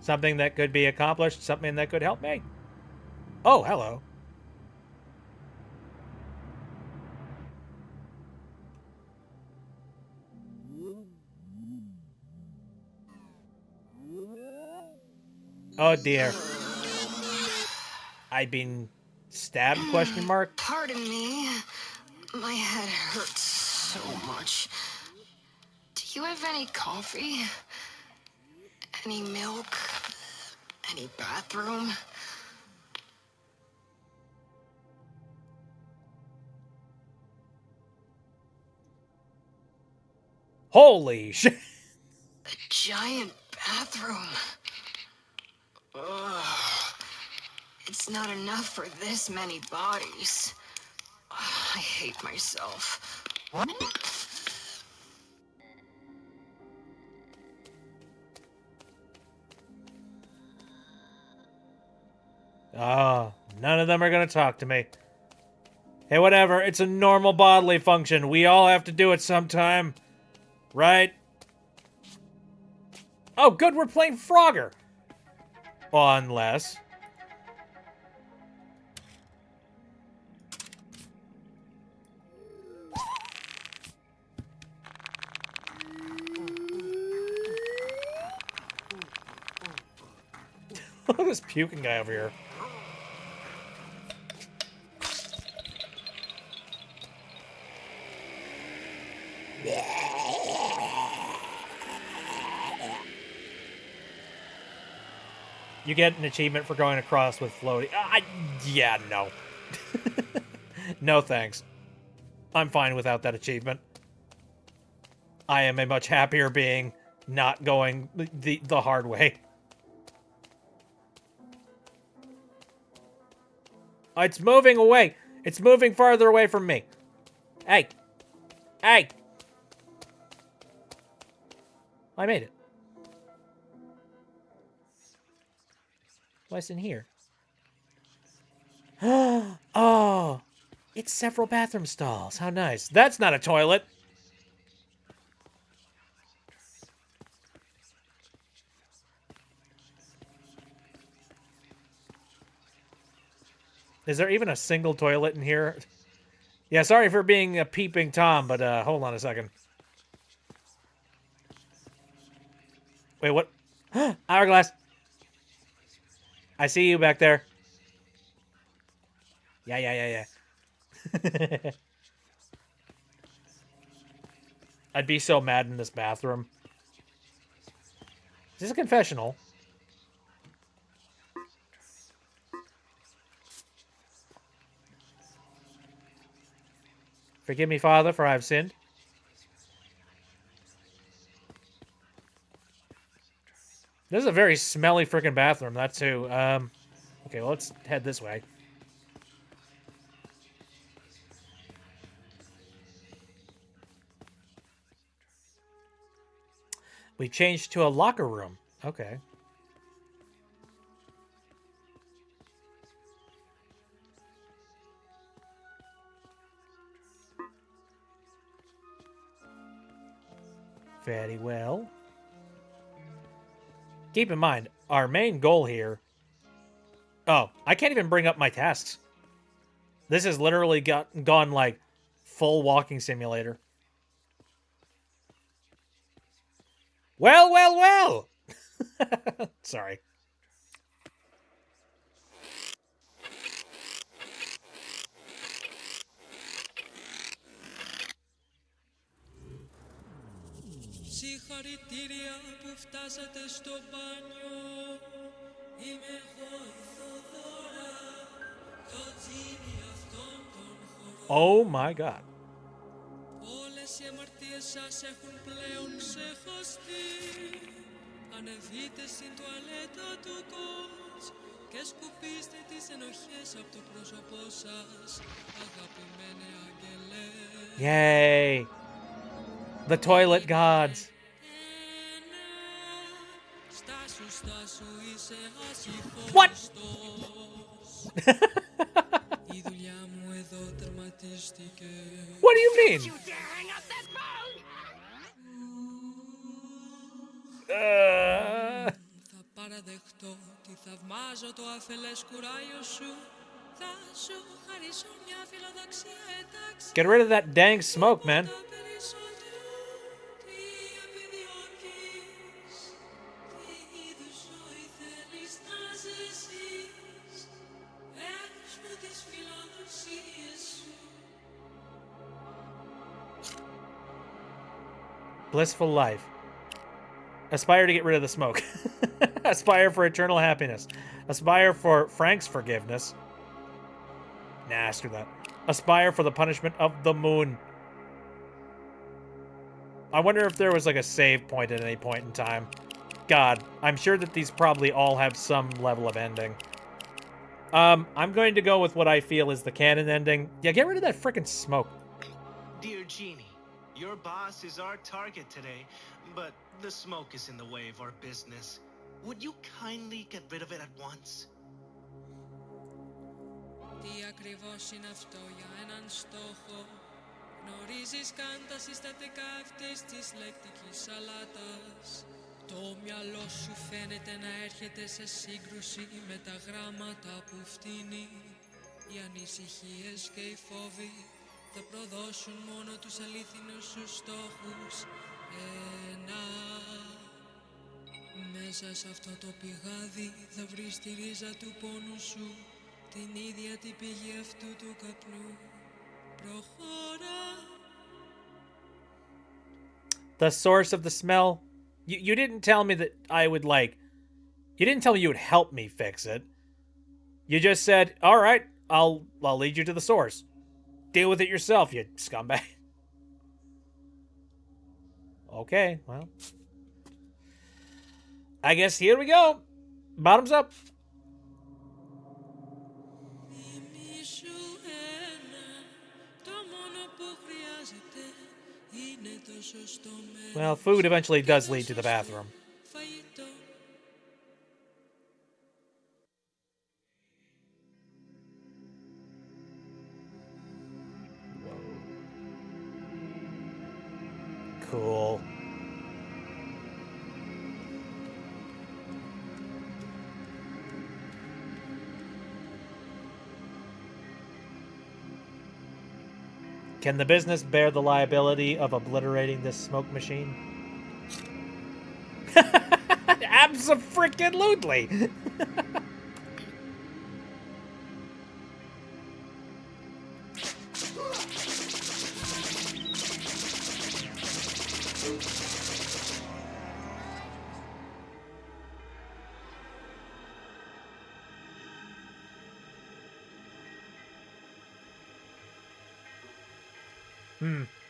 Something that could be accomplished, something that could help me. Oh, hello. Oh dear. I've been stabbed, question mark? Pardon me. My head hurts so much. Do you have any coffee? Any milk? Any bathroom? Holy shit. A giant bathroom. Ugh. It's not enough for this many bodies. I hate myself. Oh, none of them are gonna talk to me. Hey, whatever. It's a normal bodily function. We all have to do it sometime. Right? Oh, good. We're playing Frogger. Unless... Look at this puking guy over here. You get an achievement for going across with floaty. Yeah, no. No thanks. I'm fine without that achievement. I am a much happier being not going the hard way. It's moving away. It's moving farther away from me. Hey. Hey. I made it. What's in here? Oh. It's several bathroom stalls. How nice. That's not a toilet. Is there even a single toilet in here? Yeah, sorry for being a peeping Tom, but hold on a second. Wait, what? Hourglass. I see you back there. Yeah. I'd be so mad in this bathroom. Is this a confessional? Forgive me, Father, for I have sinned. This is a very smelly freaking bathroom, that too. Okay, well, let's head this way. We changed to a locker room. Okay. Very well. Keep in mind, our main goal here... Oh, I can't even bring up my tasks. This has literally gone, like, full walking simulator. Well! Sorry. Συγχαρητήρια που φτάσατε στο μπάνιο. Είμαι εγώ η Θοδώρα, το τζίνι αυτόν τον χώρο. Oh my god. Όλες οι αμαρτίες σας έχουν πλέον ξεχαστεί. Ανεβείτε στην τουαλέτα του κος και σκουπίστε τις ενοχές από το πρόσωπό σας, αγαπημένοι άγγελε. Yay. The toilet gods. What? What do you mean? Θα παραδεχτώ ότι θαυμάζω το αφελές κουράγιο σου. Θα σου χαρίσω μια φιλοδοξία εντάξει. Get rid of that dang smoke, man. blissful life. Aspire to get rid of the smoke. Aspire for eternal happiness. Aspire for Frank's forgiveness. Nah, screw that. Aspire for the punishment of the moon. I wonder if there was like a save point at any point in time. God, I'm sure that these probably all have some level of ending. I'm going to go with what I feel is the canon ending. Yeah, get rid of that frickin' smoke. Dear Genie, your boss is our target today, but the smoke is in the way of our business. Would you kindly get rid of it at once? Τι ακριβώς είναι αυτό για έναν στόχο? Γνωρίζεις καν τα συστατικά αυτής της λεκτικής σαλάτας. Το μυαλό σου φαίνεται να έρχεται σε σύγκρουση με τα γράμματα που φτύνει. Οι ανησυχίες και οι φόβοι θα προδώσουν μόνο τους αλήθινους σου στόχους. Ένα. Μέσα σε αυτό το πηγάδι θα βρεις τη ρίζα του πόνου σου, την ίδια την πηγή αυτού του καπνού. Προχώρα. The source of the smell? You didn't tell me that I would, like... You didn't tell me you would help me fix it. You just said, alright, I'll lead you to the source. Deal with it yourself, you scumbag. Okay, well... I guess here we go. Bottoms up. Well, food eventually does lead to the bathroom. Cool. Can the business bear the liability of obliterating this smoke machine? Abso-frickin-lutely!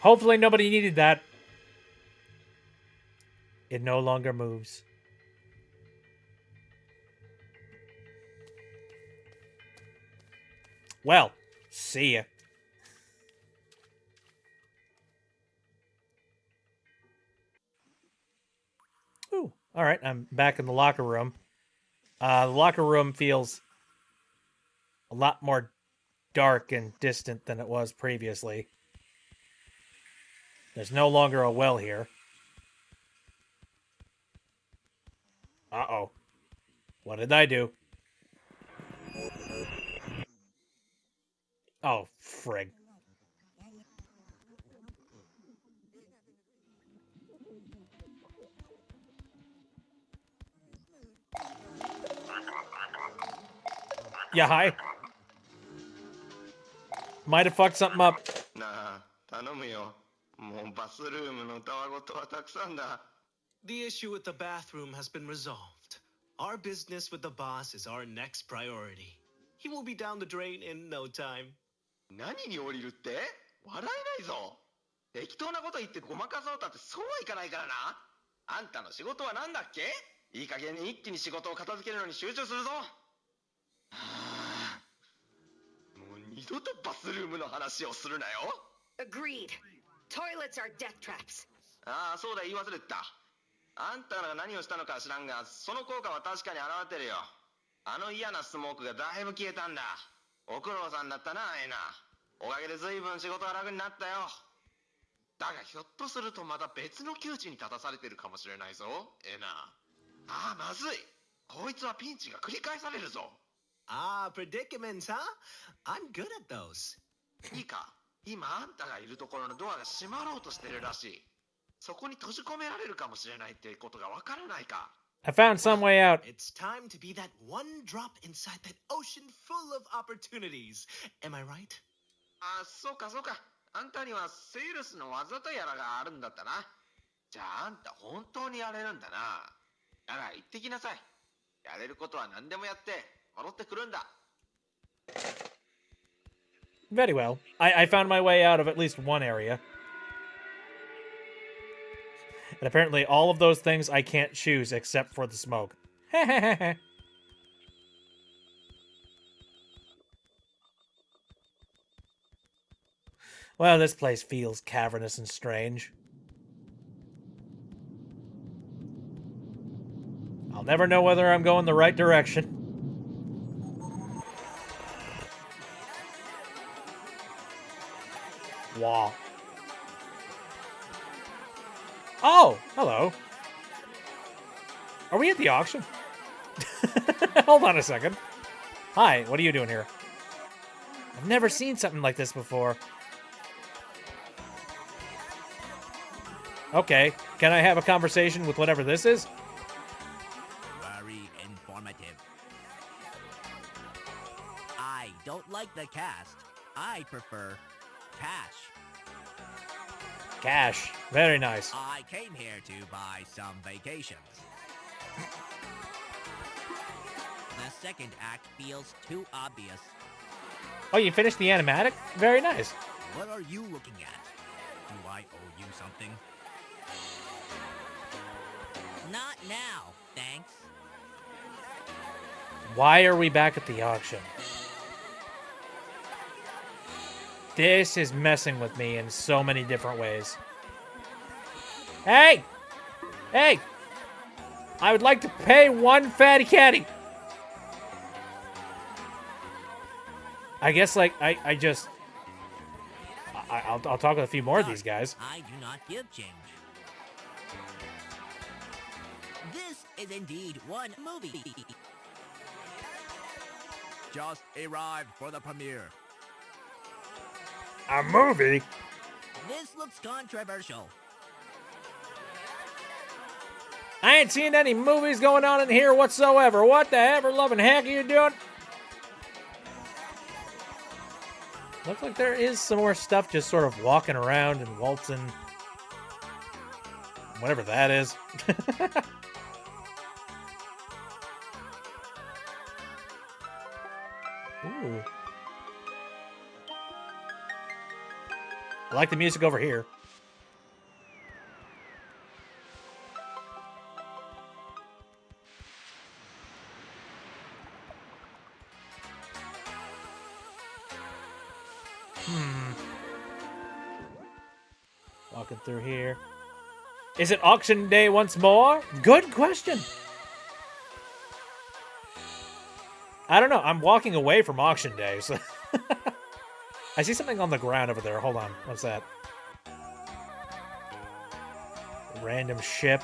Hopefully nobody needed that. It no longer moves. Well, see ya. Ooh, alright, I'm back in the locker room. The locker room feels a lot more dark and distant than it was previously. There's no longer a well here. Uh-oh. What did I do? Oh, frig. Yeah, hi. Might have fucked something up. なあ、頼むよ。もうバスルームのたわごとはたくさんだ。The issue with the bathroom has been resolved. Our business with the boss is our next priority. He will be down the drain in no time. 何に降りるって笑えないぞ。適当なこと言ってごまかそうたってそうはいかないからな。あんたの仕事は何だっけ？いい加減に一気に仕事を片付けるのに集中するぞ。もう二度とバスルームの話をするなよ。Agreed. Toilets are death traps. ああ、そうだ、言い忘れてた。あんたが何をしたのか知らんが、その効果は確かに現れてるよ。あの嫌なスモークがだいぶ消えたんだ。ご苦労さんだったな、エナ。おかげで随分仕事が楽になったよ。だがひょっとするとまた別の窮地に立たされてるかもしれないぞ、エナ。ああ、まずい。こいつはピンチが繰り返されるぞ。Ah, predicaments, huh? I'm good at those. いいか、今あんたがいるところのドアが閉まろうとしてるらしい。そこに閉じ込められるかもしれないってことがわからないか。I found some way out. It's time to be that one drop inside that ocean full of opportunities. Am I right? あ、そうかそうか。あんたにはセールスの技とやらがあるんだったな。じゃああんた本当にやれるんだな。なら行ってきなさい。やれることは何でもやって戻ってくるんだ。 Very well. I found my way out of at least one area. And apparently all of those things I can't choose except for the smoke. Well, this place feels cavernous and strange. I'll never know whether I'm going the right direction. Wow. Oh, hello. Are we at the auction? Hold on a second. Hi, what are you doing here? I've never seen something like this before. Okay, can I have a conversation with whatever this is? Very informative. I don't like the cast. I prefer cash. Cash. Very nice. I came here to buy some vacations. The second act feels too obvious. Oh, you finished the animatic? Very nice. What are you looking at? Do I owe you something? Not now, thanks. Why are we back at the auction? This is messing with me in so many different ways. Hey! Hey! I would like to pay one fatty catty. I guess, like, I'll talk with a few more of these guys. I do not give change. This is indeed one movie. Just arrived for the premiere. A movie? This looks controversial. I ain't seen any movies going on in here whatsoever. What the ever-loving heck are you doing? Looks like there is some more stuff just sort of walking around and waltzing. Whatever that is. Ooh. I like the music over here. Walking through here. Is it auction day once more? Good question. I don't know. I'm walking away from auction day, so... I see something on the ground over there. Hold on. What's that? Random ship.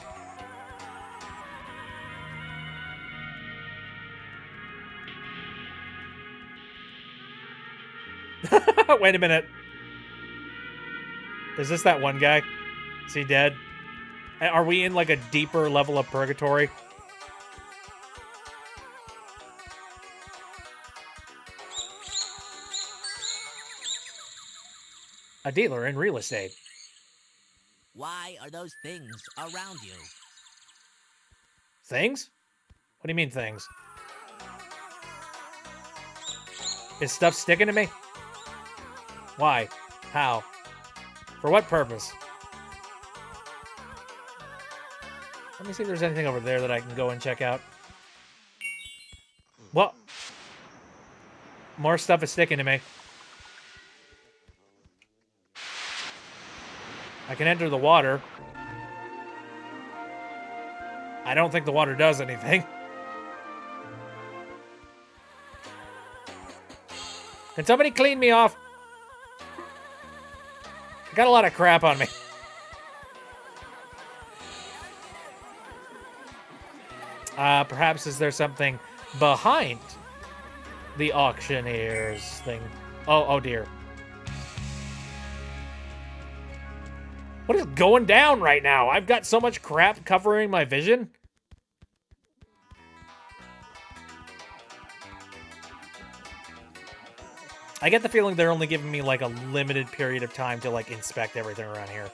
Wait a minute. Is this that one guy? Is he dead? Are we in like a deeper level of purgatory? A dealer in real estate. Why are those things around you? Things? What do you mean things? Is stuff sticking to me? Why? How? For what purpose? Let me see if there's anything over there that I can go and check out. What? More stuff is sticking to me. I can enter the water. I don't think the water does anything. Can somebody clean me off? I got a lot of crap on me. Perhaps is there something behind the auctioneer's thing? Oh dear. What is going down right now? I've got so much crap covering my vision. I get the feeling they're only giving me like a limited period of time to like inspect everything around here.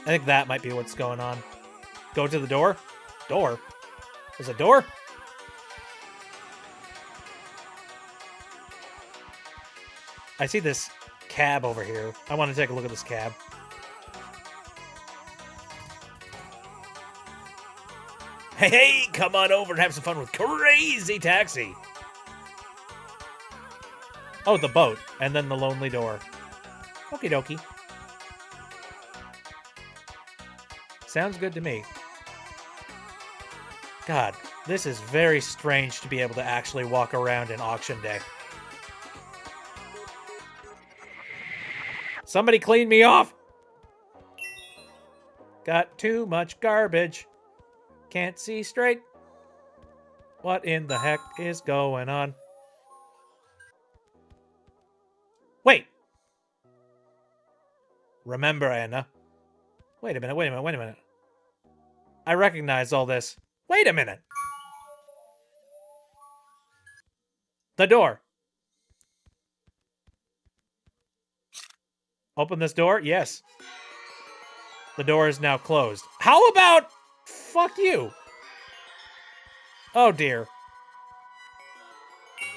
I think that might be what's going on. Go to the door? Door? There's a door? I see this cab over here. I want to take a look at this cab. Hey, hey, come on over and have some fun with Crazy Taxi. Oh, the boat. And then the lonely door. Okie dokie. Sounds good to me. God, this is very strange to be able to actually walk around in auction day. Somebody clean me off! Got too much garbage. Can't see straight. What in the heck is going on? Wait! Remember, Anna. Wait a minute, wait a minute, wait a minute. I recognize all this. Wait a minute! The door. Open this door? Yes. The door is now closed. How about... Fuck you. Oh, dear.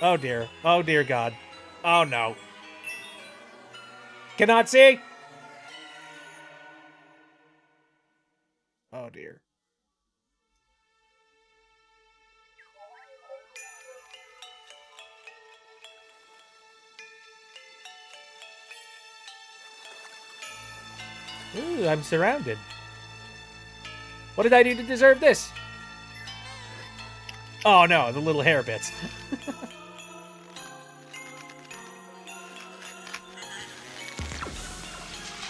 Oh, dear. Oh, dear God. Oh, no. Cannot see? Oh, dear. Ooh, I'm surrounded. What did I do to deserve this? Oh, no, the little hair bits.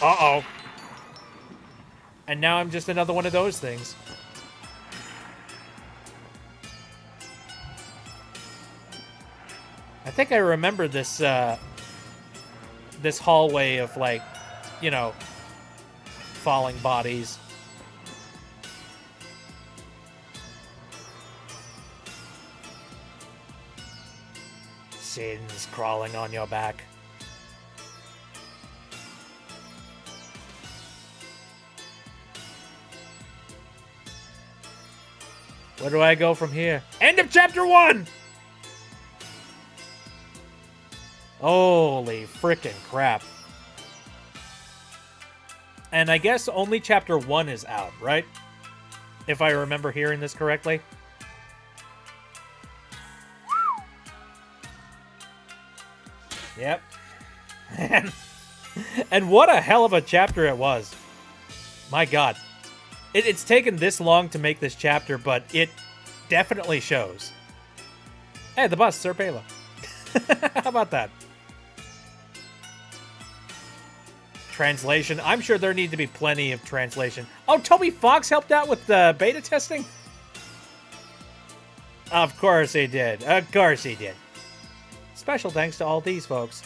Uh-oh. And now I'm just another one of those things. I think I remember this, this hallway of, like, you know, falling bodies. Sins crawling on your back. Where do I go from here? End of chapter 1! Holy frickin' crap. And I guess only chapter 1 is out, right? If I remember hearing this correctly. Yep. And what a hell of a chapter it was. My God. It's taken this long to make this chapter, but it definitely shows. Hey, the bus, Sir Pela. How about that? Translation. I'm sure there need to be plenty of translation. Oh, Toby Fox helped out with the beta testing? Of course he did. Of course he did. Special thanks to all these folks.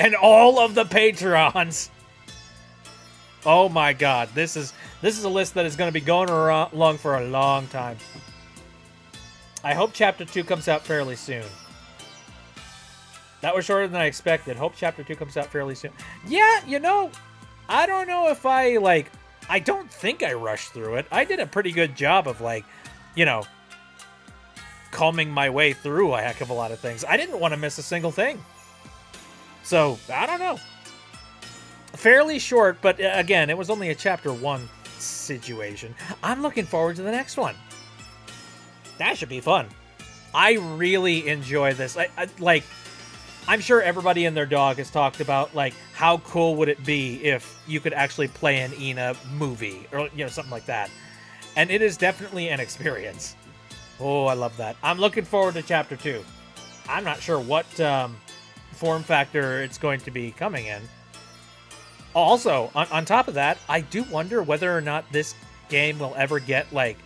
And all of the patrons. Oh my God, this is a list that is going to be going along for a long time. I hope Chapter 2 comes out fairly soon. That was shorter than I expected. Hope Chapter 2 comes out fairly soon. Yeah, you know, I don't know if I don't think I rushed through it. I did a pretty good job of, like, you know, combing my way through a heck of a lot of things. I didn't want to miss a single thing. So, I don't know. Fairly short, but again, it was only a chapter 1 situation. I'm looking forward to the next one. That should be fun. I really enjoy this. I'm sure everybody and their dog has talked about, like, how cool would it be if you could actually play an ENA movie or, you know, something like that. And it is definitely an experience. Oh, I love that. I'm looking forward to chapter 2. I'm not sure what form factor it's going to be coming in. Also, on top of that, I do wonder whether or not this game will ever get, like,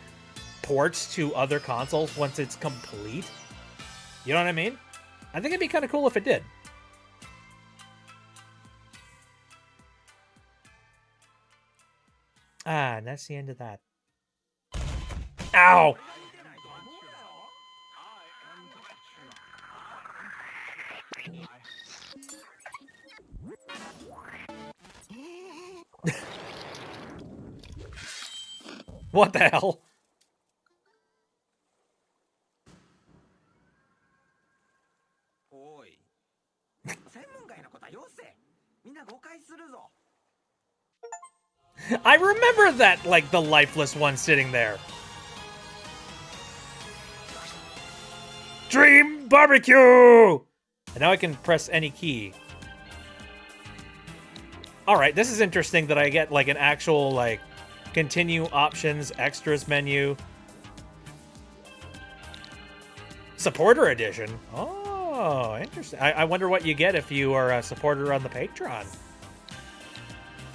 ports to other consoles once it's complete. You know what I mean? I think it'd be kind of cool if it did. Ah, and that's the end of that. Ow! What the hell? おい。専門外のことはよせ。みんな誤解するぞ。 I remember that, like, the lifeless one sitting there. Dream Barbecue! And now I can press any key. Alright, this is interesting that I get, like, an actual, like, continue options, extras menu. Supporter edition. Oh, interesting. I wonder what you get if you are a supporter on the Patreon.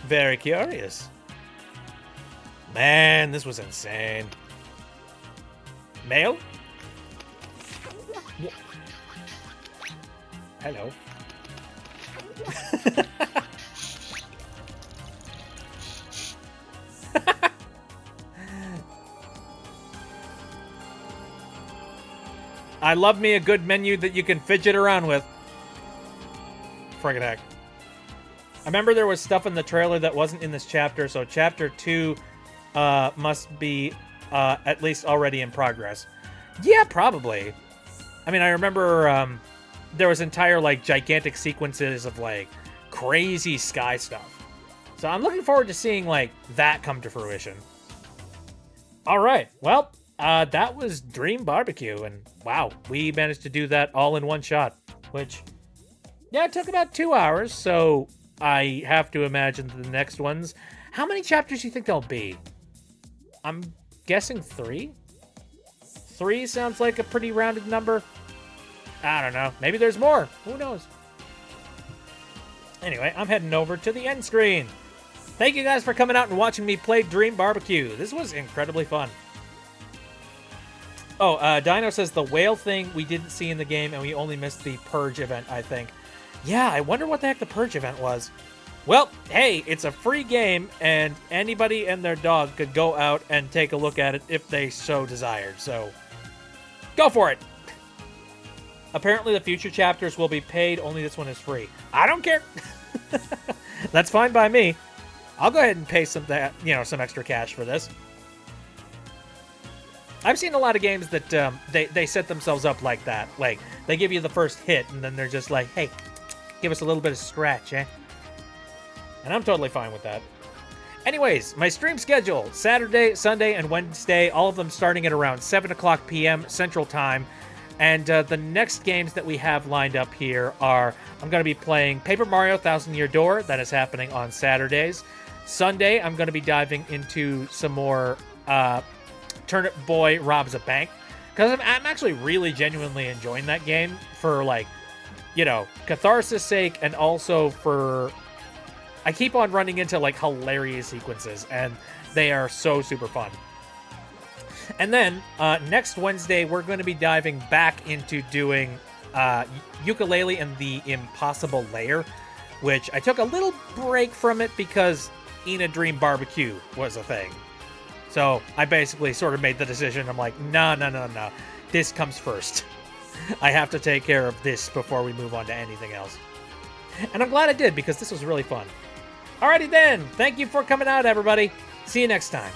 Very curious. Man, this was insane. Mail? Hello. I love me a good menu that you can fidget around with. Friggin' heck. I remember there was stuff in the trailer that wasn't in this chapter, so chapter 2 must be at least already in progress. Yeah, probably. I mean, I remember there was entire, like, gigantic sequences of, like, crazy sky stuff. So I'm looking forward to seeing, like, that come to fruition. All right, well, that was Dream Barbecue, and wow, we managed to do that all in one shot, which, yeah, it took about 2 hours, so I have to imagine the next ones. How many chapters do you think there'll be? I'm guessing 3? 3 sounds like a pretty rounded number. I don't know. Maybe there's more. Who knows? Anyway, I'm heading over to the end screen. Thank you guys for coming out and watching me play Dream Barbecue. This was incredibly fun. Oh, Dino says the whale thing we didn't see in the game and we only missed the Purge event, I think. Yeah, I wonder what the heck the Purge event was. Well, hey, it's a free game, and anybody and their dog could go out and take a look at it if they so desired, so go for it! Apparently the future chapters will be paid, only this one is free. I don't care! That's fine by me. I'll go ahead and pay some extra cash for this. I've seen a lot of games that they set themselves up like that. Like, they give you the first hit, and then they're just like, hey, give us a little bit of scratch, eh? And I'm totally fine with that. Anyways, my stream schedule, Saturday, Sunday, and Wednesday, all of them starting at around 7 o'clock p.m. Central Time. And the next games that we have lined up here are, I'm going to be playing Paper Mario Thousand Year Door. That is happening on Saturdays. Sunday, I'm going to be diving into some more Turnip Boy Robs a Bank. Because I'm actually really genuinely enjoying that game for, like, catharsis' sake, and also for... I keep on running into, like, hilarious sequences, and they are so super fun. And then, next Wednesday, we're going to be diving back into doing Yooka-Laylee and the Impossible Lair, which I took a little break from it because ENA Dream Barbecue was a thing. So I basically sort of made the decision. I'm like, no. This comes first. I have to take care of this before we move on to anything else. And I'm glad I did, because this was really fun. Alrighty then. Thank you for coming out, everybody. See you next time.